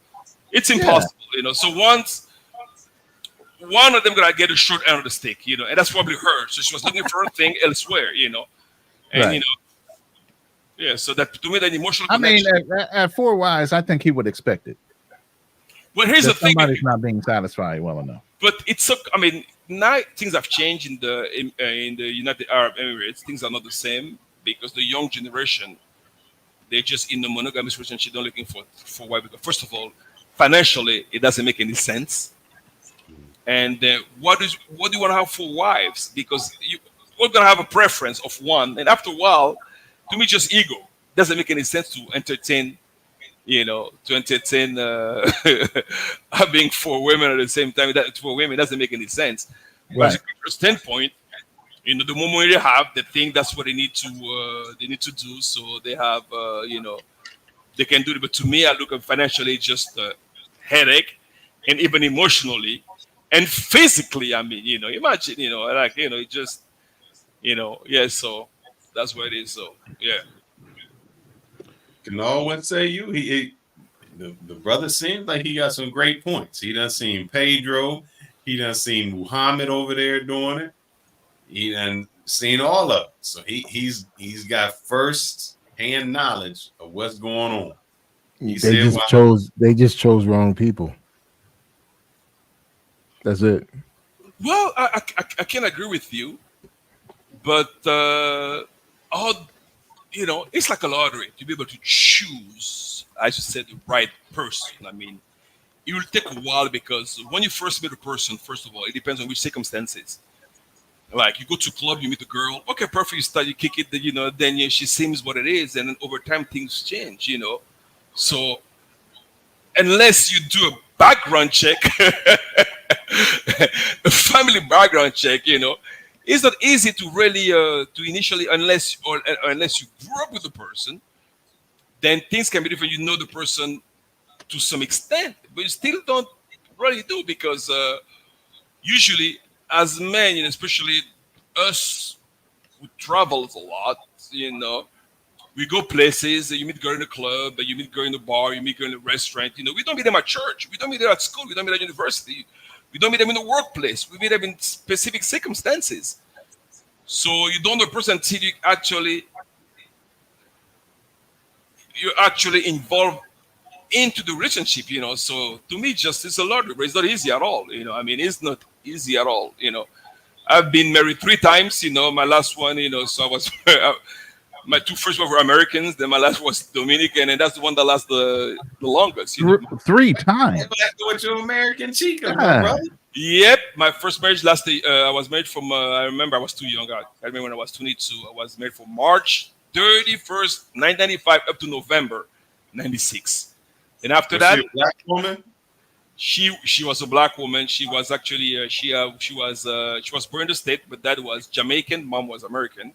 It's impossible, So once one of them gonna get a short end of the stick, and that's probably her. So she was looking for a thing elsewhere, and right. Yeah. So that to me, that emotional. I mean, at 4 wives, I think he would expect it. Well, here's the thing: somebody's not being satisfied well enough. But it's so. I mean, now things have changed in the United Arab Emirates. Things are not the same because the young generation, they're just in the monogamous relationship. They're looking for wife. Because first of all, financially, it doesn't make any sense. And what do you want to have 4 wives? Because we're gonna have a preference of one, and after a while, to me, just ego doesn't make any sense to entertain. Having 4 women at the same time. That 4 women doesn't make any sense. Right. From a standpoint, the moment they have, they think that's what they need to do. So they have, they can do it. But to me, I look at financially just a headache, and even emotionally. And physically, I mean, imagine, it just, yeah, so that's what it is. So, yeah. Can always say the brother seems like he got some great points. He done seen Pedro. He done seen Muhammad over there doing it. He done seen all of it. So he's got first-hand knowledge of what's going on. They just chose wrong people. That's it. Well, I can agree with you, but it's like a lottery to be able to choose, as you said, the right person. I mean, it will take a while because when you first meet a person, first of all, it depends on which circumstances. Like you go to a club, you meet a girl, okay, perfect. You start, you kick it, then she seems what it is, and then over time things change, So unless you do a background check. A family background check, it's not easy to really to initially unless you grew up with the person, then things can be different. You know the person to some extent, but you still don't really do because usually as men, especially us who travels a lot, we go places. You meet girl in the club, you meet girl in the bar, you meet girl in the restaurant. We don't meet them at church. We don't meet them at school. We don't meet them at university. We don't meet them in the workplace. We meet them in specific circumstances. So you don't know the person until you're actually involved into the relationship. So to me, just it's a lottery, but it's not easy at all. I mean, it's not easy at all. I've been married 3 times. My last one, so I was. My 2 first were Americans, then my last was Dominican, and that's the one that lasted the longest. 3 times. With your American chica, my brother. Yep, my first marriage lasted. I was married from. I remember I was too young. I remember when I was 22. I was married from March 31st, 1995, up to November 96. And after that, she a black woman. She was a black woman. She was actually she was born in the States, but dad was Jamaican, mom was American.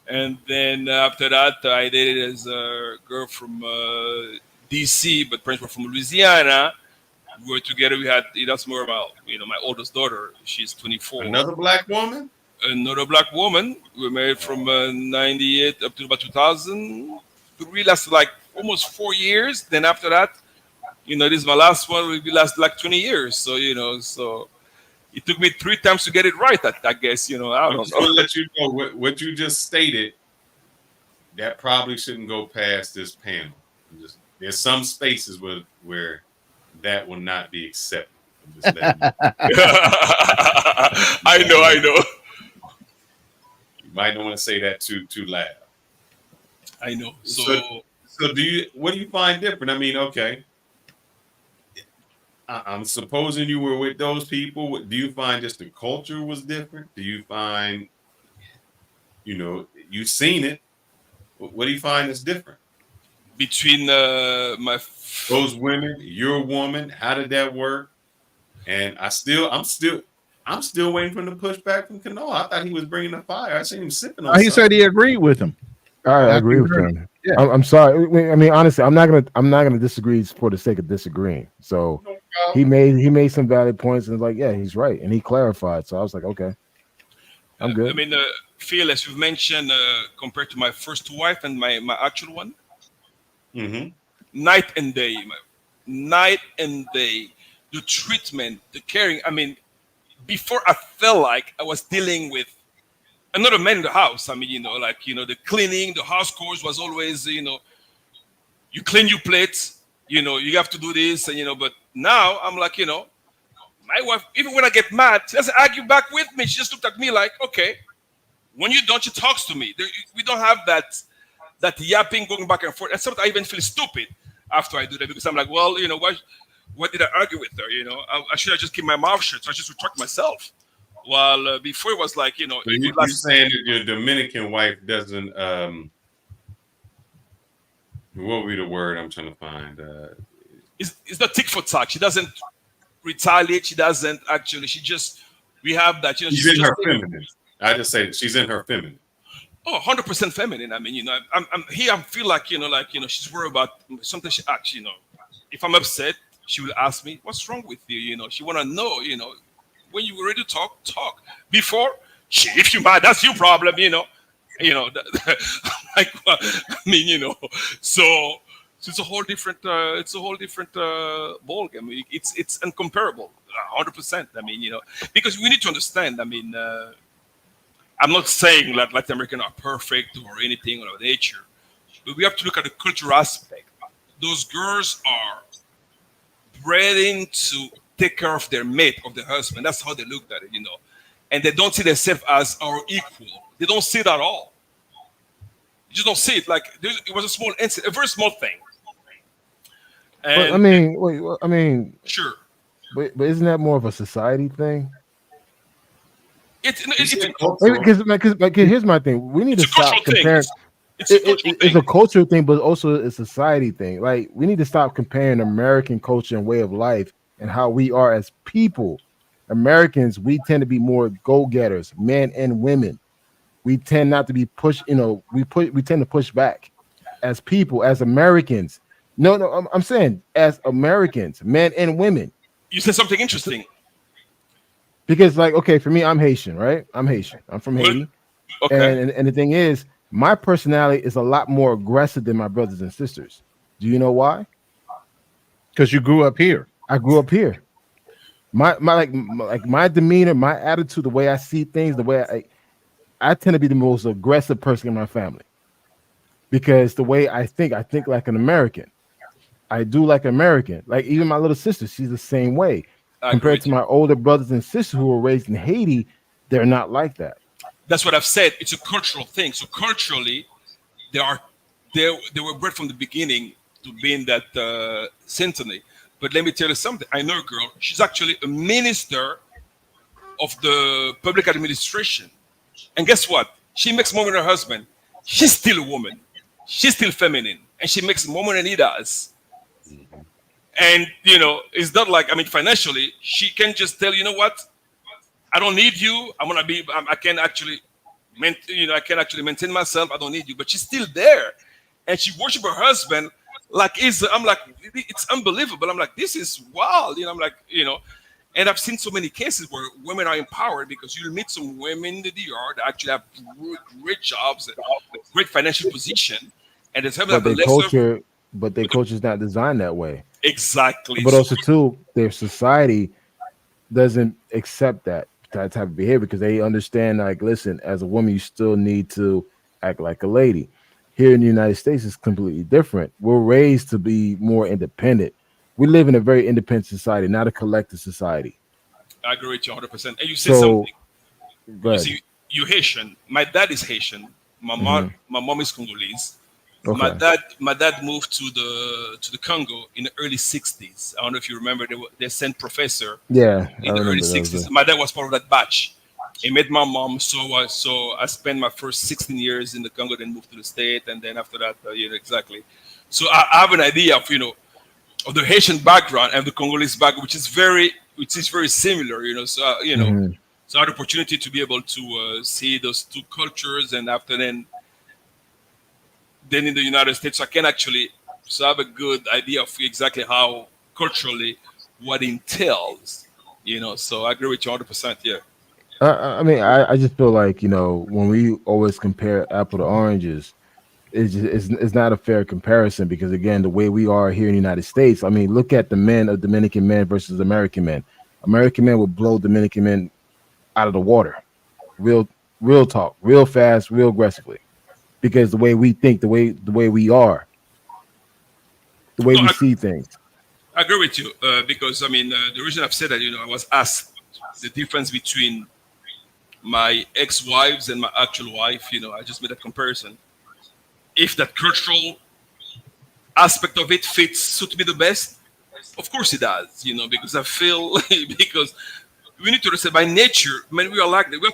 And then after that, I dated as a girl from DC, but parents were from Louisiana. We were together. We had that's more about my oldest daughter. She's 24. Another black woman. Another black woman. We were married from 98 up to about 2000. We lasted like almost 4 years. Then after that, this is my last one. We lasted like 20 years. So so. It took me 3 times to get it right. I guess I don't know. To let you know what you just stated. That probably shouldn't go past this panel. There's some spaces where that will not be accepted. I know. You might not want to say that too loud. I know. So So what do you find different? I mean, okay, I'm supposing you were with those people. Do you find just the culture was different? Do you find, you've seen it. What do you find is different between those women, your woman? How did that work? And I'm still waiting for him to push back from Cano. I thought he was bringing the fire. I seen him sipping on. He said he agreed with him. I agree with him. Yeah. I'm sorry. I mean, honestly, I'm not gonna disagree for the sake of disagreeing. So he made some valid points, and like, yeah, he's right, and he clarified. So I was like, okay, I'm good. I mean, Phil, as you've mentioned, compared to my first wife and my actual one, night and day, night and day. The treatment, the caring. I mean, before I felt like I was dealing with another man in the house. I mean, the cleaning, the house chores was always, you clean your plates, you have to do this, and but now I'm like, my wife, even when I get mad, she doesn't argue back with me. She just looked at me like, okay, when you're done, she talks to me. We don't have that yapping going back and forth. And sometimes I even feel stupid after I do that because I'm like, well, why did I argue with her? I should have just kept my mouth shut. So I just retract myself. While before it was like, you're saying that your Dominican wife doesn't, what would be the word I'm trying to find? It's not tick for tack. She doesn't retaliate. She doesn't actually. We have that. She's in her feminine. I just say that she's in her feminine. Oh, 100% feminine. I mean, I'm here. I feel like, she's worried about something she acts, if I'm upset, she will ask me, what's wrong with you? She want to know, when you were ready to talk. Before, if you're mad, that's your problem, like, I mean, so it's a whole different, ball game. It's incomparable, 100%. I mean, because we need to understand, I mean, I'm not saying that Latin Americans are perfect or anything of nature, but we have to look at the cultural aspect. Those girls are bred to take care of their mate, of their husband. That's how they look at it, And they don't see themselves as our equal. They don't see it at all. You just don't see it. Like, it was a small incident, a very small thing. And, sure. But isn't that more of a society thing? Because here's my thing. We need to stop comparing. It's a cultural thing, but also a society thing. Like, we need to stop comparing American culture and way of life and how we are as people. Americans, we tend to be more go-getters, men and women. We tend not to be pushed. We tend to push back as people, as Americans. No, I'm saying as Americans, men and women. You said something interesting. Because, like, okay, for me, I'm Haitian, right? I'm Haitian. I'm from Haiti. Okay. And the thing is, my personality is a lot more aggressive than my brothers and sisters. Do you know why? Because you grew up here. I grew up here. My demeanor, my attitude, the way I see things, the way I tend to be the most aggressive person in my family. Because the way I think like an American. I do like American. Like, even my little sister, she's the same way. Compared to my older brothers and sisters who were raised in Haiti, they're not like that. That's what I've said. It's a cultural thing. So culturally, they were bred from the beginning to be in that symphony. But let me tell you something. I know a girl. She's actually a minister of the public administration. And guess what? She makes more than her husband. She's still a woman. She's still feminine. And she makes more money than he does. And, it's not like, I mean, financially, she can just tell, you know what? I don't need you. I can actually maintain myself. I don't need you. But she's still there. And she worships her husband like I'm like, it's unbelievable. I'm like, this is wild. I'm like, and I've seen so many cases where women are empowered because you'll meet some women in the DR that actually have great jobs, great financial position. And there's but their culture is not designed that way. Exactly. But also, too, their society doesn't accept that type of behavior because they understand, like, listen, as a woman, you still need to act like a lady. Here in the United States, it's completely different. We're raised to be more independent. We live in a very independent society, not a collective society. I agree with you 100%. And you said something. You see, you're Haitian. My dad is Haitian. My mom is Congolese. My dad moved to the Congo in the early '60s. I don't know if you remember. They sent professor. Yeah, in the early '60s. My dad was part of that batch. He met my mom, so I spent my first 16 years in the Congo, then moved to the state, and then after that, exactly. So I have an idea of of the Haitian background and the Congolese background, which is very similar. So so I had the opportunity to be able to see those two cultures, and after then in the United States, I can actually have a good idea of exactly how culturally what entails. So I agree with you 100%. Yeah. I mean, I just feel like when we always compare apple to oranges, it's not a fair comparison because again, the way we are here in the United States, I mean, look at the men of Dominican men versus American men. American men will blow Dominican men out of the water, real talk, real fast, real aggressively, because the way we think, the way we are, the way we see things. I agree with you because I mean the reason I've said that I was asked the difference between my ex-wives and my actual wife. I just made that comparison. If that cultural aspect of it suit me the best, of course it does. Because I feel because we need to understand by nature, when we are like that, we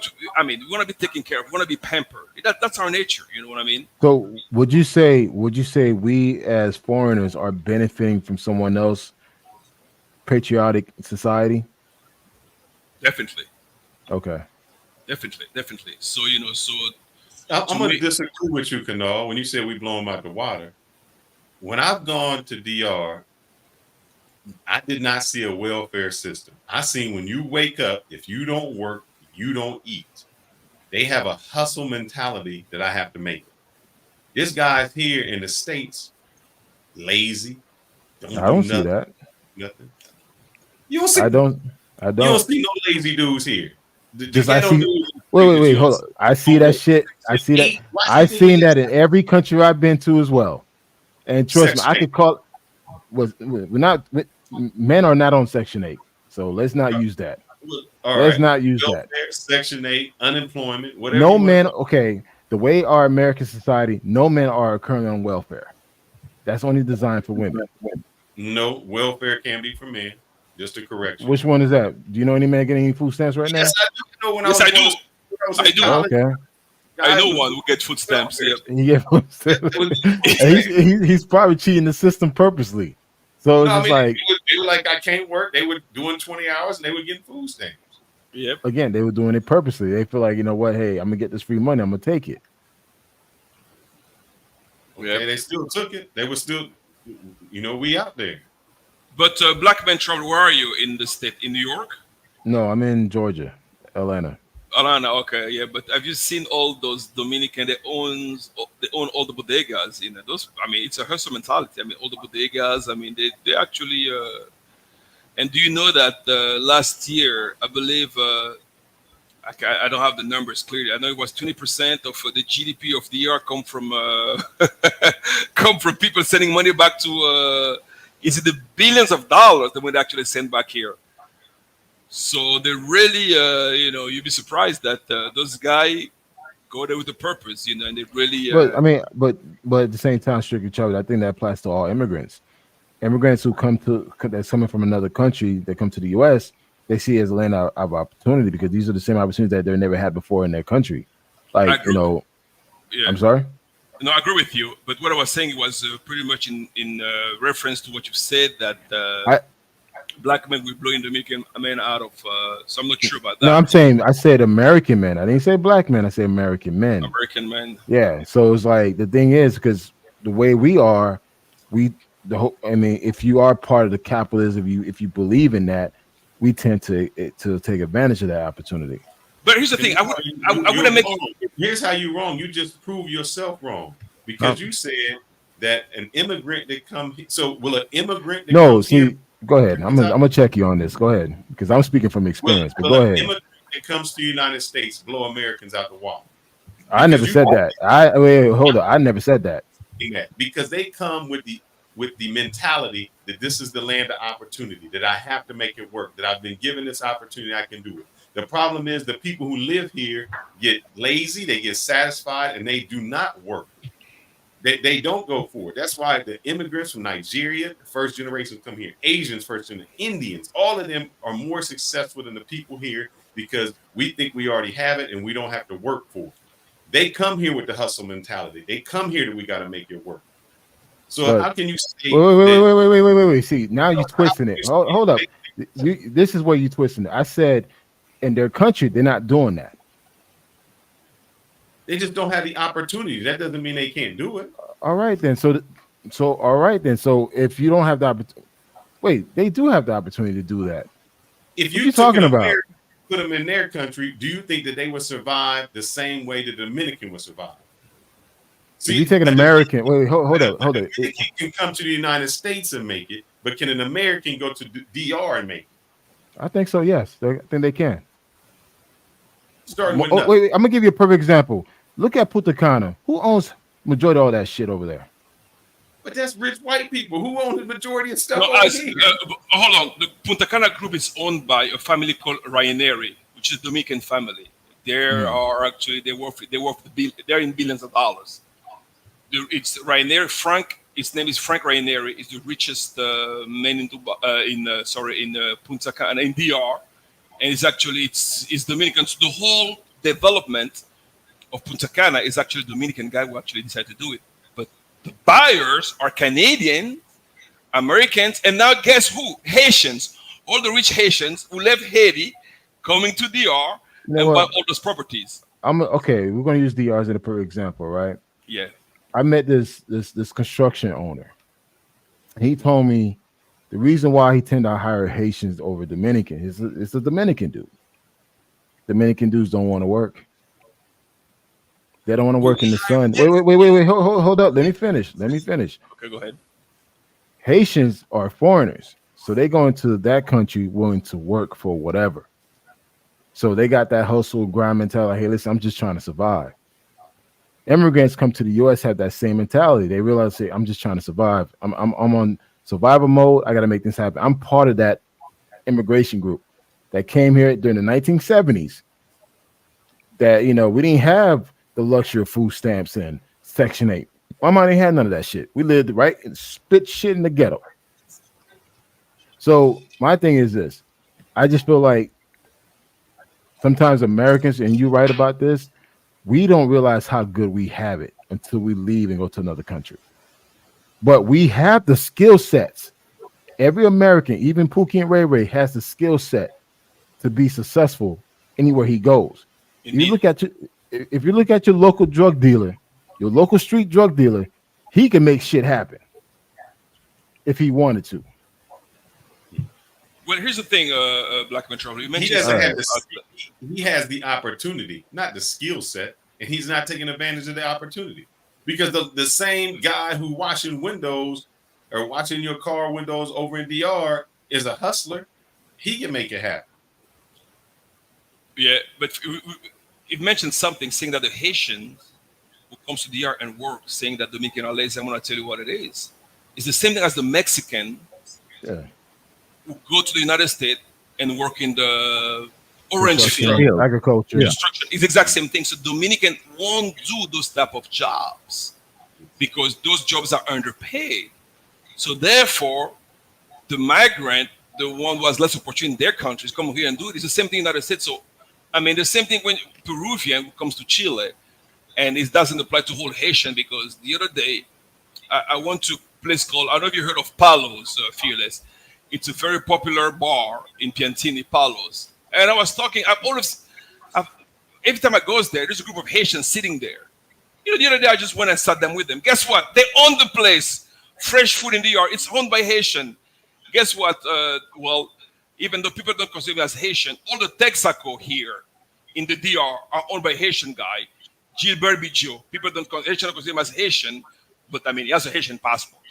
want to be taken care of, we want to be pampered. That's our nature. You know what I mean? So would you say we as foreigners are benefiting from someone else patriotic society? Definitely. Okay. Definitely. So I'm going to disagree with you, Kanal, when you say we blow them out the water. When I've gone to DR, I did not see a welfare system. I seen when you wake up, if you don't work, you don't eat. They have a hustle mentality that I have to make it. This guy's here in the States, lazy. I don't see that. Nothing. You don't see. I don't. You don't see no lazy dudes here. Just I see. Wait, hold on. I see that shit. I see that. I've seen that in every country I've been to as well. And trust me, I could call. We're not. Men are not on Section 8, so let's not use that. Let's not use that. Section 8, unemployment, whatever. No men. Okay, the way our American society, no men are currently on welfare. That's only designed for women. No, welfare can be for men. Just to correct you. Which one is that? Do you know any man getting any food stamps right now? Yes, I do. Yes, I do. I do. Okay. I know one who gets food stamps. Yep. He gets food stamps. he's probably cheating the system purposely. So it's just like they were like, I can't work. They were doing 20 hours and they were getting food stamps. Yep. Again, they were doing it purposely. They feel like, you know what? Hey, I'm gonna get this free money. I'm gonna take it. Okay, they still took it. They were still, we out there. But Black Men Travel, where are you in the state? In New York? No, I'm in Georgia, Atlanta. Atlanta, okay, yeah. But have you seen all those Dominican? They own all the bodegas. Those. I mean, it's a hustle mentality. I mean, all the bodegas. I mean, they actually. And do you know that last year, I believe, I don't have the numbers clearly. I know it was 20% of the GDP of the year come from people sending money back to. Is it the billions of dollars that would actually send back here? So they really, you'd be surprised that those guys go there with a purpose, and they really. But I mean, but at the same time, strictly Charlie, I think that applies to all immigrants. Immigrants who that's coming from another country that come to the U.S., they see it as a land of opportunity because these are the same opportunities that they never had before in their country. Like Yeah. I'm sorry. No, I agree with you. But what I was saying was pretty much in reference to what you said that black men will blow Dominican men out of. So I'm not sure about that. No, I said American men. I didn't say black men. I said American men. American men. Yeah. So it's like the thing is because the way we are, if you are part of the capitalism, if you believe in that, we tend to take advantage of that opportunity. But here's the thing. I wouldn't make. Here's how you're wrong. You just prove yourself wrong because you said that an immigrant that come. So will an immigrant? That no, see, go ahead. I'm gonna check you on this. Go ahead, because I'm speaking from experience. But go ahead. Immigrant that comes to the United States blow Americans out the water. I never said that. Hold on. I never said that. Because they come with the mentality that this is the land of opportunity, that I have to make it work, that I've been given this opportunity, I can do it. The problem is the people who live here get lazy, they get satisfied, and they do not work. They don't go forward. That's why the immigrants from Nigeria, the first generation come here, Asians, first generation, Indians, all of them are more successful than the people here because we think we already have it and we don't have to work for it. They come here with the hustle mentality. They come here that we got to make it work. So But how can you say wait. See, now you're twisting it. Hold up. This is where you're twisting it. I said in their country, they're not doing that. They just don't have the opportunity. That doesn't mean they can't do it. All right then. So if you don't have the opportunity, wait, they do have the opportunity to do that. If you talking about, put them in their country, do you think that they would survive the same way the Dominican would survive? See, if you take an American, hold up. Dominican can come to the United States and make it, but can an American go to DR and make it? I think so. Yes, I think they can. Starting with wait, I'm gonna give you a perfect example. Look at Punta Cana. Who owns majority of all that shit over there? But that's rich white people. Who own the majority of stuff No, over here? hold on. The Punta Cana group is owned by a family called Ryaneri, which is a Dominican family. They're in billions of dollars. It's Ryaneri. His name is Frank Ryaneri. Is the richest man in Punta Cana in DR, and it's Dominican. So the whole development of Punta Cana is actually a Dominican guy who actually decided to do it. But the buyers are Canadian, Americans, and now guess who? Haitians. All the rich Haitians who left Haiti coming to DR and buy all those properties. Okay. We're gonna use DR as a perfect example, right? Yeah. I met this construction owner. He told me the reason why he tended to hire Haitians over Dominican is a Dominican dude. Dominican dudes don't want to work. They don't want to work in the sun. Wait. Hold up. Let me finish. Okay, go ahead. Haitians are foreigners, so they go into that country willing to work for whatever. So they got that hustle grind mentality. Like, hey, listen, I'm just trying to survive. Immigrants come to the U.S. have that same mentality. They realize, hey, I'm just trying to survive. I'm on survival mode. I got to make this happen. I'm part of that immigration group that came here during the 1970s. That we didn't have the luxury of food stamps and Section 8. My mom ain't had none of that shit. We lived right and spit shit in the ghetto. So my thing is this. I just feel like sometimes Americans, and you're right about this, we don't realize how good we have it until we leave and go to another country. But we have the skill sets. Every American, even Pookie and Ray Ray, has the skill set to be successful anywhere he goes. If you look at your local drug dealer, your local street drug dealer, he can make shit happen if he wanted to. Well, here's the thing, Black Metro. You mentioned he has the opportunity, not the skill set, and he's not taking advantage of the opportunity. Because the same guy who washing windows or watching your car windows over in DR is a hustler. He can make it happen. Yeah, but it mentioned something saying that the Haitians who comes to DR and work, saying that Dominican are lazy. I'm going to tell you what it is. It's the same thing as the Mexican who go to the United States and work in the orange field, agriculture. Construction. It's the exact same thing. So Dominican won't do those type of jobs because those jobs are underpaid. So therefore, the migrant, the one who has less opportunity in their countries, come here and do it. It's the same thing in the United States. So, I mean, the same thing when Peruvian who comes to Chile, and it doesn't apply to whole Haitian because the other day, I went to a place called, I don't know if you heard of Palos, Fearless. It's a very popular bar in Piantini, Palos. And I was talking, every time I go there, there's a group of Haitians sitting there. The other day I just went and sat down with them. Guess what? They own the place. Fresh food in DR. It's owned by Haitian. Guess what? Well, even though people don't consider me as Haitian, all the Texaco here in the DR are owned by Haitian guy, Gilbert Bidjo. People don't consider him as Haitian, but I mean, he has a Haitian passport.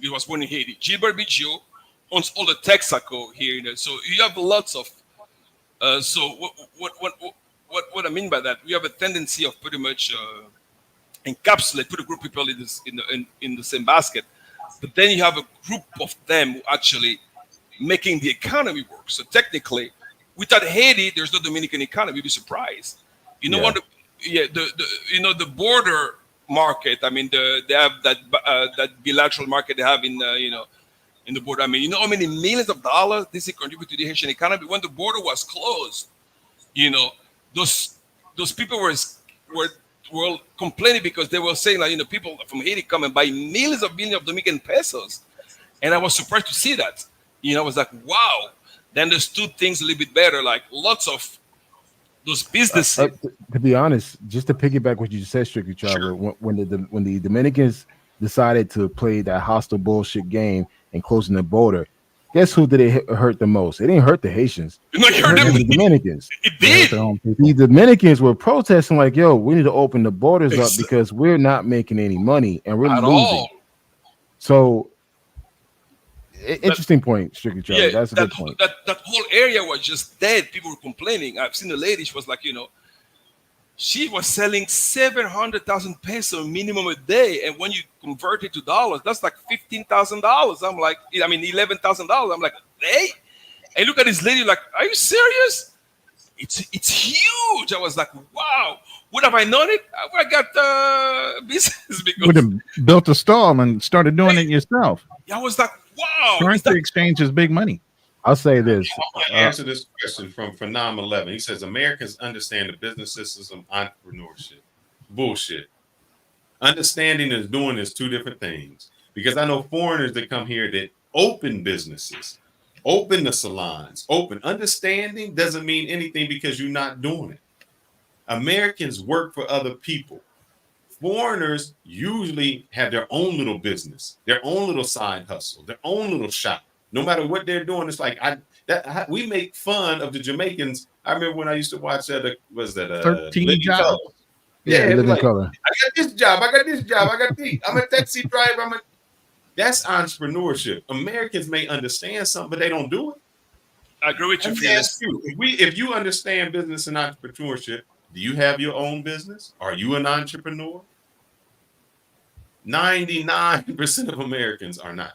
He was born in Haiti. Gilbert Bidjo owns all the Texaco here. So you have lots of. So what I mean by that, we have a tendency of pretty much encapsulate, put a group of people in the same basket, but then you have a group of them who actually making the economy work. So technically, without Haiti, there's no Dominican economy. You'd be surprised. You know what? The border market. I mean, they have that bilateral market they have in in the border. I mean, you know how many millions of dollars this contribute to the Haitian economy when the border was closed. You know, those people were complaining because they were saying like, people from Haiti come and buy millions of Dominican pesos, and I was surprised to see that. I was like, wow. Then understood things a little bit better. Like lots of those businesses. To be honest, just to piggyback what you just said, Strictly Traveler, when the Dominicans decided to play that hostile bullshit game and closing the border, guess who did it hurt the most? It didn't hurt the Haitians. It hurt the Dominicans. It did. The Dominicans were protesting like, yo, we need to open the borders up because we're not making any money and we're losing. All. So interesting point, Strictly Traveler. That's a good point. That whole area was just dead. People were complaining. I've seen a lady, she was like, she was selling 700,000 pesos minimum a day. And when you convert it to dollars, that's like $15,000. I'm like, $11,000. I'm like, hey, and look at this lady, like, are you serious? It's huge. I was like, wow. Would have I known it? I got business because would have built a stall and started doing it yourself. I was like, wow. Currency exchange is big money. I'll say this. I'm going to answer this question from Phenom 11. He says, Americans understand the business system of entrepreneurship. Bullshit. Understanding and doing is two different things. Because I know foreigners that come here that open businesses, open the salons, open. Understanding doesn't mean anything because you're not doing it. Americans work for other people. Foreigners usually have their own little business, their own little side hustle, their own little shop. No matter what they're doing, it's like we make fun of the Jamaicans. I remember when I used to watch 13 Jobs. Yeah, Living like, Color. I got this job. I got this job. I got this. I'm a taxi driver. That's entrepreneurship. Americans may understand something, but they don't do it. I agree with you. If you understand business and entrepreneurship, do you have your own business? Are you an entrepreneur? 99% of Americans are not.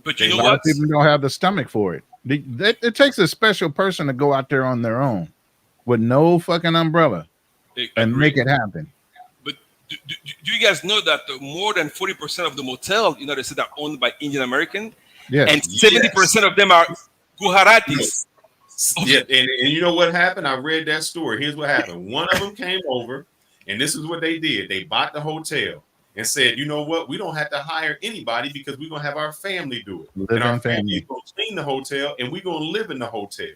But you know what? A lot of people don't have the stomach for it. It takes a special person to go out there on their own with no fucking umbrella and make it happen. But do you guys know that more than 40% of the motels, they said are owned by Indian American? Yeah. And 70% of them are Gujaratis. Yeah, and you know what happened? I read that story. Here's what happened. One of them came over, and this is what they did. They bought the hotel and said, you know what? We don't have to hire anybody because we're going to have our family do it. And our family is going to clean the hotel, and we're going to live in the hotel.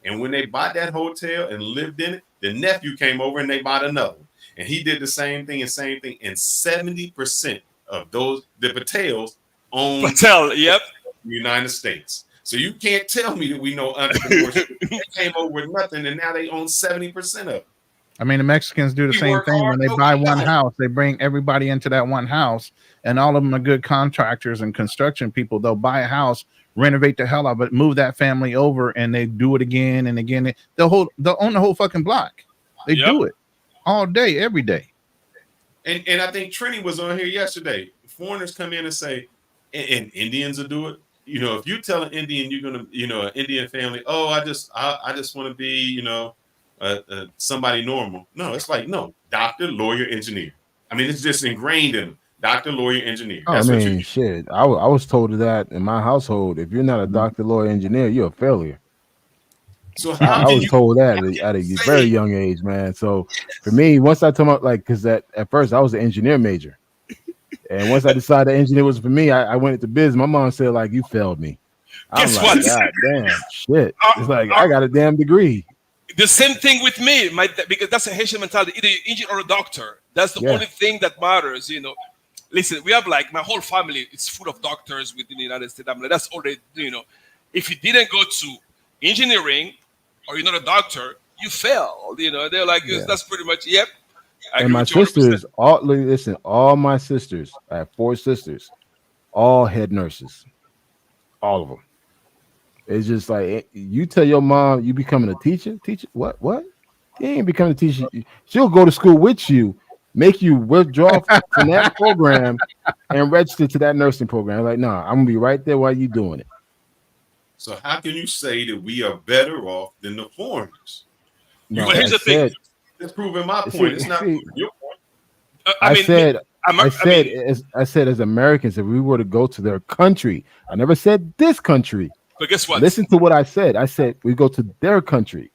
And when they bought that hotel and lived in it, the nephew came over and they bought another one. And he did the same thing. And 70% of the Patels own the United States. So you can't tell me that we know entrepreneurship. They came over with nothing, and now they own 70% of it. I mean, the Mexicans do the same thing. When they buy one house, they bring everybody into that one house, and all of them are good contractors and construction people. They'll buy a house, renovate the hell out of it, move that family over, and they do it again and again. They'll own the whole fucking block. They do it all day, every day. And I think Trini was on here yesterday. Foreigners come in and say, and Indians will do it. If you tell an Indian you're gonna, an Indian family, oh, I just want to be, somebody normal. No, it's like, no, doctor, lawyer, engineer. I mean, it's just ingrained in them. Doctor, lawyer, engineer. That's shit. I was told that in my household. If you're not a doctor, lawyer, engineer, you're a failure. So I was told that at a very young age, man. So for me, once I told my because at first I was an engineer major. And once I decided engineer was for me, I went into business. My mom said, like, you failed me. I'm like, God damn, shit. It's like, I got a damn degree. The same thing with me, because that's a Haitian mentality. Either you're an engineer or a doctor. That's the only thing that matters, Listen, we have like my whole family is full of doctors within the United States. I'm like, that's all they do, If you didn't go to engineering or you're not a doctor, you failed. They're like, that's pretty much, yep. And my sisters, all my sisters, I have 4 sisters, all head nurses, all of them. It's just like, you tell your mom you becoming a teacher? What? You ain't becoming a teacher. She'll go to school with you, make you withdraw from that program and register to that nursing program. Like, nah, I'm gonna be right there while you doing it. So how can you say that we are better off than the foreigners? No, here's the thing. That's proving my point. It's not your point. I said as Americans, if we were to go to their country, I never said this country. But guess what? Listen to what I said. I said we go to their country.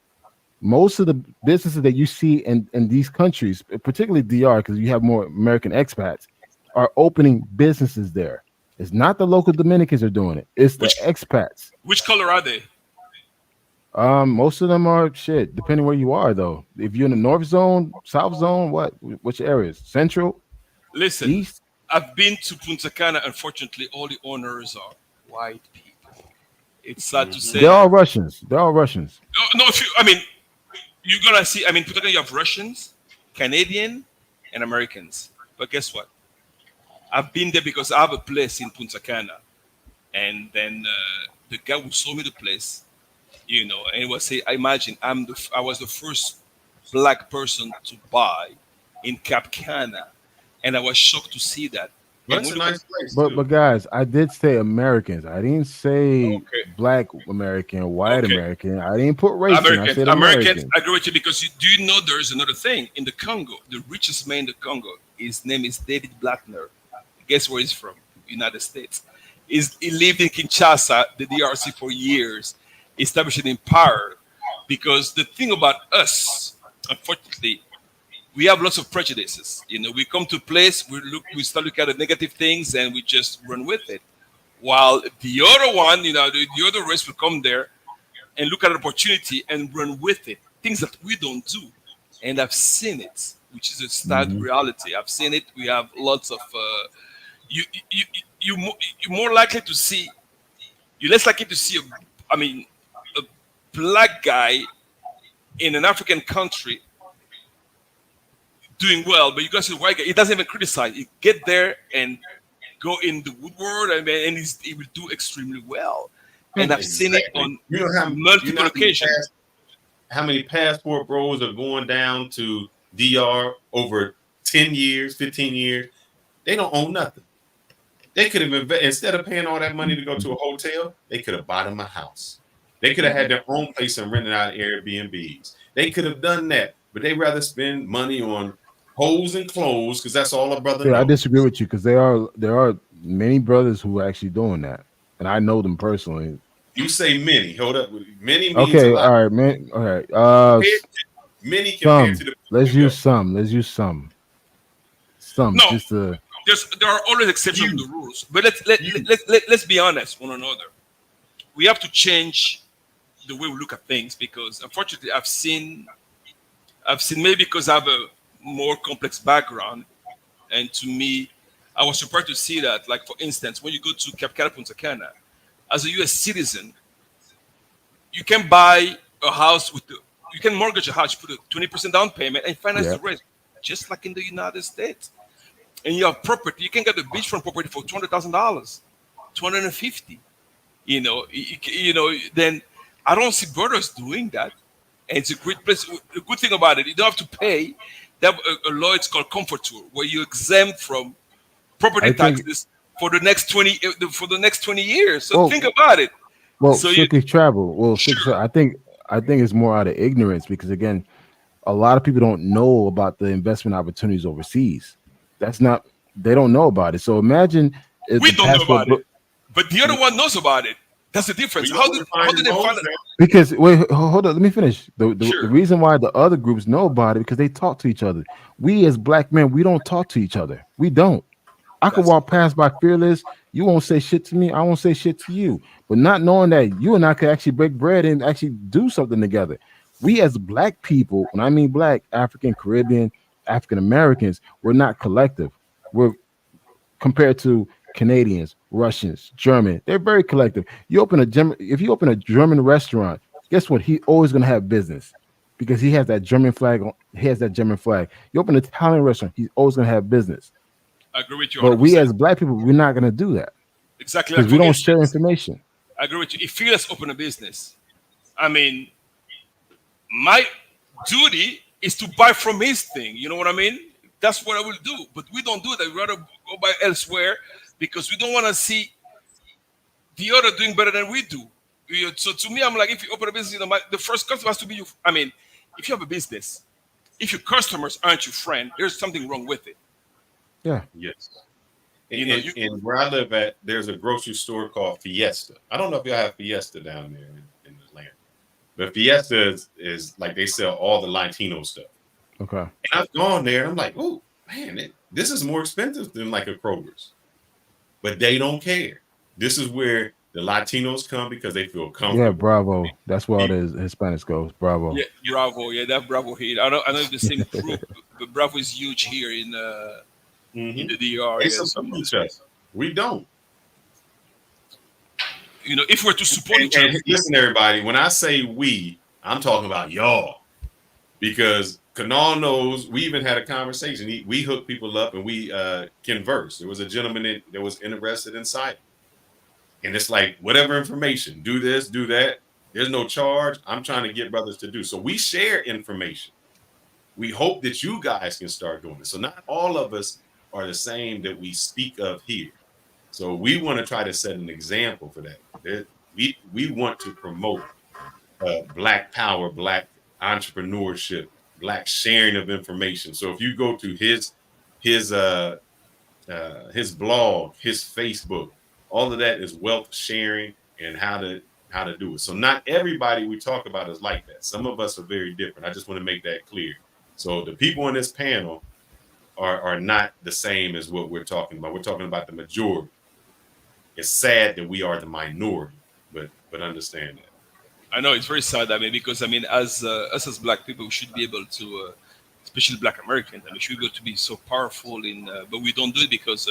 Most of the businesses that you see in these countries, particularly DR, because you have more American expats, are opening businesses there. It's not the local Dominicans are doing it. It's the expats. Which color are they? Most of them are shit, depending where you are, though. If you're in the North Zone, South Zone, which areas? Central? Listen, East? I've been to Punta Cana. Unfortunately, all the owners are white people. It's sad to say. They're all Russians. They're all Russians. No, you're gonna see. Punta Cana, you have Russians, Canadian, and Americans. But guess what? I've been there because I have a place in Punta Cana, and then the guy who sold me the place, and he was saying, imagine I was the first black person to buy in Cap Cana, and I was shocked to see that. That's a nice place. But guys, I did say Americans. I didn't say black American, white American. I didn't put race. I said Americans. I agree with you because do you know there is another thing in the Congo? The richest man in the Congo, his name is David Blackner. Guess where he's from? United States. He lived in Kinshasa, the DRC, for years, established an empire. Because the thing about us, unfortunately, we have lots of prejudices. We come to a place, we start looking at the negative things, and we just run with it. While the other one, the other race will come there and look at an opportunity and run with it. Things that we don't do. And I've seen it, which is a sad reality. I've seen it. We have lots of... you're more likely to see... You're less likely to see a black guy in an African country doing well, but you guys see the white guy, he doesn't even criticize. He get there and go in the woodwork, and he will do extremely well. And I've seen it on multiple occasions. How many passport bros are going down to DR over 10 years, 15 years? They don't own nothing. They could have instead of paying all that money to go to a hotel, they could have bought them a house. They could have had their own place and rented out Airbnbs. They could have done that, but they rather spend money on hoes and clothes because that's all a brother knows. I disagree with you because there are many brothers who are actually doing that, and I know them personally. You say many. Hold up. Many means okay, a lot. all right, man. All right. Many compared to the. Let's use some. Some. No, just there are always exceptions to the rules, but let's be honest one another. We have to change the way we look at things because unfortunately I've seen maybe because I have a more complex background, and to me, I was surprised to see that. Like for instance, when you go to Cap Cana, Punta Cana, as a U.S. citizen, you can buy a house you can mortgage a house, put a 20% down payment, and finance the rest, just like in the United States. And you have property, you can get a beachfront property for $200,000, $250,000. Then I don't see brothers doing that. And it's a great place. The good thing about it, you don't have to pay. They have a law, it's called Comfort Tour, where you exempt from property taxes for the next 20 years. So think about it. Well, so strictly travel. Well, sure. I think it's more out of ignorance because again, a lot of people don't know about the investment opportunities overseas. They don't know about it. So imagine if we don't know about it, but the other one knows about it. That's the difference. How did they find it? Because wait, hold on, let me finish. The reason why the other groups know about it because they talk to each other. We as black men, we don't talk to each other. We don't. I could walk past by fearless. You won't say shit to me. I won't say shit to you. But not knowing that you and I could actually break bread and actually do something together. We as black people, when I mean black, African, Caribbean, African Americans, we're not collective. We're compared to Canadians, Russians, German, they're very collective. If you open a German restaurant, guess what? He's always gonna have business because he has that German flag. He has that German flag. You open an Italian restaurant, he's always gonna have business. I agree with you. 100%. But we as black people, we're not gonna do that. Exactly. Because we don't share information. I agree with you. If Fearless open a business, my duty is to buy from his thing. You know what I mean? That's what I will do. But we don't do that. We rather go buy elsewhere because we don't want to see the other doing better than we do. So to me, I'm like, if you open a business, the first customer has to be you. If you have a business, if your customers aren't your friend, there's something wrong with it. Yeah. Yes. You Where I live at, there's a grocery store called Fiesta. I don't know if y'all have Fiesta down there in Atlanta, but Fiesta is like they sell all the Latino stuff. Okay. And I've gone there and I'm like, oh man, this is more expensive than like a Kroger's. But they don't care. This is where the Latinos come because they feel comfortable. Yeah, Bravo. That's where all the Hispanics goes. Bravo. Yeah, Bravo. Yeah, that Bravo here. I know the same group, but Bravo is huge here in the DR. They support each other. We don't. You know, if we're to support each other. Listen, everybody, when I say we, I'm talking about y'all. Because Kanal knows we even had a conversation. We hook people up and we converse. There was a gentleman that was interested in cyber. And it's like, whatever information, do this, do that. There's no charge. I'm trying to get brothers to do. So we share information. We hope that you guys can start doing it. So not all of us are the same that we speak of here. So we want to try to set an example for that. We want to promote Black power, Black entrepreneurship, Black sharing of information. So if you go to his blog, his Facebook, all of that is wealth sharing and how to do it. So not everybody we talk about is like that. Some of us are very different. I just want to make that clear. So the people on this panel are not the same as what we're talking about. We're talking about the majority. It's sad that we are the minority, but understand that. I know it's very sad. I mean, because I mean, as us as Black people, we should be able to, especially Black Americans, I mean, we should be able to be so powerful but we don't do it because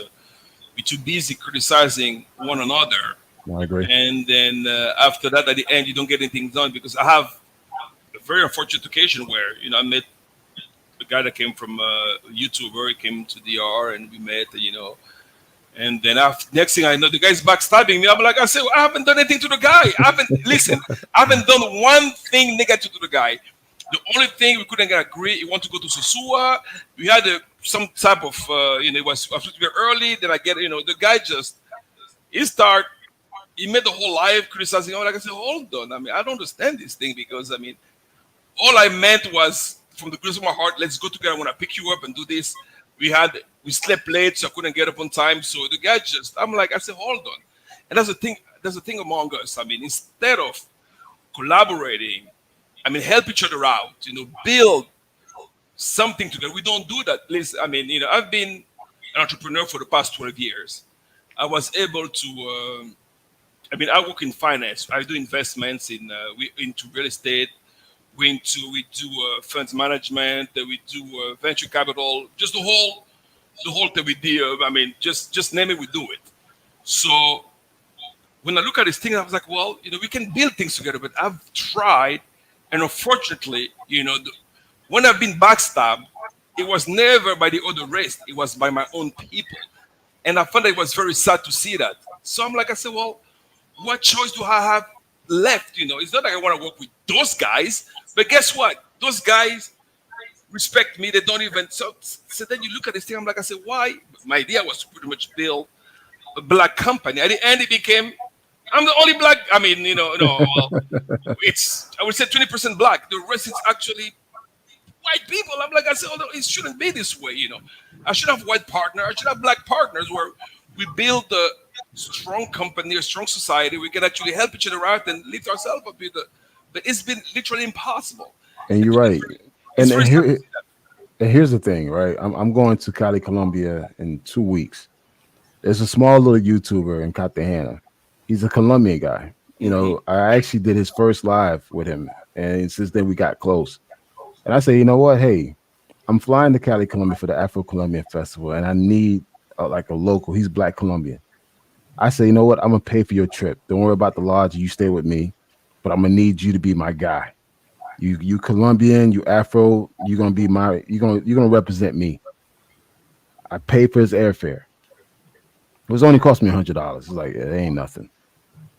we're too busy criticizing one another. I agree. And then after that, at the end, you don't get anything done. Because I have a very unfortunate occasion where I met a guy that came from YouTuber. He came to DR and we met. And then next thing I know, the guy's backstabbing me. I'm like, I said, I haven't done anything to the guy. I haven't done one thing negative to the guy. The only thing we couldn't get agree, he wanted to go to Sosua. We had some type of, it was absolutely early. Then I get, the guy he made the whole life criticizing. Like I said, hold on. I mean, I don't understand this thing because, I mean, all I meant was from the goodness of my heart, let's go together. I want to pick you up and do this. We slept late, so I couldn't get up on time. So the guy I said, hold on. And that's the thing among us. I mean, instead of collaborating, I mean, help each other out, build something together. We don't do that. Listen, I mean, I've been an entrepreneur for the past 12 years. I was able to, I work in finance. I do investments into real estate. We do funds management. We do venture capital. Just the whole that we do. I mean, just name it, we do it. So when I look at this thing, I was like, well, we can build things together. But I've tried, and unfortunately, when I've been backstabbed, it was never by the other race. It was by my own people, and I found that it was very sad to see that. So I said, well, what choice do I have left? It's not like I want to work with those guys, but guess what? Those guys respect me. They don't even. So then you look at this thing. I said, why? My idea was to pretty much build a Black company. At the end, it became, I'm the only Black. I mean, it's, I would say 20% Black. The rest is actually white people. I said, although it shouldn't be this way. I should have white partners. I should have Black partners where we build a strong company, a strong society. We can actually help each other out and lift ourselves up. But it's been literally impossible. And you're right. And here's the thing, right? I'm going to Cali, Colombia in 2 weeks. There's a small little YouTuber in Cartagena. He's a Colombian guy. I actually did his first live with him. And since then we got close. And I say, you know what? Hey, I'm flying to Cali, Colombia for the Afro-Colombian Festival. And I need like a local. He's Black Colombian. I say, you know what? I'm going to pay for your trip. Don't worry about the lodge. You stay with me. But I'm going to need you to be my guy. You Colombian, you Afro, you're gonna be you're gonna represent me. I paid for his airfare. It was only cost me $100. It's like it ain't nothing.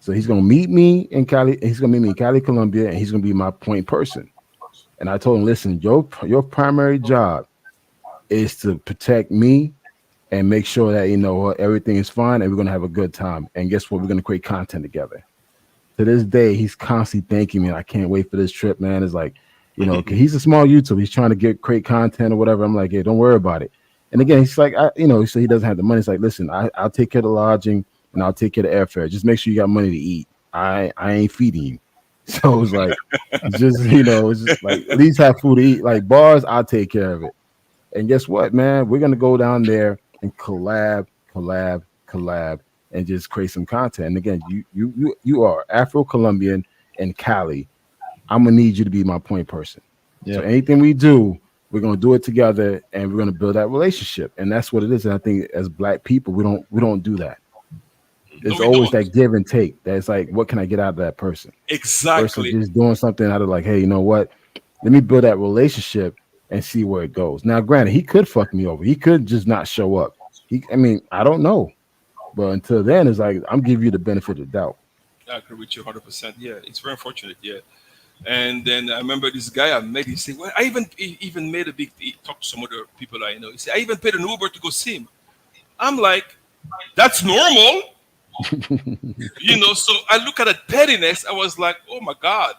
So he's gonna meet me in Cali. He's gonna meet me in Cali, Colombia, and he's gonna be my point person. And I told him, listen, your primary job is to protect me and make sure that everything is fine and we're gonna have a good time. And guess what? We're gonna create content together. To this day, he's constantly thanking me. I can't wait for this trip, man. It's like, 'cause he's a small YouTuber. He's trying to create content or whatever. I'm like, hey, don't worry about it. And again, he's like, so he doesn't have the money. It's like, listen, I'll take care of the lodging and I'll take care of the airfare. Just make sure you got money to eat. I ain't feeding you. So it's like, it's just like, at least have food to eat. Like bars, I'll take care of it. And guess what, man? We're gonna go down there and collab, and just create some content. And again, you are Afro-Colombian and Cali. I'm gonna need you to be my point person. So anything we do, we're gonna do it together, and we're gonna build that relationship. And that's what it is. And I think as Black people, we don't do that. It's always that give and take. That's like, what can I get out of that person? Exactly. Versus just doing something out of like, hey, you know what? Let me build that relationship and see where it goes. Now, granted, he could fuck me over. He could just not show up. I don't know. But until then, it's like, I'm giving you the benefit of the doubt. I agree with you 100%. Yeah, it's very unfortunate. Yeah. And then I remember this guy I met. He said, "Well, I even made a big. He talked to some other people I know. He said, I even paid an Uber to go see him." I'm like, "That's normal." So I look at that pettiness. I was like, "Oh my God,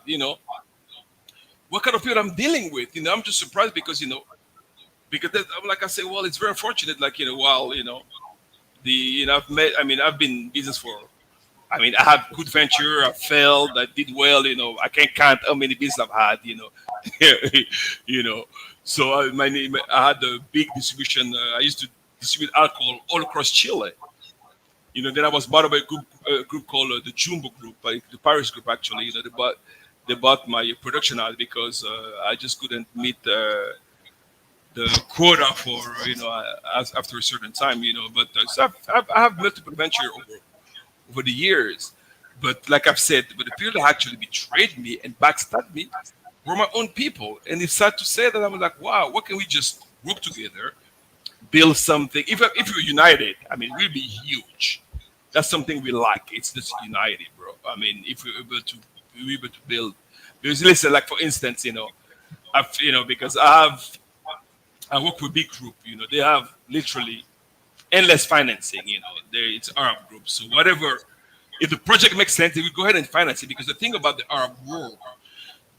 what kind of people I'm dealing with?" I'm just surprised because I'm like I say, well, it's very unfortunate. Like I've been in business for. I had good venture. I failed. I did well. I can't count how many business I've had. So I had a big distribution. I used to distribute alcohol all across Chile. Then I was part of a group called the Jumbo Group, the Paris Group actually. They bought my production out because I just couldn't meet the quota for after a certain time. But so I have multiple ventures over the years, but like I've said, but the people that actually betrayed me and backstabbed me were my own people. And it's sad to say that. I'm like, wow, what can we just work together, build something? If we're united, we'll be huge. That's something we like. It's just united, bro. If we're able to build, because listen, like for instance, because I work with big group. They have literally endless financing. It's Arab group. So whatever, if the project makes sense, they will go ahead and finance it. Because the thing about the Arab world,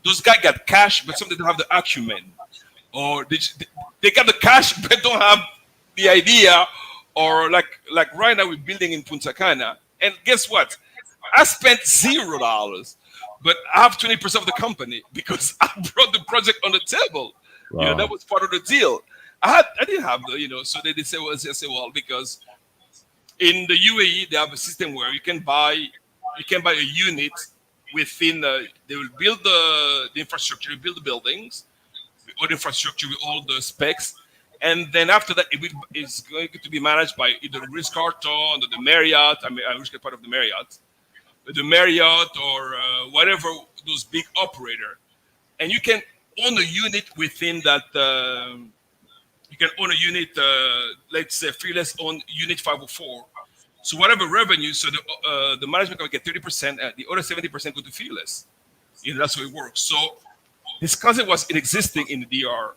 those guys got cash, but some they don't have the acumen, or they got the cash but don't have the idea. Or like right now we're building in Punta Cana, and guess what? I spent $0, but I have 20% of the company because I brought the project on the table. Wow. That was part of the deal. I didn't have the, so they say, well, because in the UAE they have a system where you can buy a unit within they will build the infrastructure, build the buildings, all the infrastructure with all the specs, and then after that it's going to be managed by either Ritz-Carlton or the Marriott. I wish part of the Marriott or whatever, those big operator, and you can own a unit within that. You can own a unit, let's say Fearless own unit 504. So whatever revenue, so the management can get 30%, and the other 70% go to Fearless. That's how it works. So this concept was existing in the DR.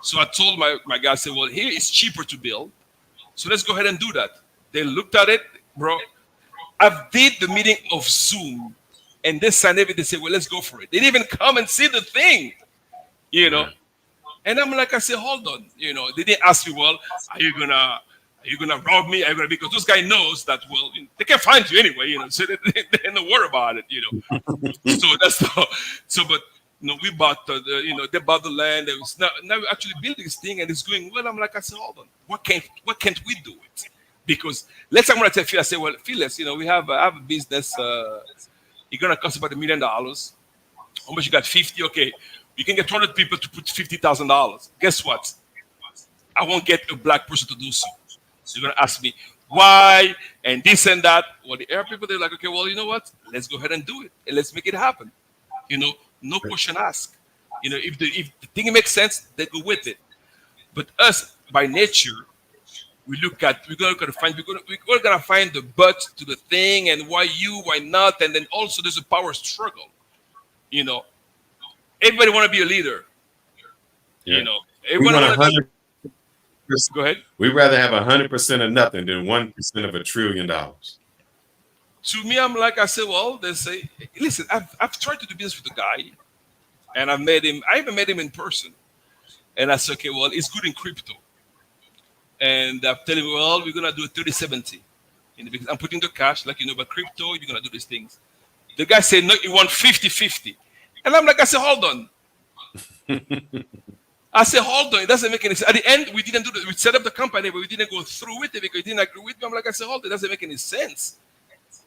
So I told my guys, I said, well, here it's cheaper to build. So let's go ahead and do that. They looked at it, bro. I did the meeting of Zoom, and they signed everything. They said, well, let's go for it. They didn't even come and see the thing, And I'm like, I said, hold on, they didn't ask me, well, are you gonna rob me? Because this guy knows that, well, they can find you anyway, so they don't worry about it, So that's but we bought they bought the land. It was now we're actually building this thing, and it's going well. I'm like, I said, hold on, what can't we do it? Because let's say I'm gonna tell Phil, I say, well, Phyllis, we have a business. It's gonna cost about $1 million. How much you got? 50. Okay. You can get 200 people to put $50,000. Guess what? I won't get a black person to do so. So you're gonna ask me why and this and that. Well, the Arab people, they're like, okay, well, you know what? Let's go ahead and do it and let's make it happen. No question asked. If the thing makes sense, they go with it. But us, by nature, we're gonna find the but to the thing, and why not, and then also there's a power struggle. Everybody want to be a leader. Yeah. Everybody want to be. Go ahead. We'd rather have 100% of nothing than 1% of $1 trillion. To me, I'm like, I said, well, they say, listen, I've tried to do business with the guy, and I even met him in person. And I said, okay, well, it's good in crypto. And I'm telling you, well, we're gonna do a 30-70. Because I'm putting the cash, like but crypto, you're gonna do these things. The guy said, no, you want 50-50. And I'm like, I said, hold on. I said, hold on, it doesn't make any sense. At the end, we didn't do that. We set up the company, but we didn't go through with it because he didn't agree with me. I'm like, I said, hold on, it doesn't make any sense.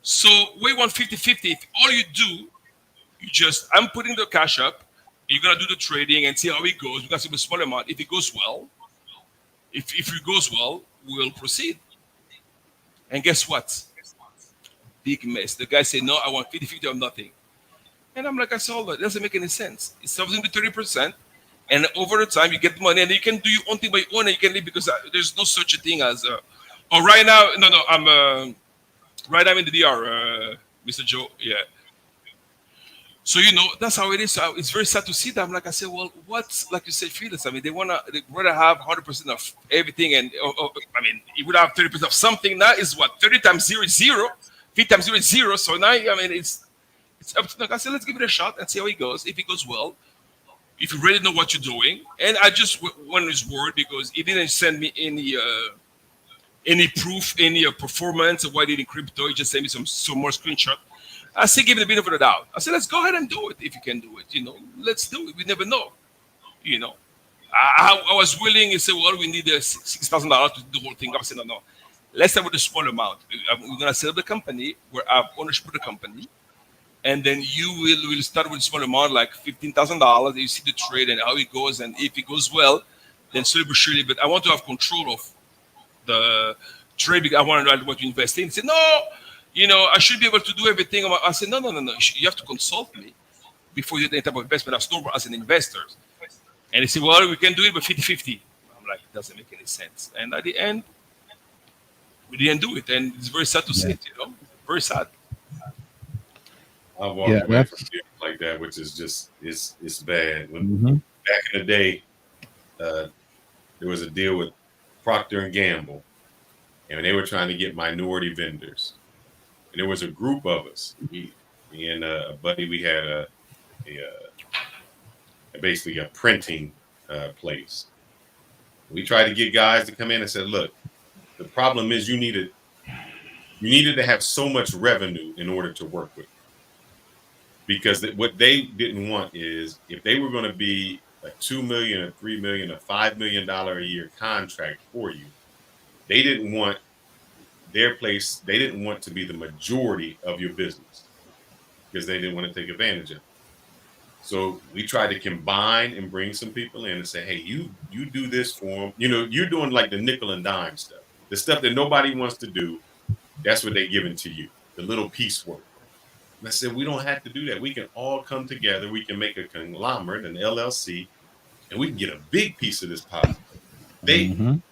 So we want 50-50. If all you do, I'm putting the cash up, you're gonna do the trading and see how it goes. We're gonna see a small amount. If it goes well, if it goes well, we'll proceed. And guess what? Big mess. The guy said, no, I want 50-50 of nothing. And I'm like, I said, hold on, it doesn't make any sense. It's something to 30%. And over the time, you get the money, and you can do your own thing by your own, and you can live because there's no such a thing as. Right now, I'm right now in the DR, Mr. Joe. Yeah. So that's how it is. So it's very sad to see that. I'm like, I said, well, what's like you said, Felix? I mean, they rather have 100% of everything, and I mean, you would have 30% of something. Now is what 30 times 0 is 0, 50 times 0 is 0. So now, I mean, it's up to them. I said, let's give it a shot and see how it goes. If it goes well. If you really know what you're doing, and I just went his word because he didn't send me any proof, any performance of what he did in crypto. He just sent me some more screenshot. I said, give it a bit of a doubt. I said, let's go ahead and do it if you can do it. Let's do it. We never know. I was willing. He said, well, we need $6,000 to do the whole thing. I said, no. Let's start with a small amount. We're gonna set up the company where I have ownership of the company. And then you will start with a small amount, like $15,000. You see the trade and how it goes, and if it goes well, then slowly but surely. But I want to have control of the trade because I want to know what you invest in. He said, no, I should be able to do everything. I said, no. You have to consult me before you do any type of investment as an investor. And he said, well, we can do it, but 50-50. I'm like, it doesn't make any sense. And at the end, we didn't do it, and it's very sad to see it. Very sad. I walked away from deals like that, which is just it's bad. When back in the day, there was a deal with Procter and Gamble, and they were trying to get minority vendors. And there was a group of us. Me and a buddy, we had basically a printing place. We tried to get guys to come in and said, look, the problem is you needed to have so much revenue in order to work with. Because what they didn't want is if they were going to be a $2 million, a $3 million, a $5 million a year contract for you, they didn't want their place. They didn't want to be the majority of your business because they didn't want to take advantage of it. So we tried to combine and bring some people in and say, hey, you do this for them. You're doing like the nickel and dime stuff, the stuff that nobody wants to do. That's what they're giving to you, the little piecework. And I said, we don't have to do that. We can all come together. We can make a conglomerate, an LLC, and we can get a big piece of this pie. Not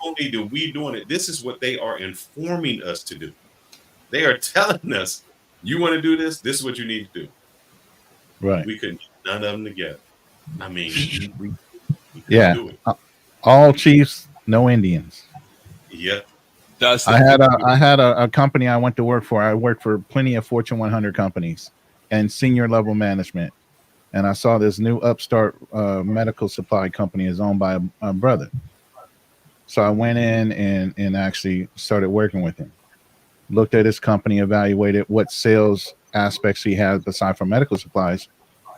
only do we doing it, this is what they are informing us to do. They are telling us, you want to do this? This is what you need to do. Right. We couldn't get none of them together. I mean, we yeah. do it. All chiefs, no Indians. Yep. I had a company I went to work for. I worked for plenty of Fortune 100 companies and senior level management. And I saw this new upstart medical supply company is owned by a brother. So I went in and actually started working with him. Looked at his company, evaluated what sales aspects he had aside from medical supplies.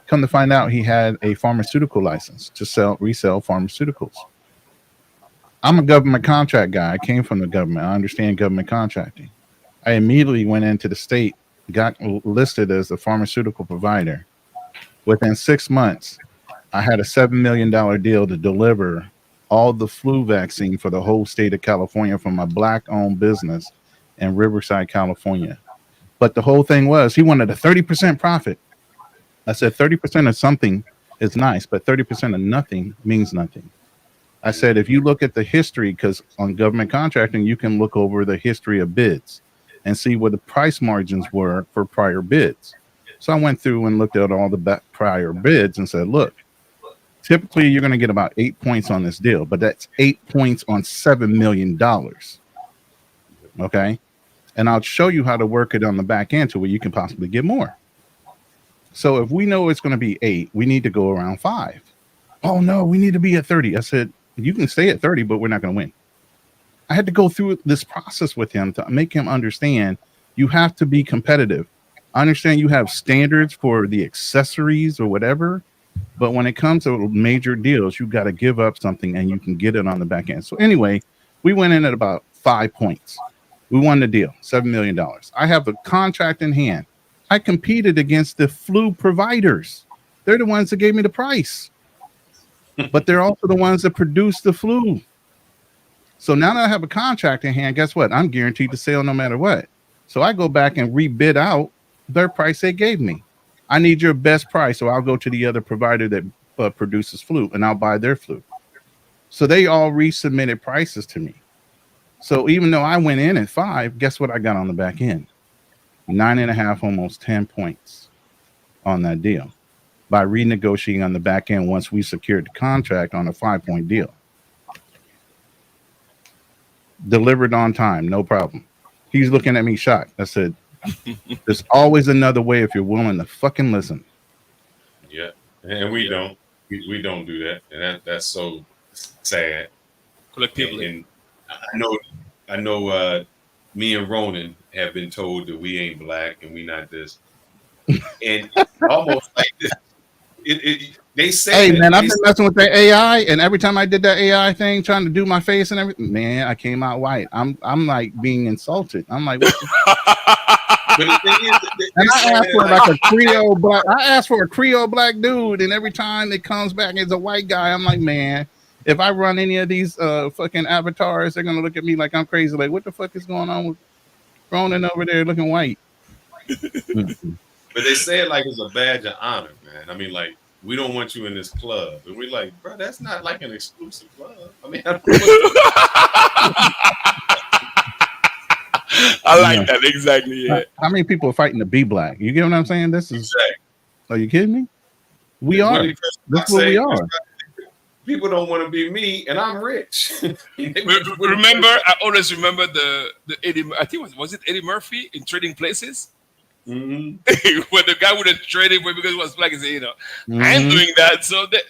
Come to find out he had a pharmaceutical license to resell pharmaceuticals. I'm a government contract guy. I came from the government. I understand government contracting. I immediately went into the state, got listed as a pharmaceutical provider. Within 6 months, I had a $7 million deal to deliver all the flu vaccine for the whole state of California from a Black-owned business in Riverside, California. But the whole thing was he wanted a 30% profit. I said 30% of something is nice, but 30% of nothing means nothing. I said, if you look at the history, because on government contracting, you can look over the history of bids and see what the price margins were for prior bids. So I went through and looked at all the prior bids and said, look, typically you're going to get about 8 points on this deal, but that's 8 points on $7 million. Okay. And I'll show you how to work it on the back end to where you can possibly get more. So if we know it's going to be 8, we need to go around 5. Oh no, we need to be at 30. I said, you can stay at 30, but we're not going to win. I had to go through this process with him to make him understand you have to be competitive. I understand you have standards for the accessories or whatever, but when it comes to major deals, you got to give up something and you can get it on the back end. So anyway, we went in at about 5 points. We won the deal, $7 million. I have a contract in hand. I competed against the flu providers. They're the ones that gave me the price, but they're also the ones that produce the flu. So now that I have a contract in hand, guess what? I'm guaranteed to sell no matter what. So I go back and rebid out their price they gave me. I need your best price, so I'll go to the other provider that produces flu, and I'll buy their flu. So they all resubmitted prices to me. So even though I went in at 5, guess what I got on the back end? 9.5, almost 10 points on that deal by renegotiating on the back end once we secured the contract on a 5-point deal. Delivered on time, no problem. He's looking at me shocked. I said, there's always another way if you're willing to fucking listen. Yeah, and we don't. We don't do that, and that's so sad. Collectively. And I know. Me and Ronan have been told that we ain't black and we not this, and almost like this. They say, hey man, I've been messing with that AI, and every time I did that AI thing, trying to do my face and everything, man, I came out white. I'm like being insulted. I'm like, what but the thing is, and I asked for like a Creole black. I asked for a Creole black dude, and every time it comes back as a white guy, I'm like, man, if I run any of these fucking avatars, they're gonna look at me like I'm crazy. Like, what the fuck is going on with Ronan over there looking white? But they say it like it's a badge of honor, man. I mean, like, we don't want you in this club. And we're like, bro, that's not like an exclusive club. I mean, I like that. Exactly. Yeah. How many people are fighting to be black? You get what I'm saying? This is. Exactly. Are you kidding me? We are. That's what we are. People don't want to be me, and I'm rich. Remember, I always remember the Eddie. I think was it Eddie Murphy in Trading Places? Mm-hmm. Where the guy wouldn't trade it because he was black and say, I ain't doing that. So that,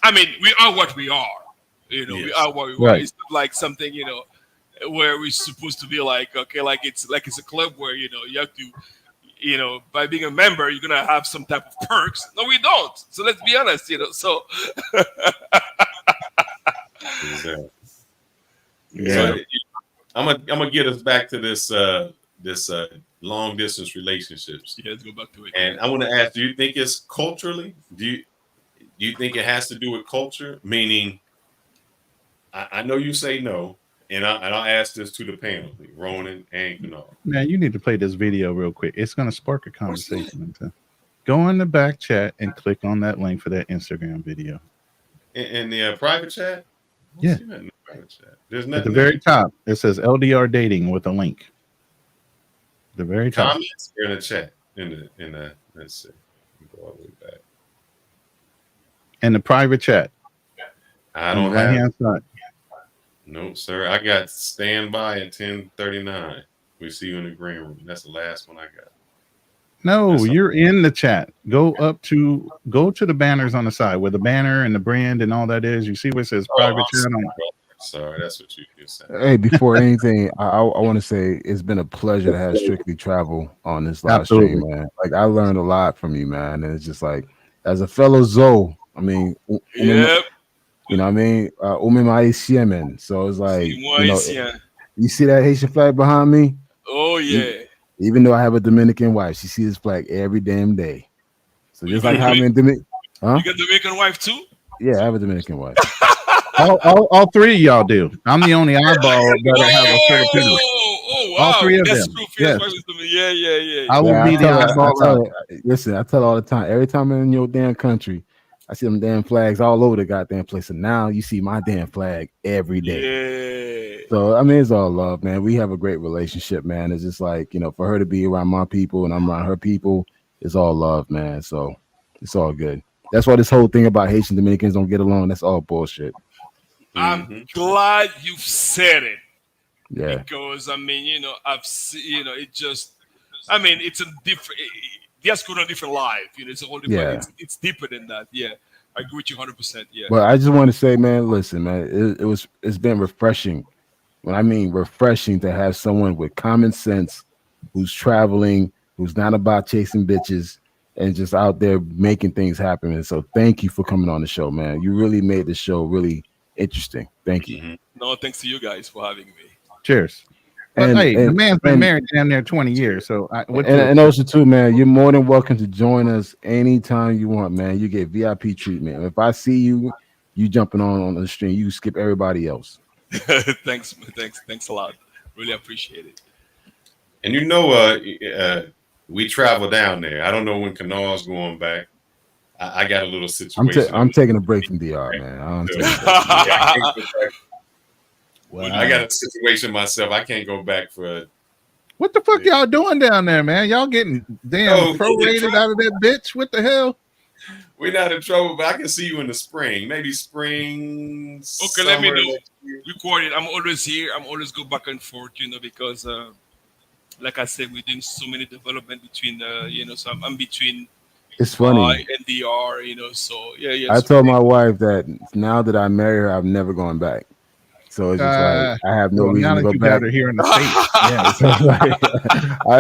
I mean, we are what we are. Yes. We are what we are. It's not like something, where we're supposed to be like, okay, like it's a club where you have to, by being a member, you're gonna have some type of perks. No, we don't. So let's be honest, So exactly. Yeah. So, I'm gonna get us back to this long distance relationships. Yeah, let's go back to it. And I want to ask, do you think it's culturally? Do you think it has to do with culture? Meaning, I know you say no, and I'll ask this to the panel, Ronan and Kunal. Man, you need to play this video real quick. It's going to spark a conversation. Go in the back chat and click on that link for that Instagram video. In the private chat? Yeah. In the private chat. There's nothing at the very top. It says LDR dating with a link. The very top. Comments or in the chat. In the let's see. Go all the way back. In the private chat. I don't have. Right-hand side. No, sir. I got standby at 10:39. We see you in the green room. That's the last one I got. No, you're in the chat. Go to the banners on the side where the banner and the brand and all that is. You see where it says private chat on. Sorry, that's what you said. Hey, before anything, I want to say it's been a pleasure to have Strictly Travel on this live stream, man. Like, I learned a lot from you, man. And it's just like, as a fellow Zoe, I mean, you know what I mean? Man. So it's like, you see that Haitian flag behind me? Oh, yeah. Even though I have a Dominican wife, she sees this flag every damn day. So just like how in Dominican, You got a Dominican wife too? Yeah, I have a Dominican wife. all three of y'all do. I'm the only eyeball that have a Filipino. Oh, wow. All three of That's them. true. Yes. Yeah. I will be the eyeball. Listen, I tell all the time. Every time I'm in your damn country, I see them damn flags all over the goddamn place. And now you see my damn flag every day. Yeah. So, I mean, it's all love, man. We have a great relationship, man. It's just like, for her to be around my people and I'm around her people, it's all love, man. So it's all good. That's why this whole thing about Haitian Dominicans don't get along, that's all bullshit. I'm glad you said it. Yeah. Because, I mean, I've seen, it just, I mean, it's a different, just go on a different life. It's a whole different, it's deeper than that. Yeah. I agree with you 100%. Yeah. But I just want to say, man, listen, man, it's been refreshing When I mean refreshing to have someone with common sense who's traveling, who's not about chasing bitches and just out there making things happen. And so thank you for coming on the show, man. You really made the show really interesting. Thank you. No, thanks to you guys for having me. Cheers. But hey, the man's been married damn near 20 years. So and also too, man, you're more than welcome to join us anytime you want, man. You get VIP treatment. If I see you jumping on the stream, you skip everybody else. Thanks a lot. Really appreciate it. And we travel down there. I don't know when Kanaw's going back. I got a little situation. I'm taking a break from DR, man. I got a situation myself. I can't go back for. What the fuck y'all doing down there, man? Y'all getting damn prorated out of that bitch? What the hell? We're not in trouble, but I can see you in the spring. Maybe spring. Okay, let me know. Record it. I'm always here. I'm always go back and forth, because like I said, we're doing so many development between so I'm between. It's funny. And DR, so yeah. I told my wife that now that I marry her, I'm never going back. So it's just like I have no reason to go back. Here in the States. Yeah, so like,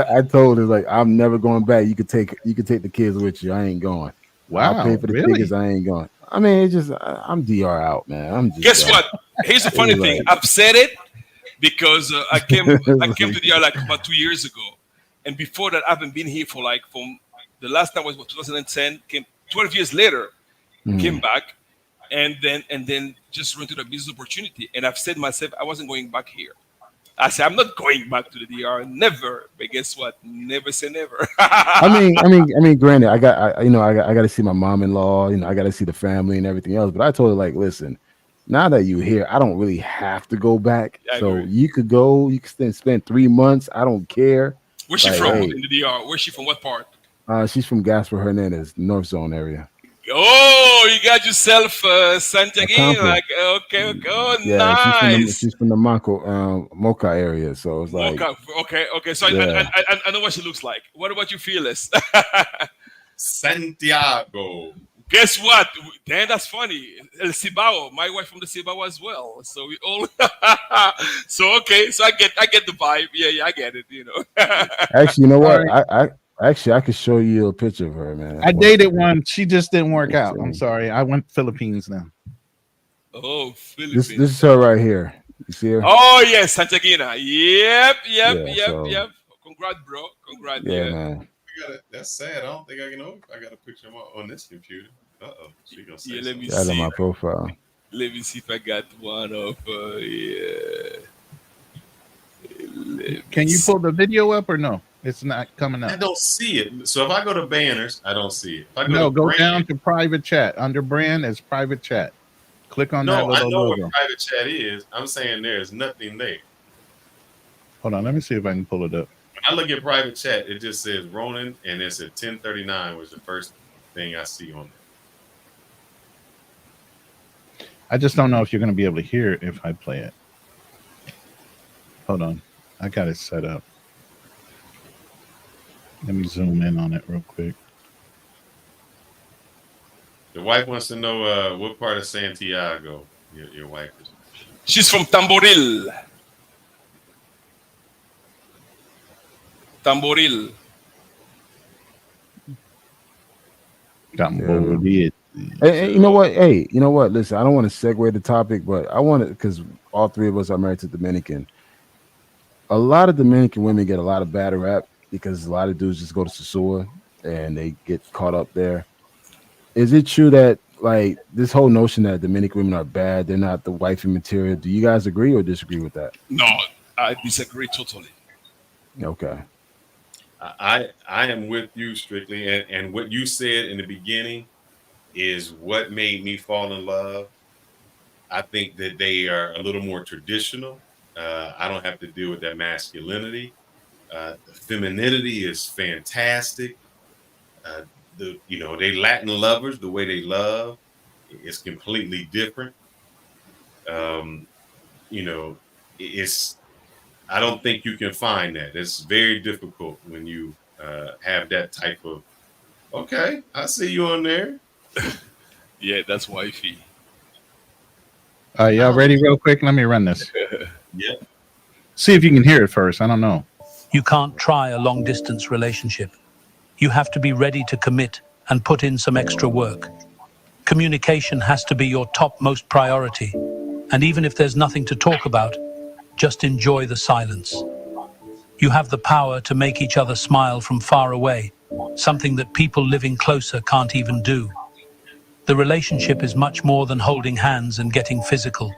I told her like I'm never going back. You could take the kids with you. I ain't going. Wow, I'll pay for the tickets. I ain't going. I mean, it's just I'm DR out, man. I'm just. Guess what? Here's the funny thing. I've said it because I came to DR like about 2 years ago, and before that, I haven't been here from the last time was 2010. Came 12 years later, came back. And then just run to the business opportunity. And I've said to myself, I wasn't going back here. I said, I'm not going back to the DR, never. But guess what? Never say never. I mean, granted, I got to see my mom-in-law. I got to see the family and everything else. But I told her, like, listen, now that you're here, I don't really have to go back. So you could go. You could spend 3 months. I don't care. Where's she from in the DR? Where's she from? What part? She's from Gaspar Hernandez, North Zone area. Oh, you got yourself Santiago. Like, okay. Oh, yeah, nice. She's from the Mocha area. So it's like Mocha. Okay. So yeah. I know what she looks like. What about you, Fearless? Santiago. Guess what? Damn, that's funny. El Cibao, my wife from the Cibao as well. So we all. So okay. So I get the vibe. Yeah, I get it. Actually, you know what? Actually, I could show you a picture of her, man. I dated one. She just didn't work out. I'm sorry. I went Philippines now. Oh, Philippines. This is her right here. You see her? Oh, yes, Santiago. Yep. Congrats, bro. Congrats. Yeah, man. That's sad. I don't think I can I got a picture of her on this computer. Uh-oh. She gonna say let me that see. On my profile. Let me see if I got one of Can you pull the video up or no? It's not coming up. I don't see it. So if I go to banners, I don't see it. If I go down to private chat. Under brand is private chat. Click on that little I know logo. what private chat is. I'm saying there's nothing there. Hold on, let me see if I can pull it up. When I look at private chat, it just says Ronan, and it's at 1039 was the first thing I see on there. I just don't know if you're going to be able to hear it if I play it. Hold on. I got it set up. Let me zoom in on it real quick. The wife wants to know what part of Santiago your wife is. She's from Tamboril. Tamboril. Hey, you know what? Hey, you know what? Listen, I don't want to segue the topic, but I want to, because all three of us are married to Dominican. A lot of Dominican women get a lot of bad rap because a lot of dudes just go to Sosua and they get caught up there. Is it true that like this whole notion that Dominican women are bad, they're not the wifey material? Do you guys agree or disagree with that? No, I disagree totally. Okay. I am with you strictly, and what you said in the beginning is what made me fall in love. I think that they are a little more traditional. I don't have to deal with that masculinity. The femininity is fantastic. They Latin lovers, the way they love is completely different. It's I don't think you can find that. It's very difficult when you have that type of, okay, I see you on there. Yeah, that's wifey. Y'all ready real quick? Let me run this. Yeah. See if you can hear it first. I don't know. You can't try a long-distance relationship. You have to be ready to commit and put in some extra work. Communication has to be your topmost priority. And even if there's nothing to talk about, just enjoy the silence. You have the power to make each other smile from far away, something that people living closer can't even do. The relationship is much more than holding hands and getting physical.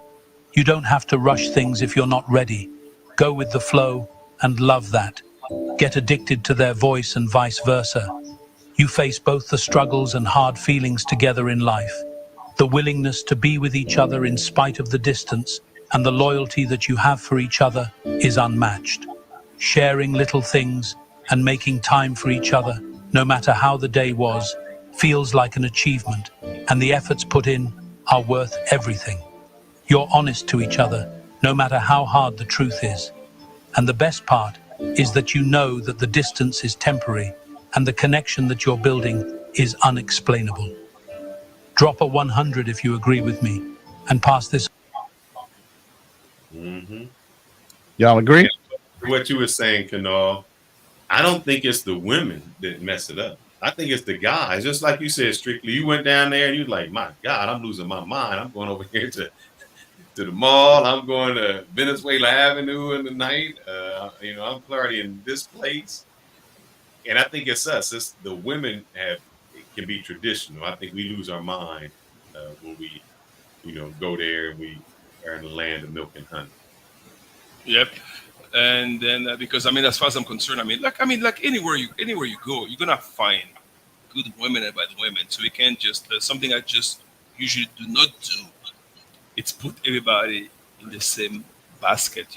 You don't have to rush things if you're not ready. Go with the flow and love that. Get addicted to their voice and vice versa. You face both the struggles and hard feelings together in life. The willingness to be with each other in spite of the distance and the loyalty that you have for each other is unmatched. Sharing little things and making time for each other, no matter how the day was, feels like an achievement, and the efforts put in are worth everything. You're honest to each other, no matter how hard the truth is. And the best part is that you know that the distance is temporary and the connection that you're building is unexplainable. Drop a 100 if you agree with me, and pass this. Y'all agree? What you were saying, Kanal, I don't think it's the women that mess it up. I think it's the guys. Just like you said, Strictly, you went down there and you're like, my God, I'm losing my mind. I'm going over here to the mall. I'm going to Venezuela Avenue in the night. I'm partying this place. And I think it's us. It's the women can be traditional. I think we lose our mind when we, go there and we are in the land of milk and honey. Yep. And then because as far as I'm concerned, like anywhere you go, you're gonna find good women and bad women. So we can't just something I just usually do not do. It's put everybody in the same basket,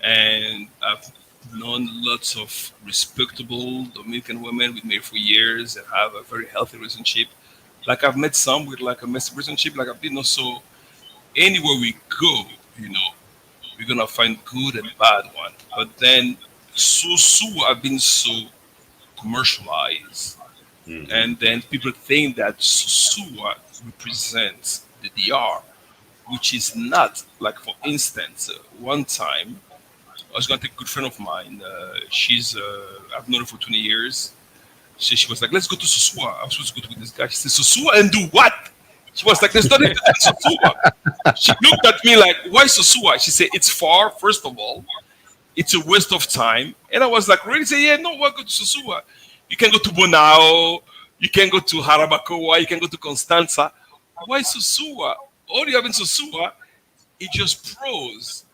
And I've known lots of respectable Dominican women with me for years that have a very healthy relationship. Like I've met some with like a messy relationship. Like I've been also anywhere we go, we're gonna find good and bad one. But then have been so commercialized, and then people think that Susua represents the DR, which is not. Like for instance, one time I was gonna take a good friend of mine. I've known her for 20 years. She was like, let's go to Susua. I was supposed to go with this guy. She said, Susua and do what? She was like, there's nothing to do in Susua. She looked at me like, why Susua? She said, it's far, first of all. It's a waste of time. And I was like, really? Say, yeah, no, we'll go to Susua. You can go to Bonao. You can go to Harabacoa. You can go to Constanza. Why Susua? All you have in Susua is just pros.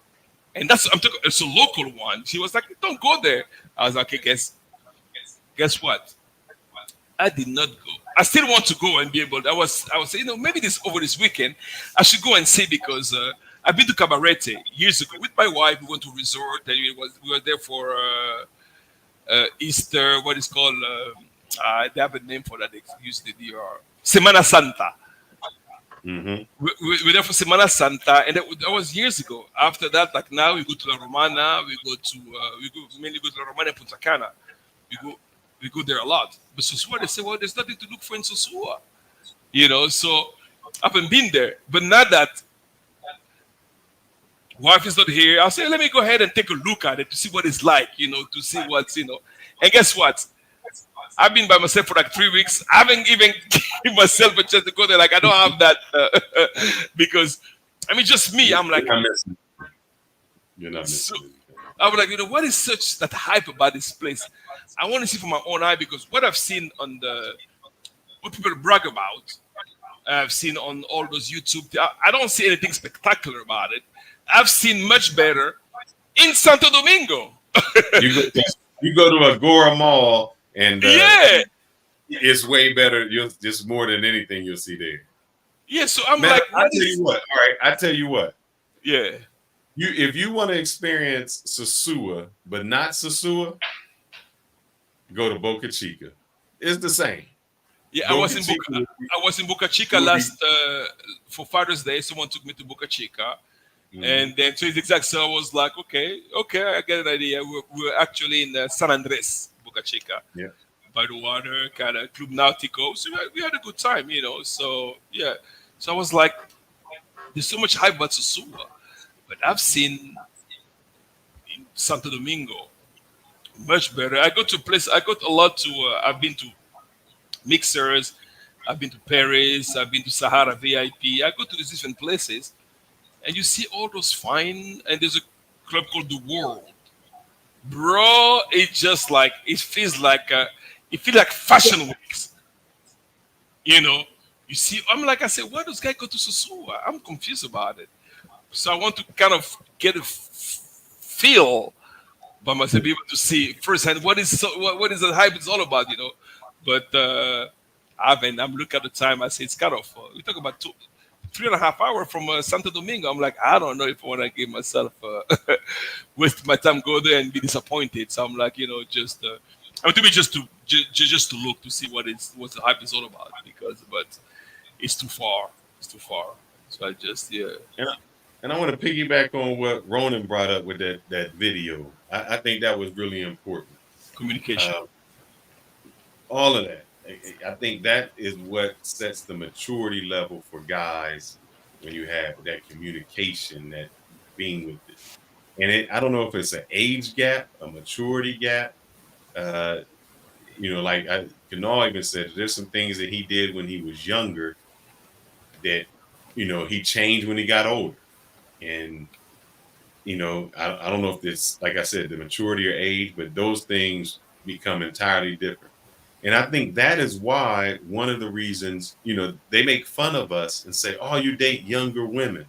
And it's a local one. She was like, don't go there. I was like, okay, guess what? I did not go. I still want to go and be able. I was saying, maybe over this weekend, I should go and see because I've been to Cabarete years ago with my wife. We went to a resort and we were there for Easter. What is called? They have a name for that. They use the DR. Semana Santa. We were there for Semana Santa, and that was years ago. After that, like now, we go to La Romana. We mainly go to La Romana and Punta Cana. We go there a lot. But Sosua, they say, well, there's nothing to look for in Sosua. So I haven't been there. But now that wife is not here, I'll say, let me go ahead and take a look at it to see what it's like, to see what's, And guess what? I've been by myself for like 3 weeks. I haven't even given myself a chance to go there. Like, I don't have that because, just me. I'm like, you're not missing. I was like, what is such that hype about this place? I want to see from my own eye because what I've seen what people brag about, I've seen on all those YouTube. I don't see anything spectacular about it. I've seen much better in Santo Domingo. you go to Agora Mall and it's way better. Just more than anything you'll see there. Yeah, so I'm Man, like, I tell you what. All right, I tell you what. Yeah. If you want to experience Sosua, but not Sosua, go to Boca Chica. It's the same. Yeah, I was in Boca Chica last for Father's Day. Someone took me to Boca Chica, and then so it's exact. So I was like, okay, I get an idea. We're actually in San Andres, Boca Chica, by the water, kind of Club Nautico. So we had a good time, So yeah, so I was like, there's so much hype about Sosua. But I've seen in Santo Domingo. Much better. I go to place. I go a lot to. I've been to mixers. I've been to Paris. I've been to Sahara VIP. I go to these different places, and you see all those fine. And there's a club called The World, bro. It's just like it feels like fashion weeks. You know, you see. I'm like I said, why does guy go to Sosua? I'm confused about it. So I want to kind of get a feel by myself, be able to see firsthand what is the hype is all about, you know. But I'm looking at the time. I say it's kind of we talk about 3.5 hours from Santo Domingo. I'm like, I don't know if I want to give myself waste my time, go there and be disappointed. So I'm like, you know, just to be just to look to see what the hype is all about, but it's too far. It's too far. So I just And I want to piggyback on what Ronan brought up with that video. I think that was really important. Communication. All of that. I think that is what sets the maturity level for guys when you have that communication, that being with it. And I don't know if it's an age gap, a maturity gap. You know, like Kanal even said, there's some things that he did when he was younger that, you know, he changed when he got older. And, you know, I don't know if it's, like I said, the maturity or age, but those things become entirely different. And I think that is why one of the reasons, you know, they make fun of us and say, oh, you date younger women.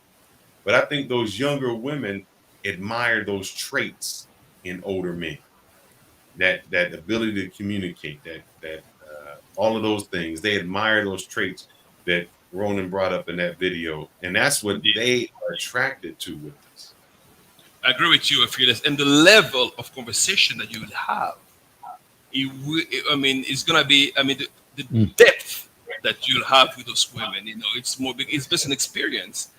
But I think those younger women admire those traits in older men, that ability to communicate, that all of those things. They admire those traits that Ronan brought up in that video. And that's what they are attracted to with us. I agree with you, Fearless. And the level of conversation that you will have, it's going to be, the depth that you'll have with those women, you know, it's based on experience,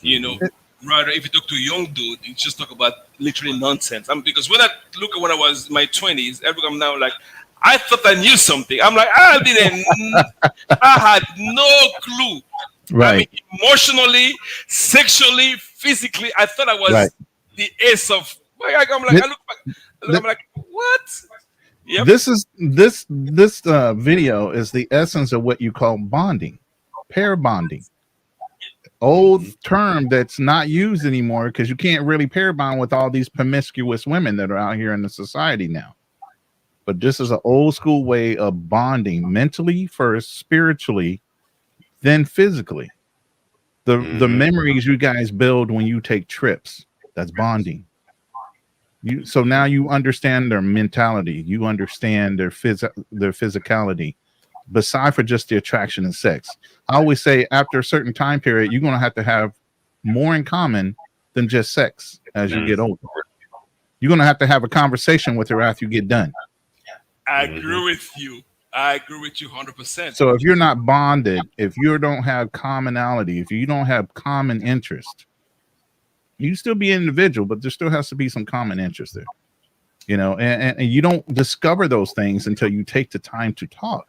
you know. Rather, if you talk to a young dude, you just talk about literally nonsense. Because when I look at when I was in my 20s, everyone now like, I thought I knew something. I'm like, I had no clue. Right. I mean, emotionally, sexually, physically, I thought I was the ace of. I'm like, I look back, I'm like, what? Yep. This video is the essence of what you call bonding, pair bonding. Old term that's not used anymore because you can't really pair bond with all these promiscuous women that are out here in the society now. But this is an old school way of bonding, mentally first, spiritually, then physically. The memories you guys build when you take trips, that's bonding. So now you understand their mentality, you understand their physicality, beside for just the attraction and sex. I always say after a certain time period, you're going to have more in common than just sex as you get older. You're going to have a conversation with her after you get done. I agree with you. I agree with you 100%. So if you're not bonded, if you don't have commonality, if you don't have common interest, you still be an individual, but there still has to be some common interest there, you know, and you don't discover those things until you take the time to talk.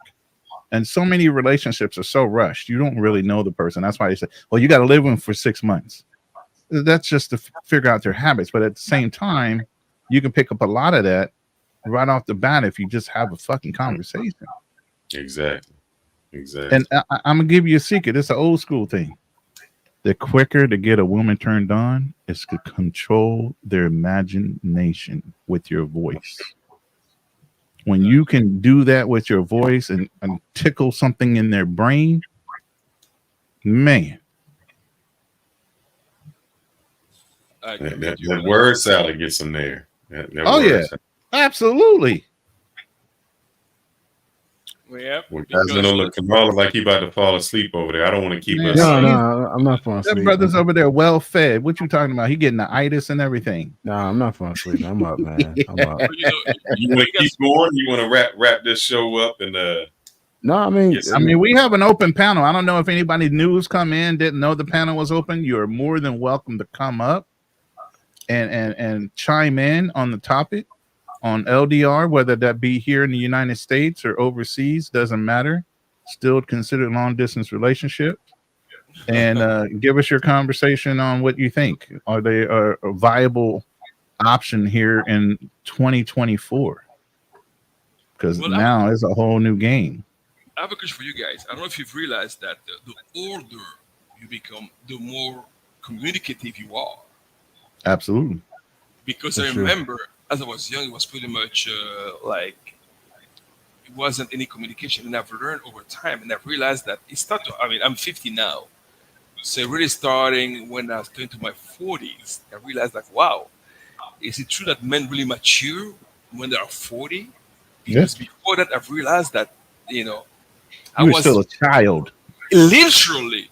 And so many relationships are so rushed. You don't really know the person. That's why they say, well, you got to live with them for 6 months. That's just to figure out their habits. But at the same time, you can pick up a lot of that right off the bat if you just have a fucking conversation. Exactly. And I'm going to give you a secret. It's an old school thing. The quicker to get a woman turned on is to control their imagination with your voice. When you can do that with your voice and tickle something in their brain, man. That word salad gets them there. Absolutely. Yep. Well, guys, don't look like he about to fall asleep over there. I don't want to keep us. No, I'm not falling asleep. That brother's over there well fed. What you talking about? He getting the itis and everything. No, I'm not falling asleep. I'm up, man. I'm up. You want to keep going? You want to wrap this show up and No, I mean, we have an open panel. I don't know if anybody news come in, didn't know the panel was open. You're more than welcome to come up and chime in on the topic on LDR, whether that be here in the United States or overseas, doesn't matter. Still considered long distance relationship. And give us your conversation on what you think. Are they a viable option here in 2024, because now it's a whole new game. I have a question for you guys. I don't know if you've realized that the older you become, the more communicative you are. Absolutely. Because I remember as I was young, it was pretty much like it wasn't any communication. And I've learned over time, and I've realized that it started. I mean, I'm 50 now. So really starting when I was going to my 40s, I realized like, wow, is it true that men really mature when they are 40? Because before that, I've realized that, I was still a child. Literally.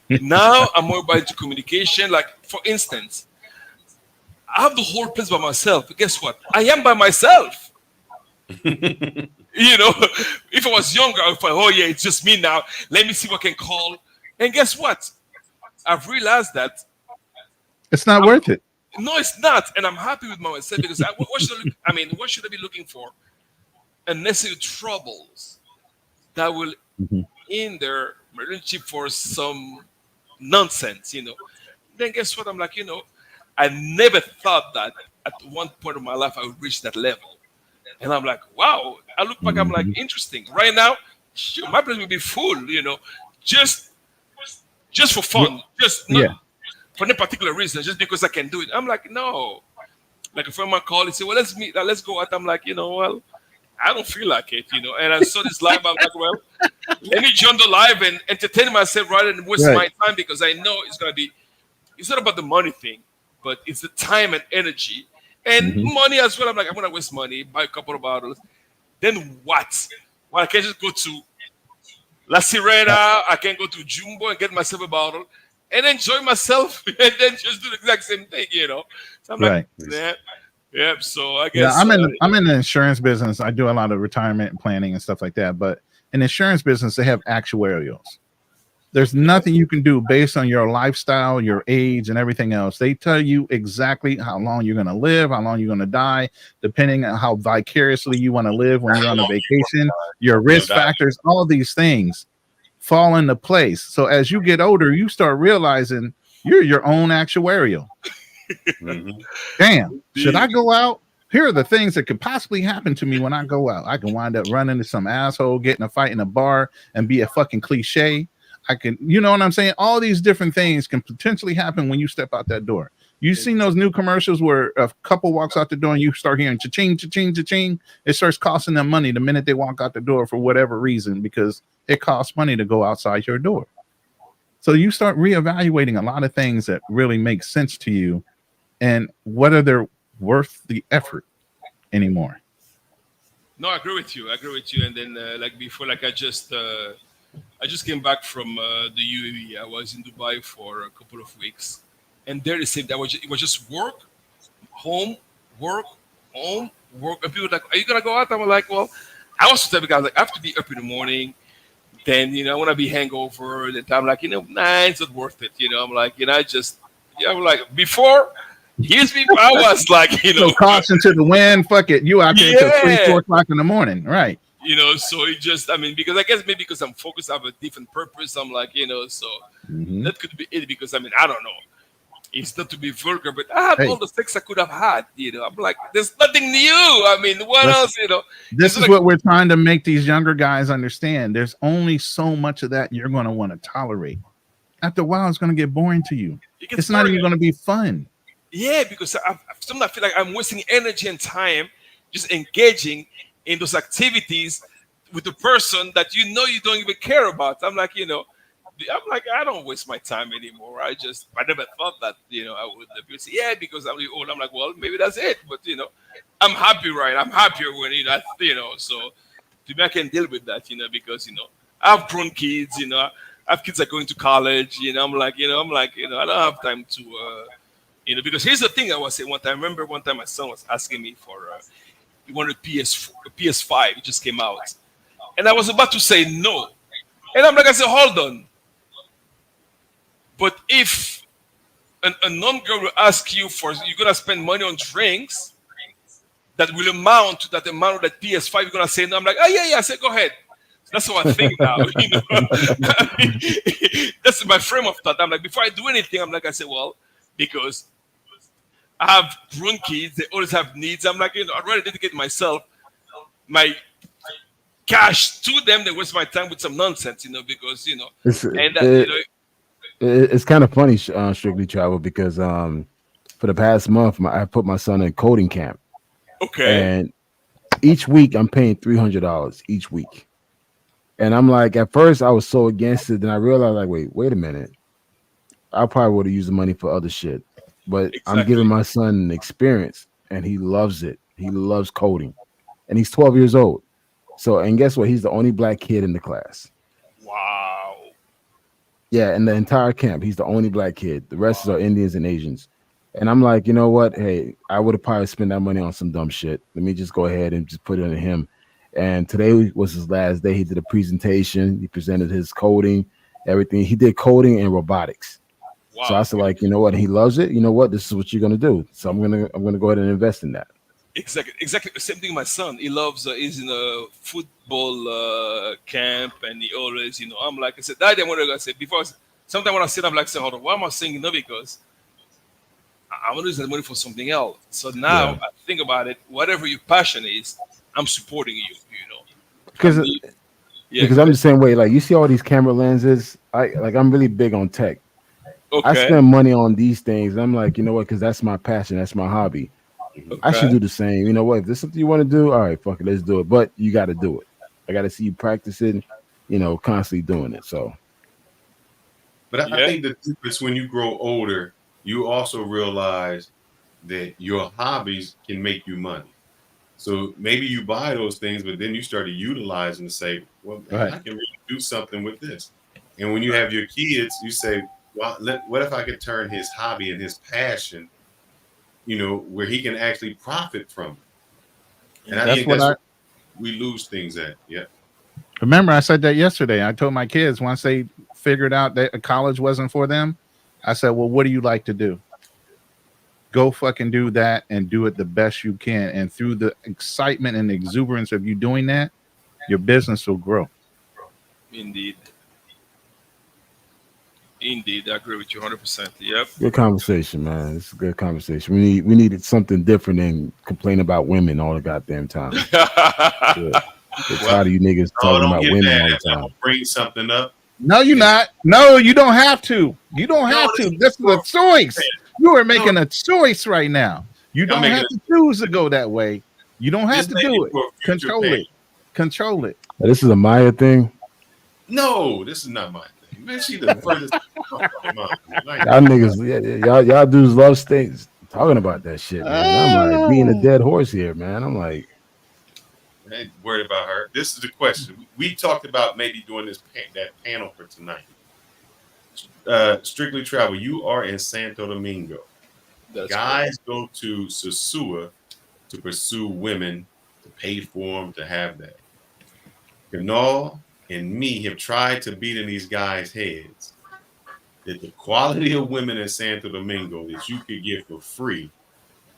Now I'm more about communication. Like, for instance, I have the whole place by myself. But guess what? I am by myself. If I was younger, I would think, oh yeah, it's just me now. Let me see what I can call. And guess what? I've realized that it's not worth it. No, it's not. And I'm happy with myself because what should I be looking for? Unnecessary troubles that will hinder my relationship for some nonsense, Then guess what? I'm like, I never thought that at one point of my life I would reach that level. And I'm like, wow. I look back, I'm like, interesting. Right now, my place will be full, just for fun, just not for no particular reason, just because I can do it. I'm like, no. Like a friend of mine called and said, well, let's meet, let's go out. I'm like, well, I don't feel like it, And I saw this live. I'm like, well, let me join the live and entertain myself rather than waste my time, because I know it's going to be, it's not about the money thing, but it's the time and energy and money as well. I'm like, I'm going to waste money, buy a couple of bottles. Then what? Well, I can just go to La Sirena, I can go to Jumbo and get myself a bottle and enjoy myself and then just do the exact same thing, So I'm like, so I guess I'm in the insurance business. I do a lot of retirement planning and stuff like that. But in the insurance business, they have actuarials. There's nothing you can do based on your lifestyle, your age, and everything else. They tell you exactly how long you're going to live, how long you're going to die, depending on how vicariously you want to live when you're on a vacation, your risk factors, all these things fall into place. So as you get older, you start realizing you're your own actuarial. Damn, should I go out? Here are the things that could possibly happen to me when I go out. I can wind up running into some asshole, getting a fight in a bar, and be a fucking cliche. I can, you know what I'm saying? All these different things can potentially happen when you step out that door. You've seen those new commercials where a couple walks out the door and you start hearing cha-ching, cha-ching, cha-ching. It starts costing them money the minute they walk out the door for whatever reason, because it costs money to go outside your door. So you start reevaluating a lot of things that really make sense to you and whether they're worth the effort anymore. No, I agree with you. And then like before, like I just came back from the UAE. I was in Dubai for a couple of weeks, and there they said that it was just work, home, work, home, work. And people were like, "Are you gonna go out?" I'm like, "Well, I was the type of guy, like, I have to be up in the morning. Then I want to be hangover. Then I'm like, nah, it's not worth it. I'm like, I'm like before. Years before, I was like, So caution to the wind. Fuck it, you out there till 3-4 o'clock in the morning, right? So it just, because I guess maybe because I'm focused, I have a different purpose. I'm like, so that could be it, because I don't know. It's not to be vulgar, but I had all the sex I could have had, I'm like, there's nothing new. What else, This is what we're trying to make these younger guys understand. There's only so much of that you're going to want to tolerate. After a while, it's going to get boring to you. It's not even going to be fun. Yeah, because sometimes I feel like I'm wasting energy and time just engaging in those activities with the person that you don't even care about. I'm like, I don't waste my time anymore. I never thought that, I would. People say, yeah, because I'm old. I'm like, well, maybe that's it. But, I'm happy, right? I'm happier when, so to me, I can deal with that, because, I have grown kids, I have kids that are going to college, I'm like, I don't have time to, because here's the thing I was saying one time. I remember one time my son was asking me for, he wanted a PS5. It just came out. And I was about to say no. And I'm like, I said, hold on. But if a non-girl will ask you you're going to spend money on drinks that will amount to that amount of that PS5, you're going to say no. I'm like, oh, yeah. I said, go ahead. So that's how I think now. That's my frame of thought. I'm like, before I do anything, I'm like, I said, well, because I have grown kids. They always have needs. I'm like, I'd rather dedicate myself, my cash to them than waste my time with some nonsense, because, it's kind of funny, Strictly Travel, because for the past month, I put my son in coding camp. Okay. And each week I'm paying $300 each week. And I'm like, at first I was so against it. Then I realized, like, wait a minute. I probably would have used the money for other shit. But I'm giving my son an experience, and he loves it. He loves coding. And he's 12 years old. So, and guess what? He's the only black kid in the class. Wow. Yeah, in the entire camp, he's the only black kid. The rest are Indians and Asians. And I'm like, you know what? Hey, I would have probably spent that money on some dumb shit. Let me just go ahead and just put it on him. And today was his last day. He did a presentation. He presented his coding, everything. He did coding and robotics. Wow. So I said, like, you know what? He loves it. You know what? This is what you're gonna do. So I'm gonna go ahead and invest in that. Exactly the same thing. My son, he loves. He's in a football camp, and he always, I'm like, I said, Daddy, I'm gonna say before. Sometimes when I sit, I'm like, hold on, why am I saying no? Because I'm gonna use that money for something else. So now I think about it. Whatever your passion is, I'm supporting you. Because I'm the same way. Like, you see all these camera lenses. I'm really big on tech. Okay. I spend money on these things. And I'm like, you know what? Because that's my passion. That's my hobby. Okay. I should do the same. You know what? If this is something you want to do, all right, fuck it, let's do it. But you got to do it. I got to see you practicing, constantly doing it. So. But I think the difference when you grow older, you also realize that your hobbies can make you money. So maybe you buy those things, but then you start to utilize them to say, well, man, I can really do something with this. And when you have your kids, you say, well, what if I could turn his hobby and his passion, where he can actually profit from it. And I think that's what we lose things at. Yeah. Remember, I said that yesterday. I told my kids once they figured out that college wasn't for them, I said, well, what do you like to do? Go fucking do that and do it the best you can. And through the excitement and exuberance of you doing that, your business will grow. Indeed, I agree with you 100%. Yep. Good conversation, man. It's a good conversation. We needed something different than complain about women all the goddamn time. It's tired of you niggas talking about women all the time. Bring something up. No, you're not. No, you don't have to. You don't have to. This is a choice. You are making a choice right now. You don't have to choose to go that way. You don't have to do it. Control it. Control it. This is a Maya thing. No, this is not my thing. Man, she the furthest. Y'all niggas, y'all dudes love things talking about that shit, man. I'm like being a dead horse here, man. I'm like, I ain't worried about her. This is the question. We talked about maybe doing that panel for tonight. Strictly Travel. You are in Santo Domingo. Guys go to Sosua to pursue women, to pay for them, to have that. Ganal and me have tried to beat in these guys' heads that the quality of women in Santo Domingo that you could get for free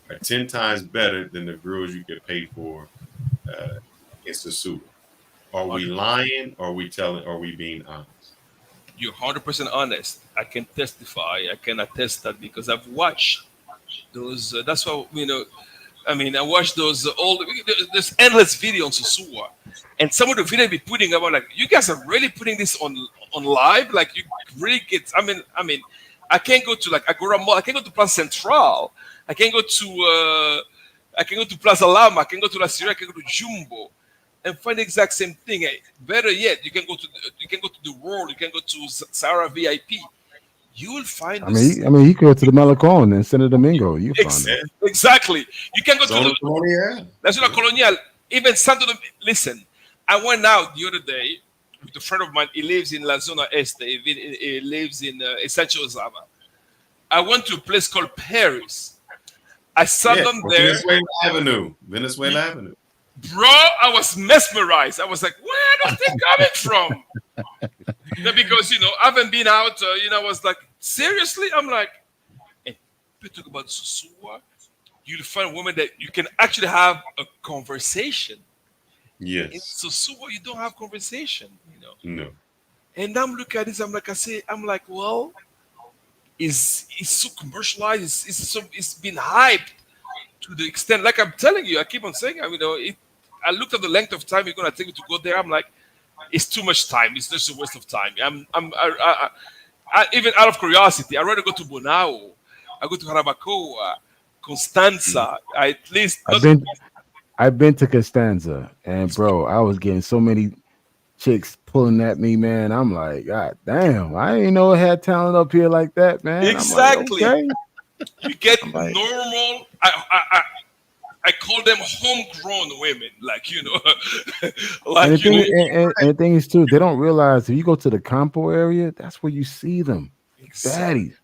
are 10 times better than the girls you get paid for in Sosua. Are we lying? Or are we telling? Are we being honest? You're 100% honest. I can testify. I can attest that because I've watched those. That's why I watched those there's endless video on Sosua, and some of the video be putting about like, you guys are really putting this on live. Like, you really get. I mean, I can't go to like Agora Mall. I can't go to Plaza Central. I can't go to Plaza Lama. I can go to La Sierra. I can go to Jumbo. And find the exact same thing. Better yet, you can go to the World. You can go to Sarah VIP. You will find. I mean, you can go to the Malecon in Santo Domingo. You find it. Exactly. You can go to the National Colonial. Even Santo Domingo. Listen, I went out the other day with a friend of mine. He lives in La Zona Este. He lives in Sancho Zama. I went to a place called Paris. I saw them there. Venezuela Avenue. Bro, I was mesmerized. I was like, where are they coming from? Because, I haven't been out. I was like, seriously? I'm like, and people talk about Sosua. You'll find women that you can actually have a conversation. Yes. In Sosua, you don't have conversation, No. And I'm looking at this. I'm like, well, is so commercialized. It's been hyped to the extent, like I'm telling you, I keep on saying, I looked at the length of time you're gonna take me to go there. I'm like, it's too much time. It's just a waste of time. Even out of curiosity, I'd rather go to Bonao. I go to Harabacoa, Constanza. At least I've been to Constanza, and bro, I was getting so many chicks pulling at me, man. I'm like, God damn, I didn't know it had talent up here like that, man. Exactly. I'm like, okay. You get normal. I call them homegrown women, like like and the thing is too, they don't realize if you go to the Campo area, that's where you see them, baddies.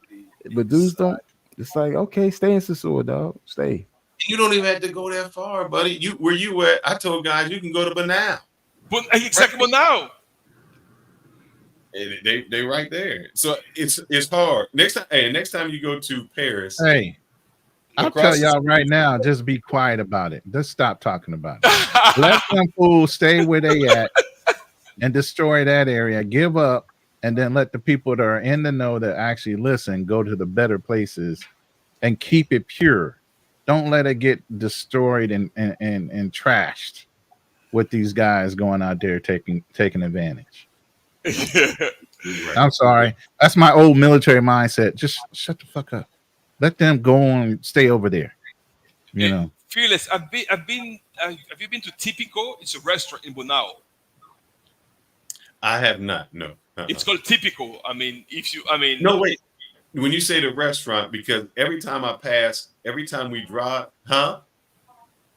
But dudes don't. It's like, okay, stay in Sosua, dog. Stay. You don't even have to go that far, buddy. Where you at? I told guys you can go to Banao. Exactly, Banao. They right there. So it's hard. Next time you go to Paris. Hey, I'll tell y'all right now, just be quiet about it. Just stop talking about it. Let them fools stay where they at and destroy that area. Give up, and then let the people that are in the know that actually listen go to the better places and keep it pure. Don't let it get destroyed and trashed with these guys going out there taking advantage. I'm sorry. That's my old military mindset. Just shut the fuck up. Let them go and stay over there. Fearless. Have you been to Tipico? It's a restaurant in Bonao. I have not. No. It's called Tipico. No, wait. When you say the restaurant, because every time we drive,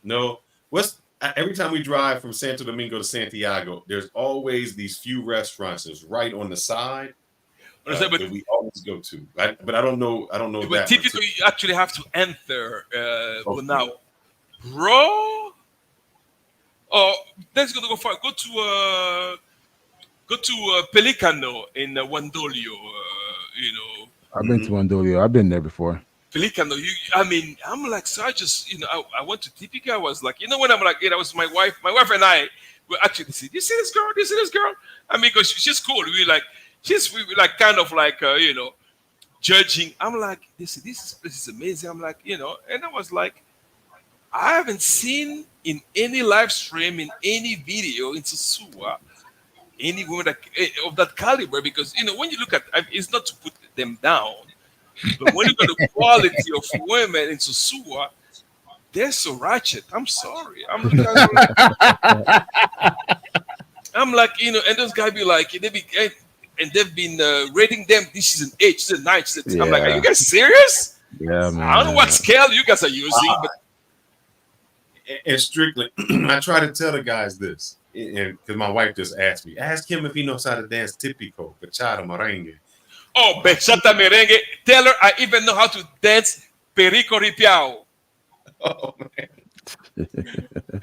No. Every time we drive from Santo Domingo to Santiago, there's always these few restaurants that's right on the side that we always go to. But I don't know. But typically, you actually have to enter Bonao, bro. Oh, let's go far. Go to Pelicano in Wandolio. I've been to Wandolio. I've been there before. Pelicano, I'm like, so I just, I went to Tipica. I was like, when I'm like, it was my wife and I were actually saying, you see this girl? Because she's cool. We like kind of like, judging. I'm like, this place is amazing. I'm like, and I was like, I haven't seen in any live stream, in any video in Sosua, any woman of that caliber, because, when you look at, it's not to put them down, but when you look at the quality of women in Sosua, they're so ratchet. I'm sorry. I'm like, and those guys be like, and they've been rating them. This is an 8, this is a 9, this is a 10. I'm like, are you guys serious? Yeah, man. I don't know what scale you guys are using, but and strictly, I try to tell the guys this, and because my wife just asked me, ask him if he knows how to dance Tipico, bachata, merengue. Oh, bachata, merengue. Tell her I even know how to dance perico ripiao. Oh, man.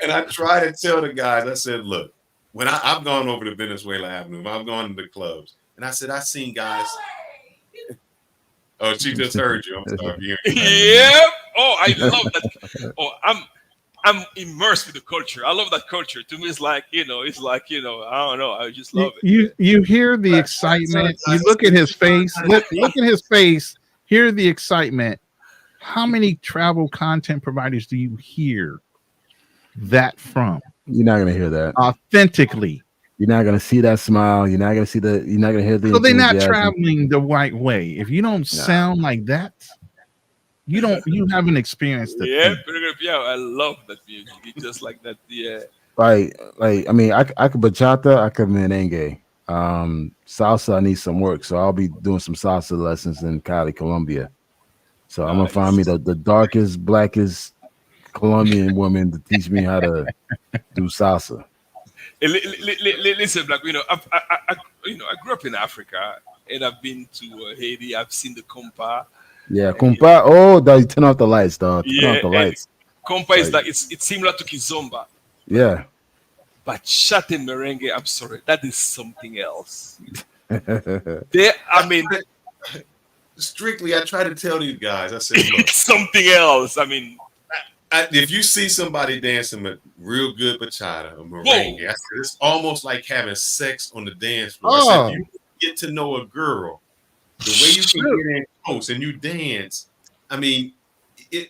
And I try to tell the guys, I said, look, when I've gone over to Venezuela Avenue, I've gone to the clubs, and I said, I've seen guys. Oh, she just heard you. I'm sorry. Yeah. Oh, I love that. Oh, I'm immersed with the culture. I love that culture. To me, it's like, I don't know. I just love it. You hear the excitement. You look at his face. Look at his face. Hear the excitement. How many travel content providers do you hear that from? You're not gonna hear that authentically. You're not gonna see that smile. You're not gonna see the. You're not gonna hear the. So they're not traveling the right way. If you don't sound like that, you haven't experienced it. Yeah, I love that music. It's just like that. Yeah. I could bachata, I could merengue. Salsa, I need some work, so I'll be doing some salsa lessons in Cali, Colombia. So I'm gonna find me the darkest, blackest Colombian woman to teach me how to do salsa. Listen, Black, I grew up in Africa, and I've been to Haiti. I've seen the compa. Yeah, compa. Oh, you turn off the lights, dog. Turn off the lights. Compa is like it's similar to kizomba. Yeah. But bachata and merengue, I'm sorry, that is something else. Strictly, I try to tell these guys. I said, look, it's something else. If you see somebody dancing a real good bachata or merengue, I said, it's almost like having sex on the dance floor. I said, you get to know a girl The way you can get in close and you dance, I mean,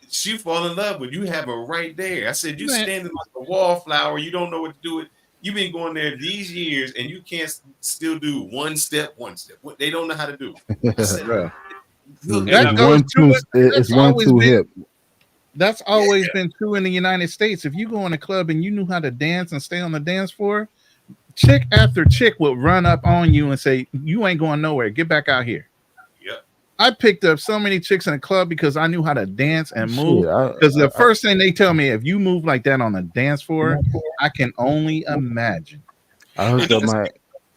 she fall in love with you. Have her right there. I said, you standing like a wallflower. You don't know what to do with. You've been going there these years and you can't still do one step. What they don't know how to do. I said, it's 1-2 hip. That's always been true in the United States. If you go in a club and you knew how to dance and stay on the dance floor, chick after chick will run up on you and say, you ain't going nowhere. Get back out here. Yep. I picked up so many chicks in a club because I knew how to dance and move. Because the first thing they tell me, if you move like that on the dance floor, I can only imagine. I hooked up my.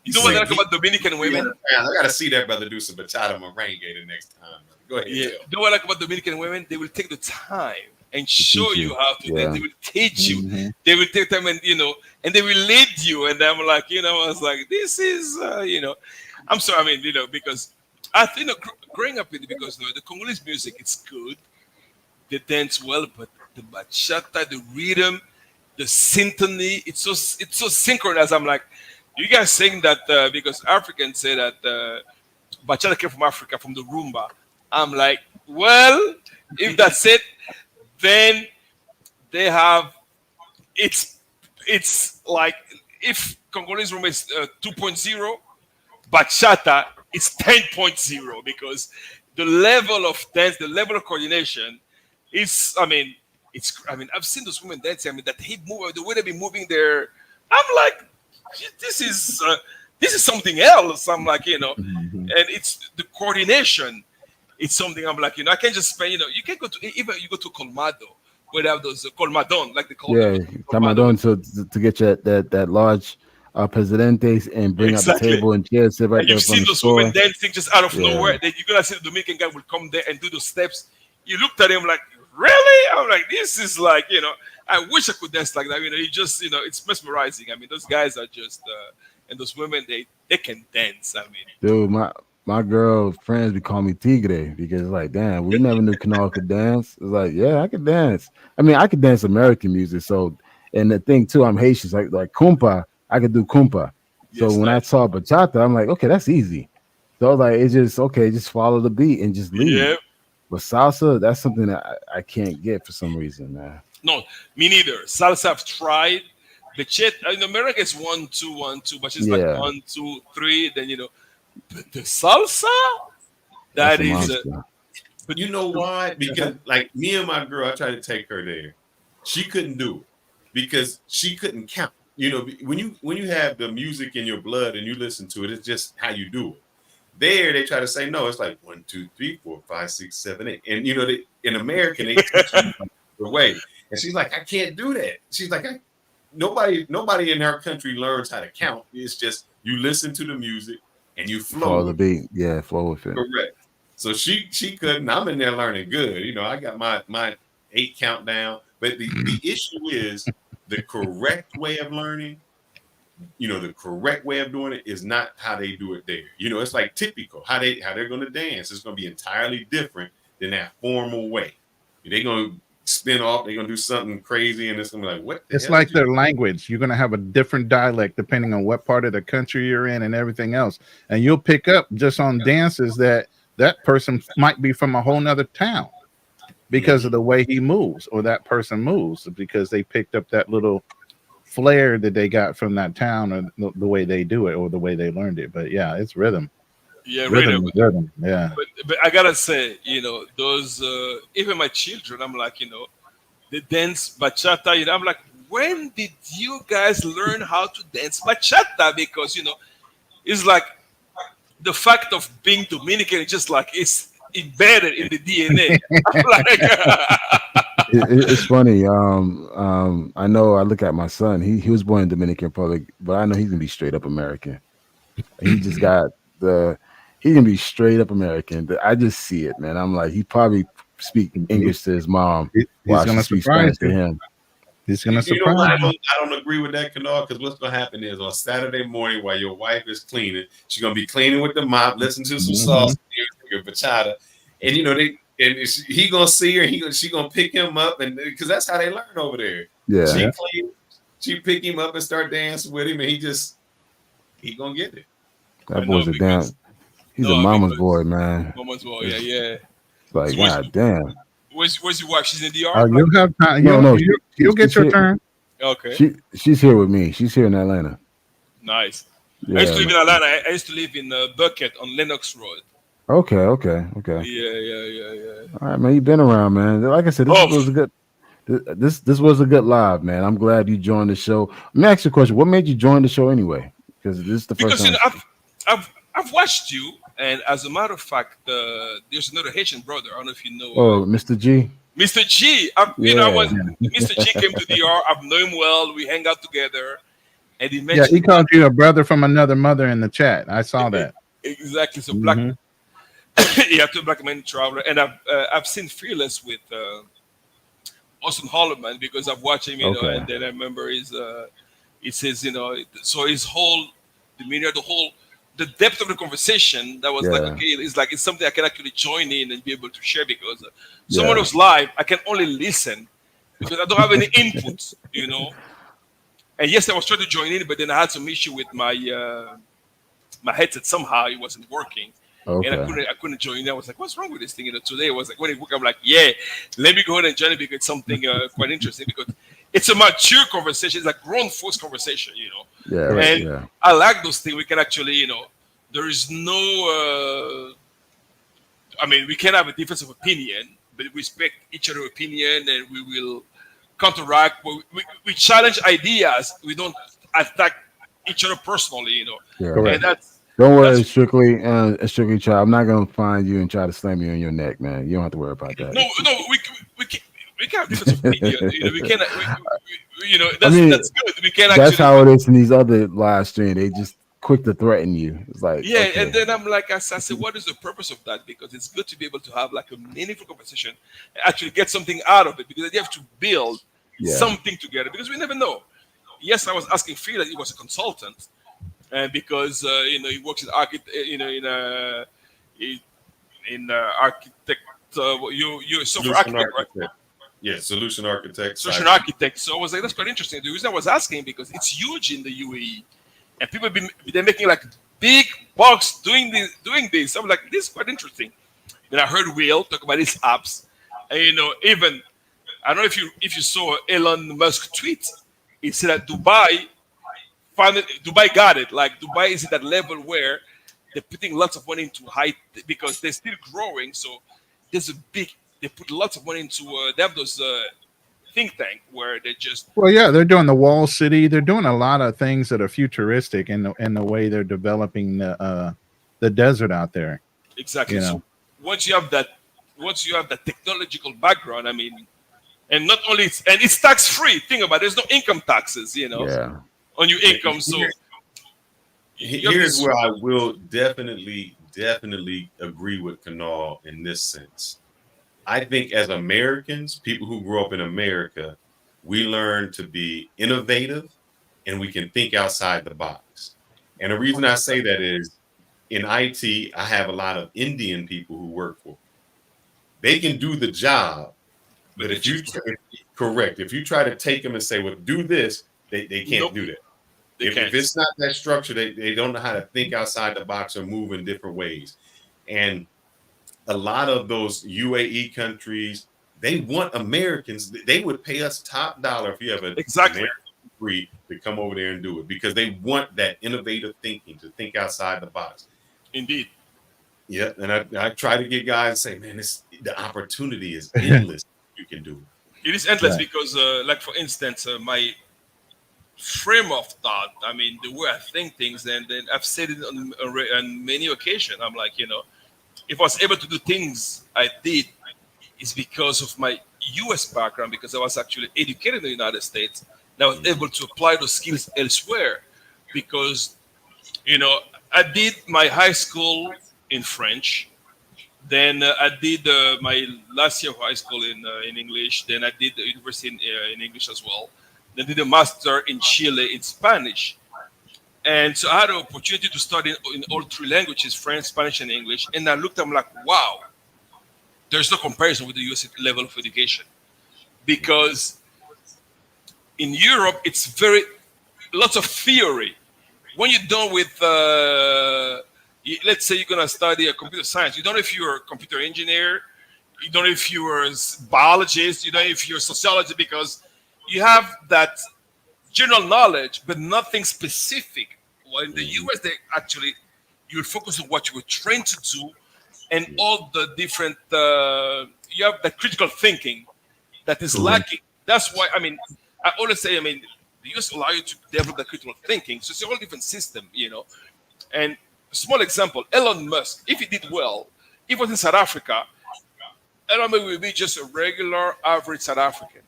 You know what I like about Dominican women? I gotta see that brother do some bachata merengue the next time. Go ahead. Yeah. You know what I like about Dominican women? They will take the time and show you how to dance. They will teach you. They will take time and and they will lead you. And I'm like, I was like, this is I'm sorry, because I think growing up because the Congolese music, it's good. They dance well, but the bachata, the rhythm, the symphony, it's so synchronized. I'm like, you guys saying that because Africans say that bachata came from Africa, from the rumba. I'm like, well, if that's it, then they have it's like if Congolese rumba is 2.0, bachata is 10.0 because the level of dance, the level of coordination is, I've seen those women dancing. That hip move, the way they be moving there, I'm like, this is something else. I'm like, and it's the coordination. It's something I'm like, I can't just spend, you can't go to, even you go to Colmado, where they have those colmadon, like they call them. Colmadon to get you that large presidentes and bring out the table and chairs, sit right and there. You've seen those women dancing just out of nowhere. Then you're gonna see the Dominican guy will come there and do those steps. You looked at him like, really? I'm like, this is like, I wish I could dance like that. You just, it's mesmerizing. Those guys are just, and those women, they can dance. Dude, my girl friends be calling me Tigre because like, damn, we never knew Kanal could dance. It's like, yeah, I could dance. I could dance American music. So, and the thing too, I'm Haitian, like kumpa, I could do kumpa. So when I saw bachata, I'm like, okay, that's easy. So I was like, it's just okay, just follow the beat and just leave. Yeah. But salsa, that's something that I can't get for some reason, man. No, me neither. Salsa I've tried. The chet in America is 1 2 1 2, but it's like 1 2 3. Then but the salsa, that is. But you know why? Because like me and my girl, I tried to take her there. She couldn't do it because she couldn't count. When you have the music in your blood and you listen to it, it's just how you do it. There, they try to say no. It's like 1 2 3 4 5 6 7 8, and they, in American they teach you the way. And she's like, I can't do that. She's like, nobody in her country learns how to count. It's just you listen to the music and you flow. Follow the beat, flow with it. Correct. So she couldn't. I'm in there learning good. I got my 8 count down. But the issue is the correct way of learning. The correct way of doing it is not how they do it there. It's like typical how they're going to dance. It's going to be entirely different than that formal way. They're going to spin off. They're going to do something crazy, and it's going to be like, what? It's like their language. You're going to have a different dialect depending on what part of the country you're in and everything else. And you'll pick up just on dances that person might be from a whole nother town because of the way he moves, or that person moves because they picked up that little flair that they got from that town, or the way they do it, or the way they learned it. But yeah, it's rhythm. Yeah, rhythm. Yeah. But I gotta say, those even my children, I'm like, they dance bachata. I'm like, when did you guys learn how to dance bachata? Because it's like the fact of being Dominican is just like it's embedded in the DNA. It's funny. I know. I look at my son. He was born in Dominican Republic, but I know he's gonna be straight up American. He just got he's gonna be straight up American. I just see it, man. I'm like, he probably speak English to his mom while she speaks Spanish to him. He's gonna surprise. I don't agree with that, Kanal, because what's gonna happen is on Saturday morning while your wife is cleaning, she's gonna be cleaning with the mop, listen to some sauce, your bachata, and he gonna see her. She gonna pick him up, and because that's how they learn over there. Yeah, she pick him up and start dancing with him, and he gonna get it. That boy's a dance. He's a mama's boy, man. Mama's boy, yeah. Like, So God damn. Where's your wife? She's in the DR? You'll have time. You'll get your turn. Okay. She's here with me. She's here in Atlanta. Nice. Yeah, I used to live in Atlanta. I used to live in Buckett on Lenox Road. Okay. Yeah. All right, man. You've been around, man. Like I said, this was a good. This was a good live, man. I'm glad you joined the show. Let me ask you a question. What made you join the show anyway? Because this is the first time. I've watched you, and as a matter of fact, there's another Haitian brother. I don't know if you know. Oh, Mr. G. Mr. G. Mr. G came to DR. I've known him well. We hang out together, and he mentioned. Yeah, he called you a brother from another mother in the chat. I saw that. Exactly. So black. Yeah, two black men traveler, and I've seen Fearless with Austin Holloman because I've watched him, you know, and then I remember he says, you know, so his whole demeanor, the depth of the conversation that was like, okay, it's something I can actually join in and be able to share because someone who's live, I can only listen because I don't have any input, you know. And yes, I was trying to join in, but then I had some issue with my my headset. Somehow it wasn't working. And I couldn't join in. I was like, what's wrong with this thing? You know, today I was like, when it worked, I'm like, yeah, let me go ahead and join it because it's something quite interesting because it's a mature conversation. It's like grown folks conversation, you know. I like those things. We can actually, you know, there is no, I mean, we can have a difference of opinion, but we respect each other's opinion and we will counteract. We challenge ideas. We don't attack each other personally, you know. And that's, don't worry, strictly child. I'm not gonna find you and try to slam you in your neck, man. You don't have to worry about that. No, we can have difference of opinion. You know, we can, you know, that's good. We can. That's how it is in these other live streams. They just quick to threaten you. It's like and then I'm like, I said, what is the purpose of that? Because it's good to be able to have like a meaningful conversation, and actually get something out of it. Because you have to build something together. Because we never know. Yes, I was asking Phil that he was a consultant. And because you know he works in architect, you know, in architect, you're a software architect, right? Yeah, solution architect. Solution architect. So I was like, that's quite interesting. The reason I was asking because it's huge in the UAE, and people they're making like big bucks doing this. I'm like, this is quite interesting. Then I heard Will talk about these apps, and you know, even I don't know if you saw Elon Musk tweet. He said that Dubai got it. Like Dubai is at that level where they're putting lots of money into height because they're still growing. So they put lots of money into they have those think tank where they just they're doing the wall city. They're doing a lot of things that are futuristic in the way they're developing the desert out there. Exactly. You know? So once you have that technological background, I mean, and not only it's tax free. Think about it, there's no income taxes, you know. On your income. So here's where I will definitely agree with Kanal in this sense. I think as Americans, people who grew up in America, we learn to be innovative and we can think outside the box. And the reason I say that is in IT, I have a lot of Indian people who work for me. They can do the job, but if you try to take them and say, well, do this, they can't do that. If it's not that structure, they don't know how to think outside the box or move in different ways. And a lot of those UAE countries, they want Americans. They would pay us top dollar if you have an American degree to come over there and do it because they want that innovative thinking to think outside the box. Indeed. Yeah, and I try to get guys to say, man, the opportunity is endless. You can do it. It is endless because, like for instance, my frame of thought, I mean, the way I think things, and then I've said it on many occasions. I'm like, you know, if I was able to do things I did, it's because of my U.S. background, because I was actually educated in the United States, and I was able to apply those skills elsewhere. Because, you know, I did my high school in French, then I did my last year of high school in English, then I did the university in English as well. Then did a master in Chile in Spanish. And so I had an opportunity to study in all three languages, French, Spanish, and English. And I looked, I'm like, wow, there's no comparison with the US level of education. Because in Europe, it's lots of theory. When you're done with, let's say you're going to study a computer science. You don't know if you're a computer engineer. You don't know if you're a biologist. You don't know if you're a sociologist, because you have that general knowledge, but nothing specific. Well, in the US, they actually, you focus on what you were trained to do and all the different, you have that critical thinking that is lacking. That's why, I mean, I always say, I mean, the US allow you to develop that critical thinking. So it's a whole different system, you know. And a small example, Elon Musk, if he did well, if he was in South Africa, Elon Musk would be just a regular, average South African.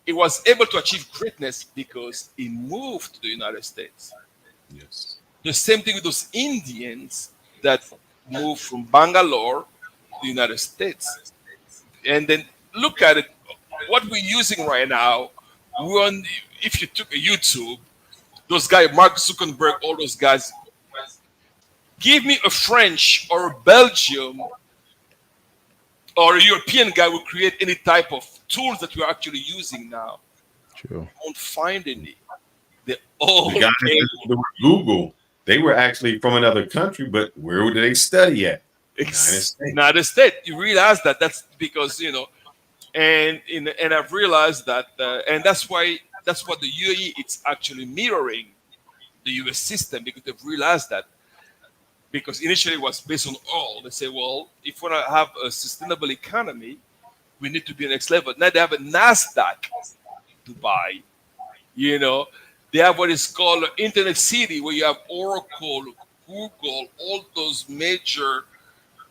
He was able to achieve greatness because he moved to the United States. Yes. The same thing with those Indians that moved from Bangalore to the United States. And then look at it, what we're using right now, if you took a YouTube, those guys, Mark Zuckerberg, all those guys, give me a French or a Belgium or a European guy will create any type of tools that we're actually using now. True. You won't find any. They're all the guys that were Google, they were actually from another country, but where did they study at? United States. You realize that that's because, you know, and I've realized that, and that's what the UAE, it's actually mirroring the US system, because they've realized that, because initially it was based on oil. They say, well, if we want to have a sustainable economy, we need to be next level. Now they have a NASDAQ Dubai, you know. They have what is called an Internet City, where you have Oracle, Google, all those major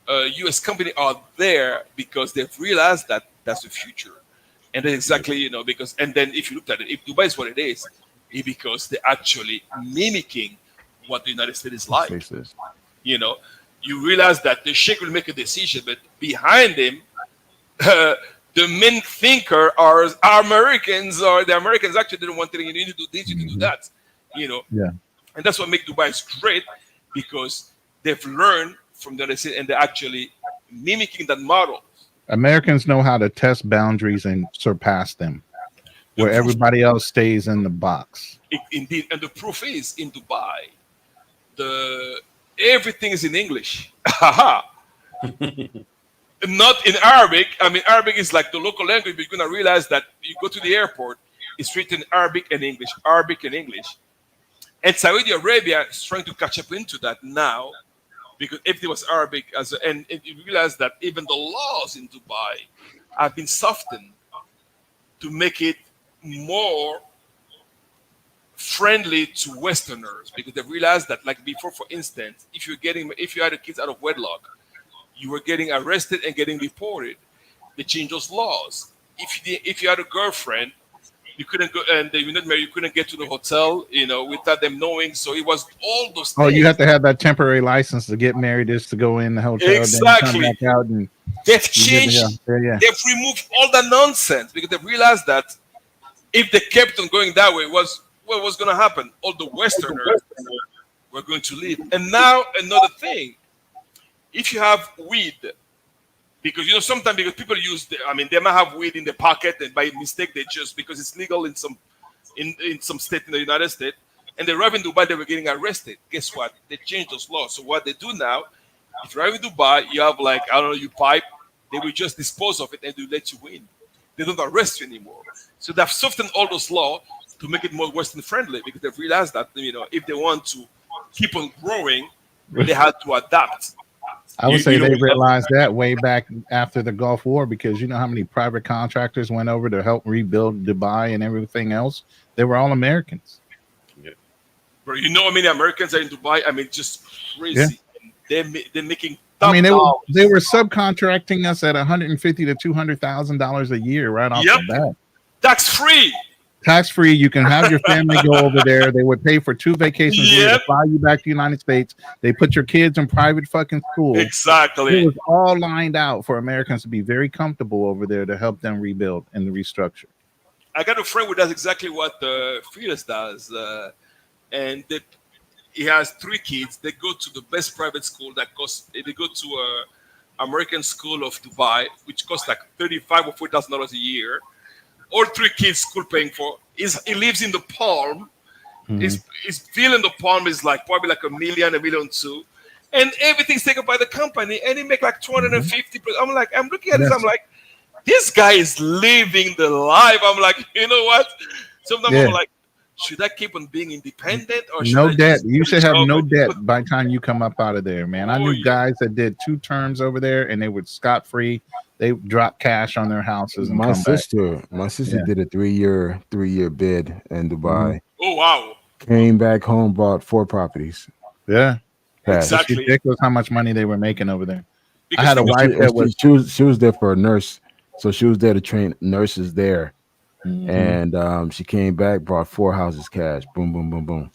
US companies are there because they've realized that that's the future. And then exactly, you know, because, and then if you look at it, if Dubai is what it is, it's because they're actually mimicking what the United States is like. You know, you realize that the sheikh will make a decision, but behind him, the main thinker are Americans, or the Americans actually didn't want to, you need to do this, you need to do that, you know. Yeah. And that's what makes Dubai great, because they've learned from the other side and they're actually mimicking that model. Americans know how to test boundaries and surpass them, where everybody else stays in the box. Indeed, and the proof is in Dubai, everything is in English. Not in Arabic. I mean, Arabic is like the local language, but you're going to realize that you go to the airport, it's written Arabic and English, Arabic and English. And Saudi Arabia is trying to catch up into that now, because everything was Arabic. And you realize that even the laws in Dubai have been softened to make it more friendly to Westerners, because they realized that, like before, for instance, if you had a kids out of wedlock, you were getting arrested and getting deported. They changed those laws. If you had a girlfriend, you couldn't go, and they were not married, you couldn't get to the hotel, you know, without them knowing. So it was all those things. Oh, you have to have that temporary license to get married, just to go in the hotel. Exactly. Then come back out and they've changed. They've removed all the nonsense, because they realized that if they kept on going that way, what was going to happen? All the Westerners were going to leave. And now another thing. If you have weed, because, you know, sometimes because people they might have weed in their pocket, and by mistake they just, because it's legal in some state in the United States, and they arrive in Dubai, they were getting arrested. Guess what? They changed those laws. So what they do now, if you arrive in Dubai, you have, like, I don't know, you pipe, they will just dispose of it and they let you in. They don't arrest you anymore. So they've softened all those laws to make it more Western friendly, because they've realized that, you know, if they want to keep on growing, they had to adapt. I would say they realized that way back after the Gulf War, because you know how many private contractors went over to help rebuild Dubai and everything else? They were all Americans. Yeah. But you know how many Americans are in Dubai? I mean, just crazy. Yeah. They're making. I mean, they were subcontracting us at $150,000 to $200,000 a year right off the bat. Tax free. Tax free. You can have your family go over there. They would pay for 2 vacations a year to fly you back to the United States. They put your kids in private fucking school. Exactly. It was all lined out for Americans to be very comfortable over there to help them rebuild and restructure. I got a friend who does exactly what Felix does, and he has 3 kids. They go to the best private school that costs. They go to American School of Dubai, which costs like $35,000 or $40,000 a year. All 3 kids school paying for. He lives in the Palm. His bill in the palm is like probably like $1 million, $1.2 million, and everything's taken by the company, and he make like 250. I'm looking at this. I'm like, this guy is living the life. I'm like, you know what? Sometimes I'm like, should I keep on being independent or should no I debt? just You should have no debt job? by the time you come up out of there, man. I knew guys that did 2 terms over there and they were scot free. They dropped cash on their houses and my sister did a 3-year bid in Dubai. Oh wow! Came back home, bought 4 properties. Yeah, exactly. It's ridiculous how much money they were making over there. Because I had a wife that was she was there for a nurse, so she was there to train nurses there. And she came back, brought 4 houses cash. Boom, boom, boom, boom.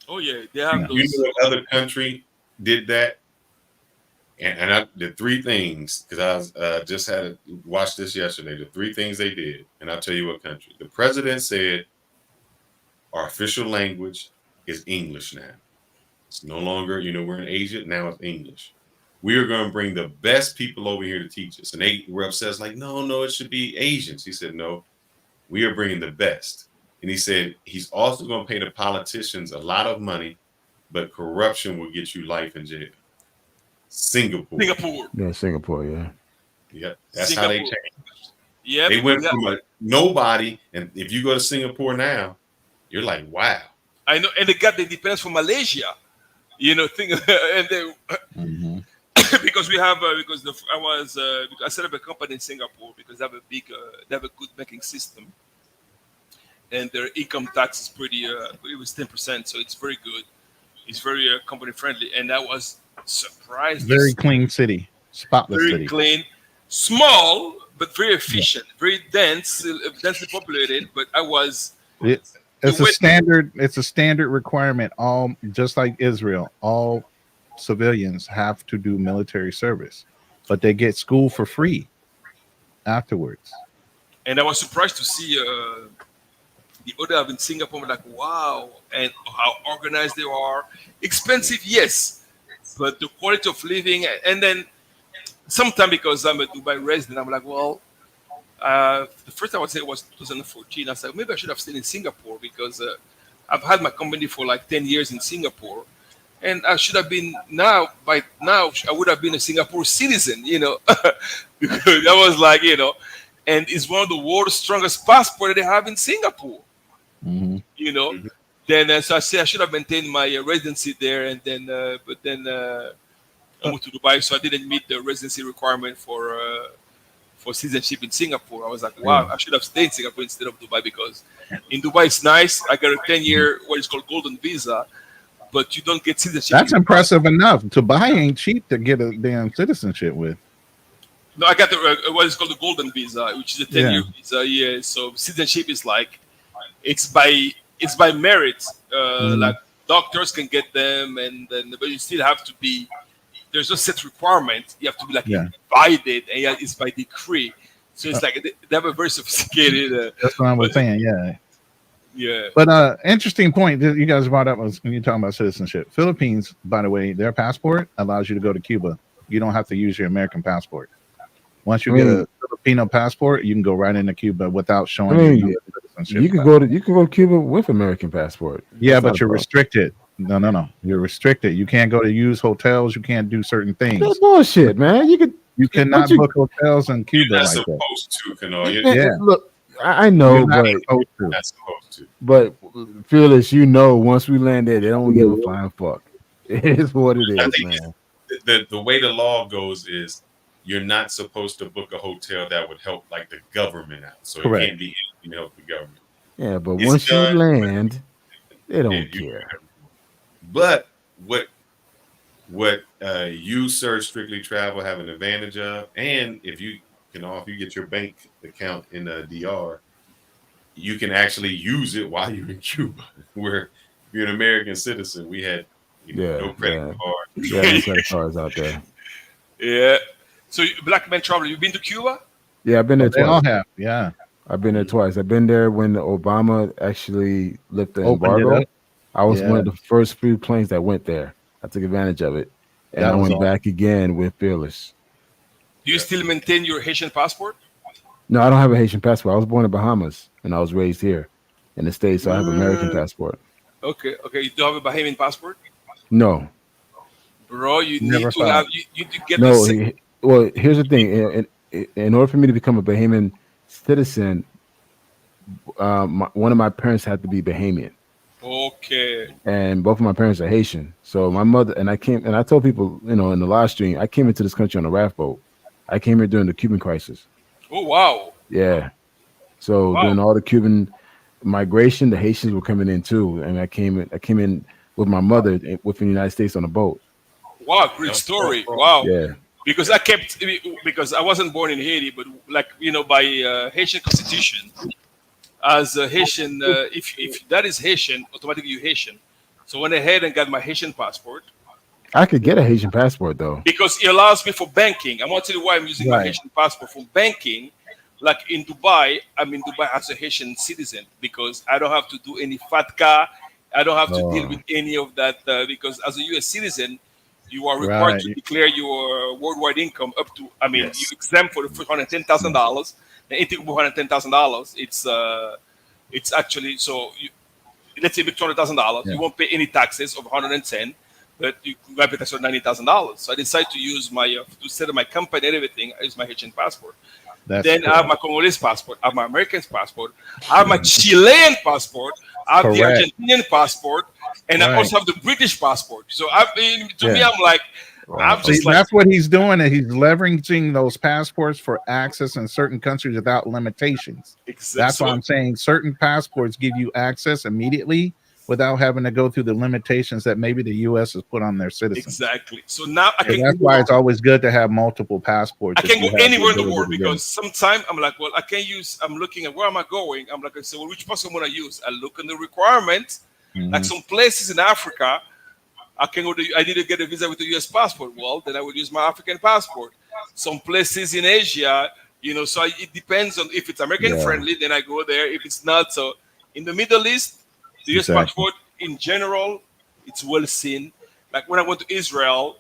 Oh yeah, they have those. You know what other country did that? And I did 3 things because I was just had to watch this yesterday. The 3 things they did, and I'll tell you what country. The president said our official language is English now. It's no longer, we're in Asia now. It's English. We are going to bring the best people over here to teach us. And they were upset, like, no, it should be Asians. He said, no. We are bringing the best. And he said he's also going to pay the politicians a lot of money, but corruption will get you life in jail. Singapore. Yeah, Singapore, yeah. Yep. That's how they changed. Yeah. They went from a nobody, and if you go to Singapore now, you're like, wow. I know, and they got the independence from Malaysia. And they because we have I set up a company in Singapore because they have a good banking system, and their income tax is pretty. It was 10%, so it's very good. It's very company friendly, and I was surprised. Very clean city, spotless very city. Clean, small but very efficient, very densely populated. But I was. It's a standard requirement. All just like Israel, all civilians have to do military service, but they get school for free afterwards. And I was surprised to see the other in Singapore. I'm like, wow, and how organized they are. Expensive, yes, but the quality of living. And then sometimes because I'm a Dubai resident, I'm like, well. The first time I would say was 2014. I said maybe I should have stayed in Singapore because I've had my company for like 10 years in Singapore, and I should have been by now I would have been a Singapore citizen, because I was like, and it's one of the world's strongest passports they have in Singapore, Then so I say I should have maintained my residency there, and then but then I moved to Dubai, so I didn't meet the residency requirement for citizenship in Singapore. I was like, wow, I should have stayed in Singapore instead of Dubai, because in Dubai it's nice. I got a 10-year what is called golden visa, but you don't get citizenship. That's impressive enough. Dubai ain't cheap to get a damn citizenship with. No, I got the what is called the golden visa, which is a 10-year visa. Yeah, so citizenship is like it's by merit. Like doctors can get them, and then but you still have to be. There's no set requirement. You have to be like invited, and it's by decree. So it's like they have a very sophisticated. That's what I was saying. Yeah. Yeah. But interesting point that you guys brought up was when you're talking about citizenship. Philippines, by the way, their passport allows you to go to Cuba. You don't have to use your American passport. Once you get a Filipino passport, you can go right into Cuba without showing your citizenship. You can go to Cuba with American passport. Yeah, but you're restricted. No. You're restricted. You can't go to use hotels. You can't do certain things. That's bullshit, man. You cannot book hotels in Cuba You're not like supposed that. to, Canard. Yeah. Look, I know, but Fearless, once we land there, they don't give a flying fuck. It is what it is, man. The way the law goes is you're not supposed to book a hotel that would help like the government out. So it can't be anything to help the government. Yeah, but once you land, they don't care. But what you, Sir Strictly Travel, have an advantage of, and if you get your bank account in the DR, you can actually use it while you're in Cuba. Where if you're an American citizen, we had no credit card. Yeah, no credit cards out there. Yeah. So Black Man Traveler, you've been to Cuba? Yeah, I've been there twice. They all have. Yeah. I've been there twice. I've been there when Obama actually lifted the embargo. I was one of the first few planes that went there. I took advantage of it. And I went back again with Fearless. Do you still maintain your Haitian passport? No, I don't have a Haitian passport. I was born in Bahamas and I was raised here. in the States, so I have American passport. Okay. You don't have a Bahamian passport? No. Bro, you Never need to thought. have you to get No. the Well, here's the thing. In order for me to become a Bahamian citizen, one of my parents had to be Bahamian. Okay. And both of my parents are Haitian. So my mother and I told people, in the live stream, I came into this country on a raft boat. I came here during the Cuban crisis. Oh wow. Yeah. So during all the Cuban migration, the Haitians were coming in too, and I came in with my mother within the United States on a boat. Wow, great story. Wow. Yeah. Because I wasn't born in Haiti, but by Haitian constitution, as a Haitian, if that is Haitian, automatically you're Haitian. So I went ahead and got my Haitian passport. I could get a Haitian passport though. Because it allows me for banking. I'm going to tell you why I'm using my Haitian passport for banking. Like in Dubai, I'm in Dubai as a Haitian citizen because I don't have to do any FATCA. I don't have to deal with any of that because as a U.S. citizen, you are required to declare your worldwide income up to, you exempt for the $110,000. Anything over $110,000, it's actually, so let's say $200,000, you won't pay any taxes of 110, but you can pay tax of $90,000. So I decided to use to set up my company and everything. I use my Haitian passport. Then I have my Congolese passport, I have my American passport, I have my Chilean passport, I have the Argentinian passport, and I also have the British passport. So me, I'm like, that's what he's doing. He's leveraging those passports for access in certain countries without limitations. Exactly. That's why I'm saying certain passports give you access immediately without having to go through the limitations that maybe the U.S. has put on their citizens. Exactly. So now that's why it's always good to have multiple passports. I can go anywhere in the world because sometimes I'm like, well, I can't use. I'm looking at where am I going. I'm like, I say, well, which passport am I going to use? I look in the requirements. Like some places in Africa, I need to get a visa with a U.S. passport. Well, then I would use my African passport. Some places in Asia, so it depends on if it's American friendly, then I go there. If it's not, so in the Middle East, the U.S. passport in general, it's well seen. Like when I went to Israel,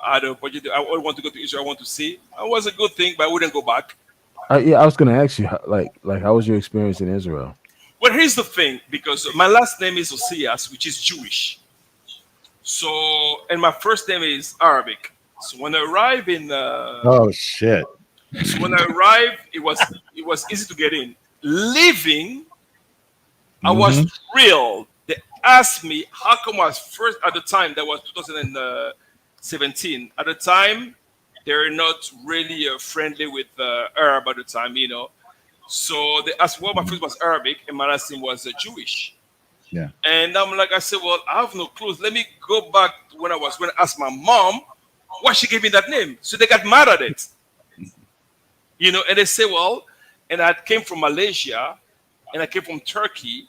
I want to go to Israel. I want to see. It was a good thing, but I wouldn't go back. I was going to ask you, how was your experience in Israel? Well, here's the thing, because my last name is Osias, which is Jewish. So, and my first name is Arabic. So when I arrived in, oh shit! So when I arrived, it was easy to get in. Leaving, I was thrilled. They asked me how come I was first at the time. That was 2017. At the time, they're not really friendly with Arab at the time, So they asked, well, my first was Arabic and my last name was Jewish. Yeah. And I said, well, I have no clues. Let me go back to when I asked my mom why she gave me that name. So they got mad at it. And they say, well, and I came from Malaysia and I came from Turkey,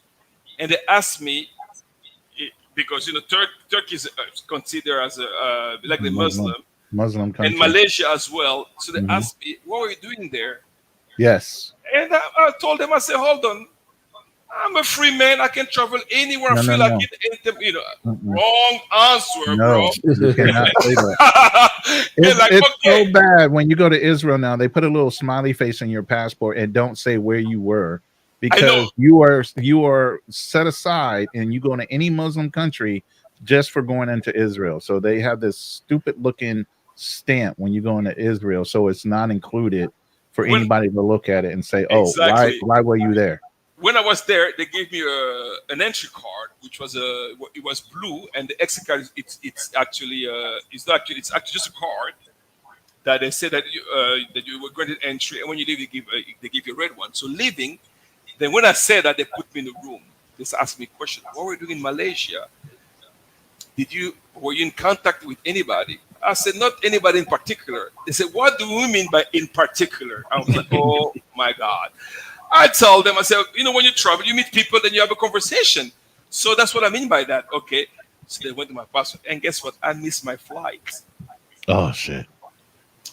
and they asked me, because Turkey is considered as like the Muslim country, and Malaysia as well. So they asked me, what were you doing there? Yes. And I told them, I said, hold on, I'm a free man. I can travel anywhere I feel like it. Wrong answer, bro. You cannot say that. It's so bad when you go to Israel now. They put a little smiley face in your passport and don't say where you were, because you are set aside and you go into any Muslim country just for going into Israel. So they have this stupid looking stamp when you go into Israel, so it's not included for anybody to look at it and say, "Oh, why were you there?" When I was there, they gave me an entry card, which was it was blue, and the exit card it's actually just a card that they said that you were granted entry, and when you leave, they give you a red one. So leaving, then when I said that, they put me in the room. They asked me a question: what were you doing in Malaysia? Were you in contact with anybody? I said, not anybody in particular. They said, what do we mean by in particular? I was like, oh my God. I told them, I said, when you travel, you meet people, then you have a conversation. So that's what I mean by that. Okay. So they went to my passport, and guess what? I missed my flight. Oh shit.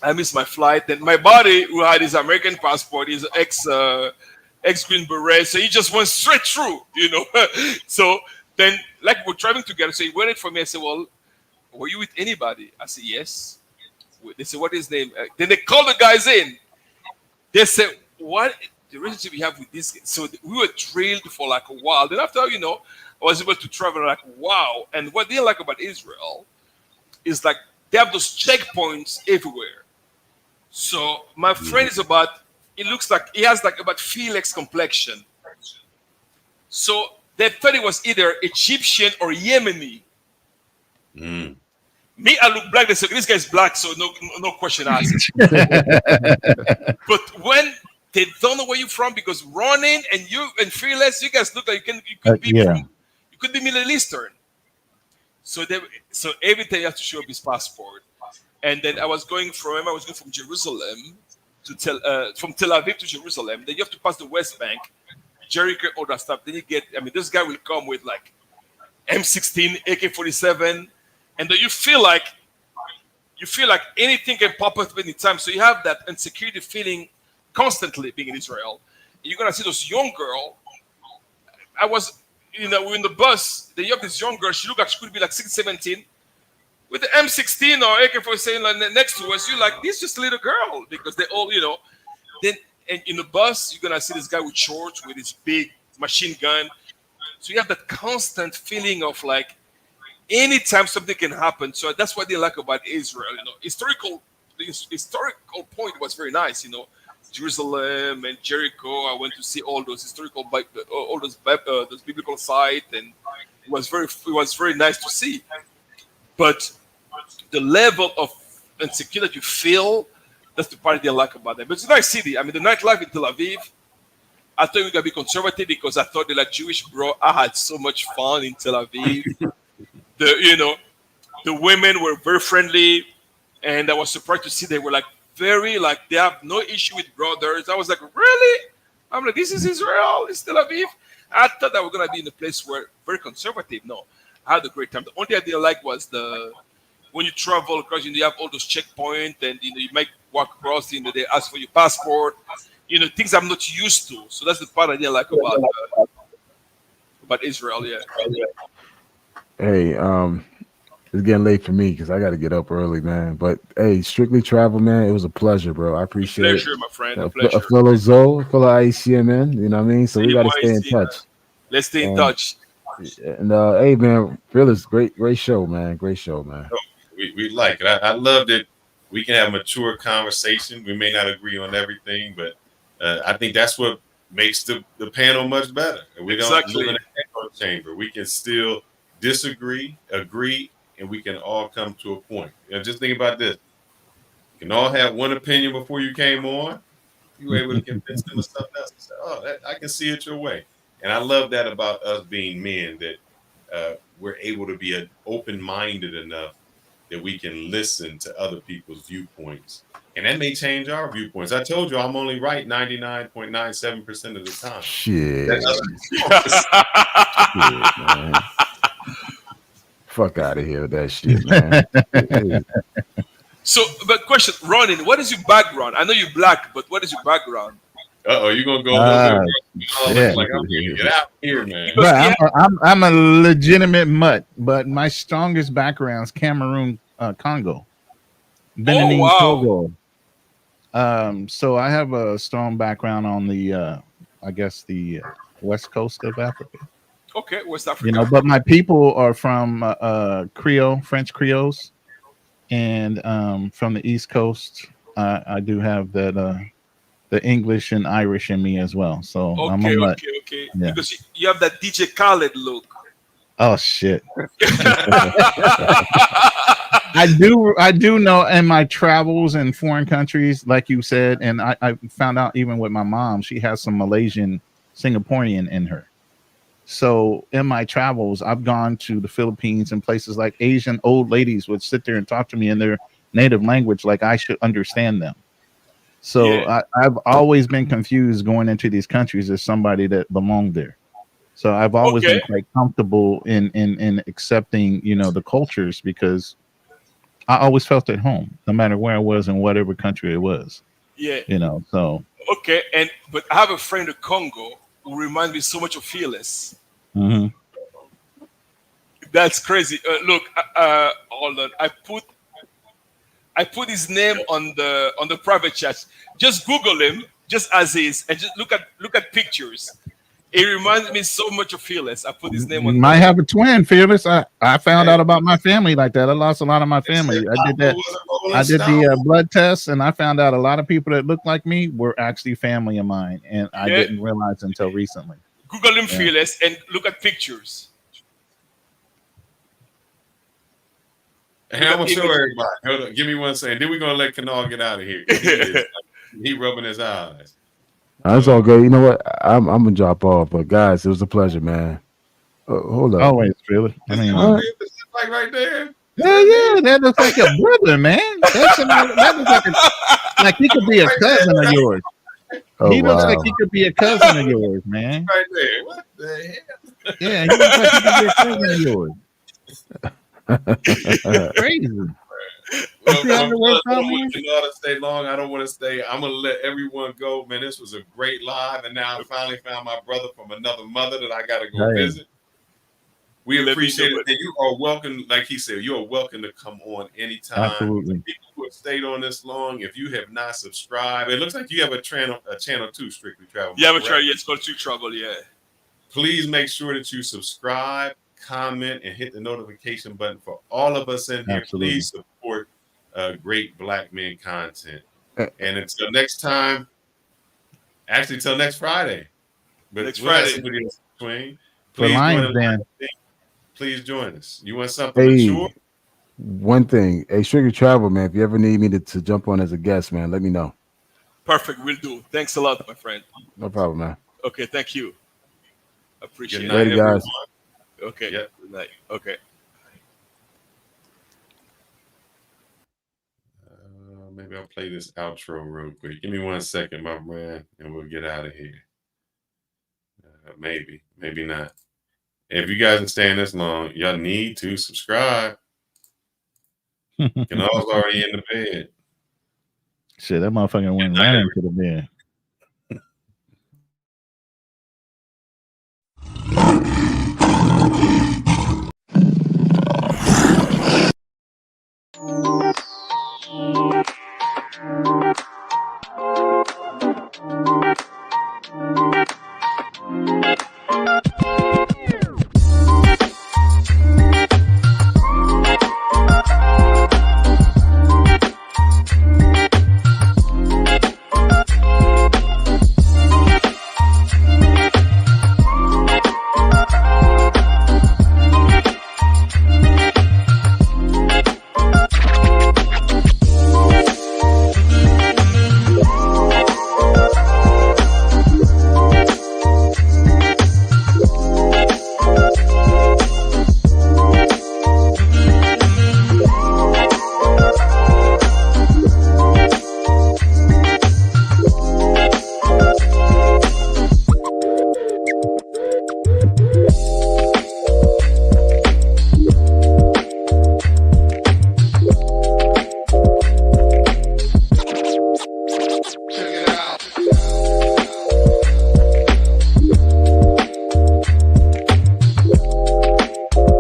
I missed my flight. Then my buddy, who had his American passport, he's ex-Green Beret, so he just went straight through, So then, like, we're driving together. So he waited for me. I said, well, were you with anybody? I said, yes. They said, what is his name? Then they called the guys in. They said, what? the relationship you have with this. So we were drilled for like a while. Then after, I was able to travel like, wow. And what they like about Israel is like they have those checkpoints everywhere. So my friend is it looks like he has like about Felix complexion. So they thought it was either Egyptian or Yemeni. Me, I look black. They say this guy's black, so no question asked. But when they don't know where you're from, because Ronin and you and Fearless, you guys look like you could be Middle Eastern. So every time you have to show up his passport. And then I was going from Jerusalem to from Tel Aviv to Jerusalem. Then you have to pass the West Bank, Jericho, all that stuff. Then you get, this guy will come with like M16, AK-47, and then you feel like anything can pop up anytime. So you have that insecurity feeling constantly being in Israel. You're gonna see those young girl. I was, we're in the bus. Then you have this young girl. She looked like she could be like 16, 17. With the M16 or AK-47 like next to us, you're like, this is just a little girl, because they all, Then and in the bus, you're gonna see this guy with shorts with his big machine gun. So you have that constant feeling of like, anytime something can happen. So that's what they like about Israel. The historical point was very nice. Jerusalem and Jericho. I went to see all those historical, all those biblical sites, and it was very nice to see. But the level of insecurity you feel, that's the part they like about it. But it's a nice city. The nightlife in Tel Aviv, I thought we were going to be conservative because I thought they like Jewish, bro. I had so much fun in Tel Aviv. The women were very friendly, and I was surprised to see they were like very, like, they have no issue with brothers. I was like, really? I'm like, this is Israel, it's Tel Aviv. I thought that we're going to be in a place where very conservative. No, I had a great time. The only thing I didn't like was when you travel, because you have all those checkpoints, and you might walk across, they ask for your passport, things I'm not used to. So that's the part I didn't like about Israel. Yeah. Hey, it's getting late for me because I got to get up early, man. But hey, strictly travel, man. It was a pleasure, bro. I appreciate it. Pleasure, my friend. A pleasure. A fellow Zoe, fellow ICMN. You know what I mean? So we got to stay in touch. Let's stay in touch. And hey, man, Fearless, great show, man. Great show, man. Oh, we like it. I love that we can have a mature conversation. We may not agree on everything, but I think that's what makes the panel much better. We don't live in an echo chamber. We can still disagree, agree, and we can all come to a point. Just think about this. You can all have one opinion before you came on. You were able to convince them of something else. Say, I can see it your way. And I love that about us being men, that we're able to be open-minded enough that we can listen to other people's viewpoints. And that may change our viewpoints. I told you I'm only right 99.97% of the time. Shit. Man. Fuck out of here with that shit, man. So, but question, Ronin, what is your background? I know you're black, but what is your background? You're gonna go a little bit. Like I'm gonna get out here, man. But I'm a legitimate mutt, but my strongest background is Cameroon, Congo, Benin, Togo. So I have a strong background on the, I guess the west coast of Africa. Okay, West Africa. But my people are from Creole, French Creoles, and from the East Coast. I do have that the English and Irish in me as well. So I'm a mutt. Okay. Yeah. Because you have that DJ Khaled look. Oh shit. I do know in my travels in foreign countries, like you said, and I found out even with my mom, she has some Malaysian Singaporean in her. So in my travels, I've gone to the Philippines and places like Asian old ladies would sit there and talk to me in their native language like I should understand them. So yeah. I've always been confused going into these countries as somebody that belonged there. So I've always been quite comfortable in accepting, the cultures, because I always felt at home, no matter where I was in whatever country it was. Yeah. So. Okay. But I have a friend in Congo who reminds me so much of Fearless. Mm-hmm. That's crazy. Look, hold on. I put his name on the private chat. Just Google him. just as is, and just look at pictures. It reminds me so much of Fearless. I put his name on. You might have a twin, Fearless. I found out about my family like that. I lost a lot of my family. I did that. I did the blood test, and I found out a lot of people that looked like me were actually family of mine, and I didn't realize until recently. Google him, Fearless, and look at pictures. And I'm gonna show everybody. Hold on, give me 1 second. Then we're gonna let Kanal get out of here. He rubbing his eyes. That's all good. You know what? I'm gonna drop off, but guys, it was a pleasure, man. Hold up. Always, Philly. I mean, like right there. Yeah, that looks like a brother, man. That looks like he could be a cousin of yours. He looks like he could be a cousin of yours, man. Right there. What the hell? Yeah, he looks like he could be a cousin of yours. Crazy. I don't want to stay long. I don't want to stay. I'm gonna let everyone go, man. This was a great live, and now I finally found my brother from another mother that I gotta go visit. We appreciate it. And you are welcome, like he said, you are welcome to come on anytime. Absolutely. People who have stayed on this long, if you have not subscribed, it looks like you have a channel too, Strictly Travel. You have a channel, it's called Strictly Travel, yeah. Please make sure that you subscribe, comment, and hit the notification button for all of us in here. Absolutely. Please support great Black men content. And until next time, actually till next Friday. But next Friday. Between. Please join us. You want something mature? One thing. Hey, Strictly Travel, man. If you ever need me to jump on as a guest, man, let me know. Perfect. Will do. Thanks a lot, my friend. No problem, man. Okay, thank you. Appreciate it. Later, guys. Okay. Yep. Good night. Okay. Maybe I'll play this outro real quick. Give me 1 second, my man, and we'll get out of here. Maybe not. If you guys are staying this long, y'all need to subscribe. Kanal's already in the bed. Shit, that motherfucker went running to the bed.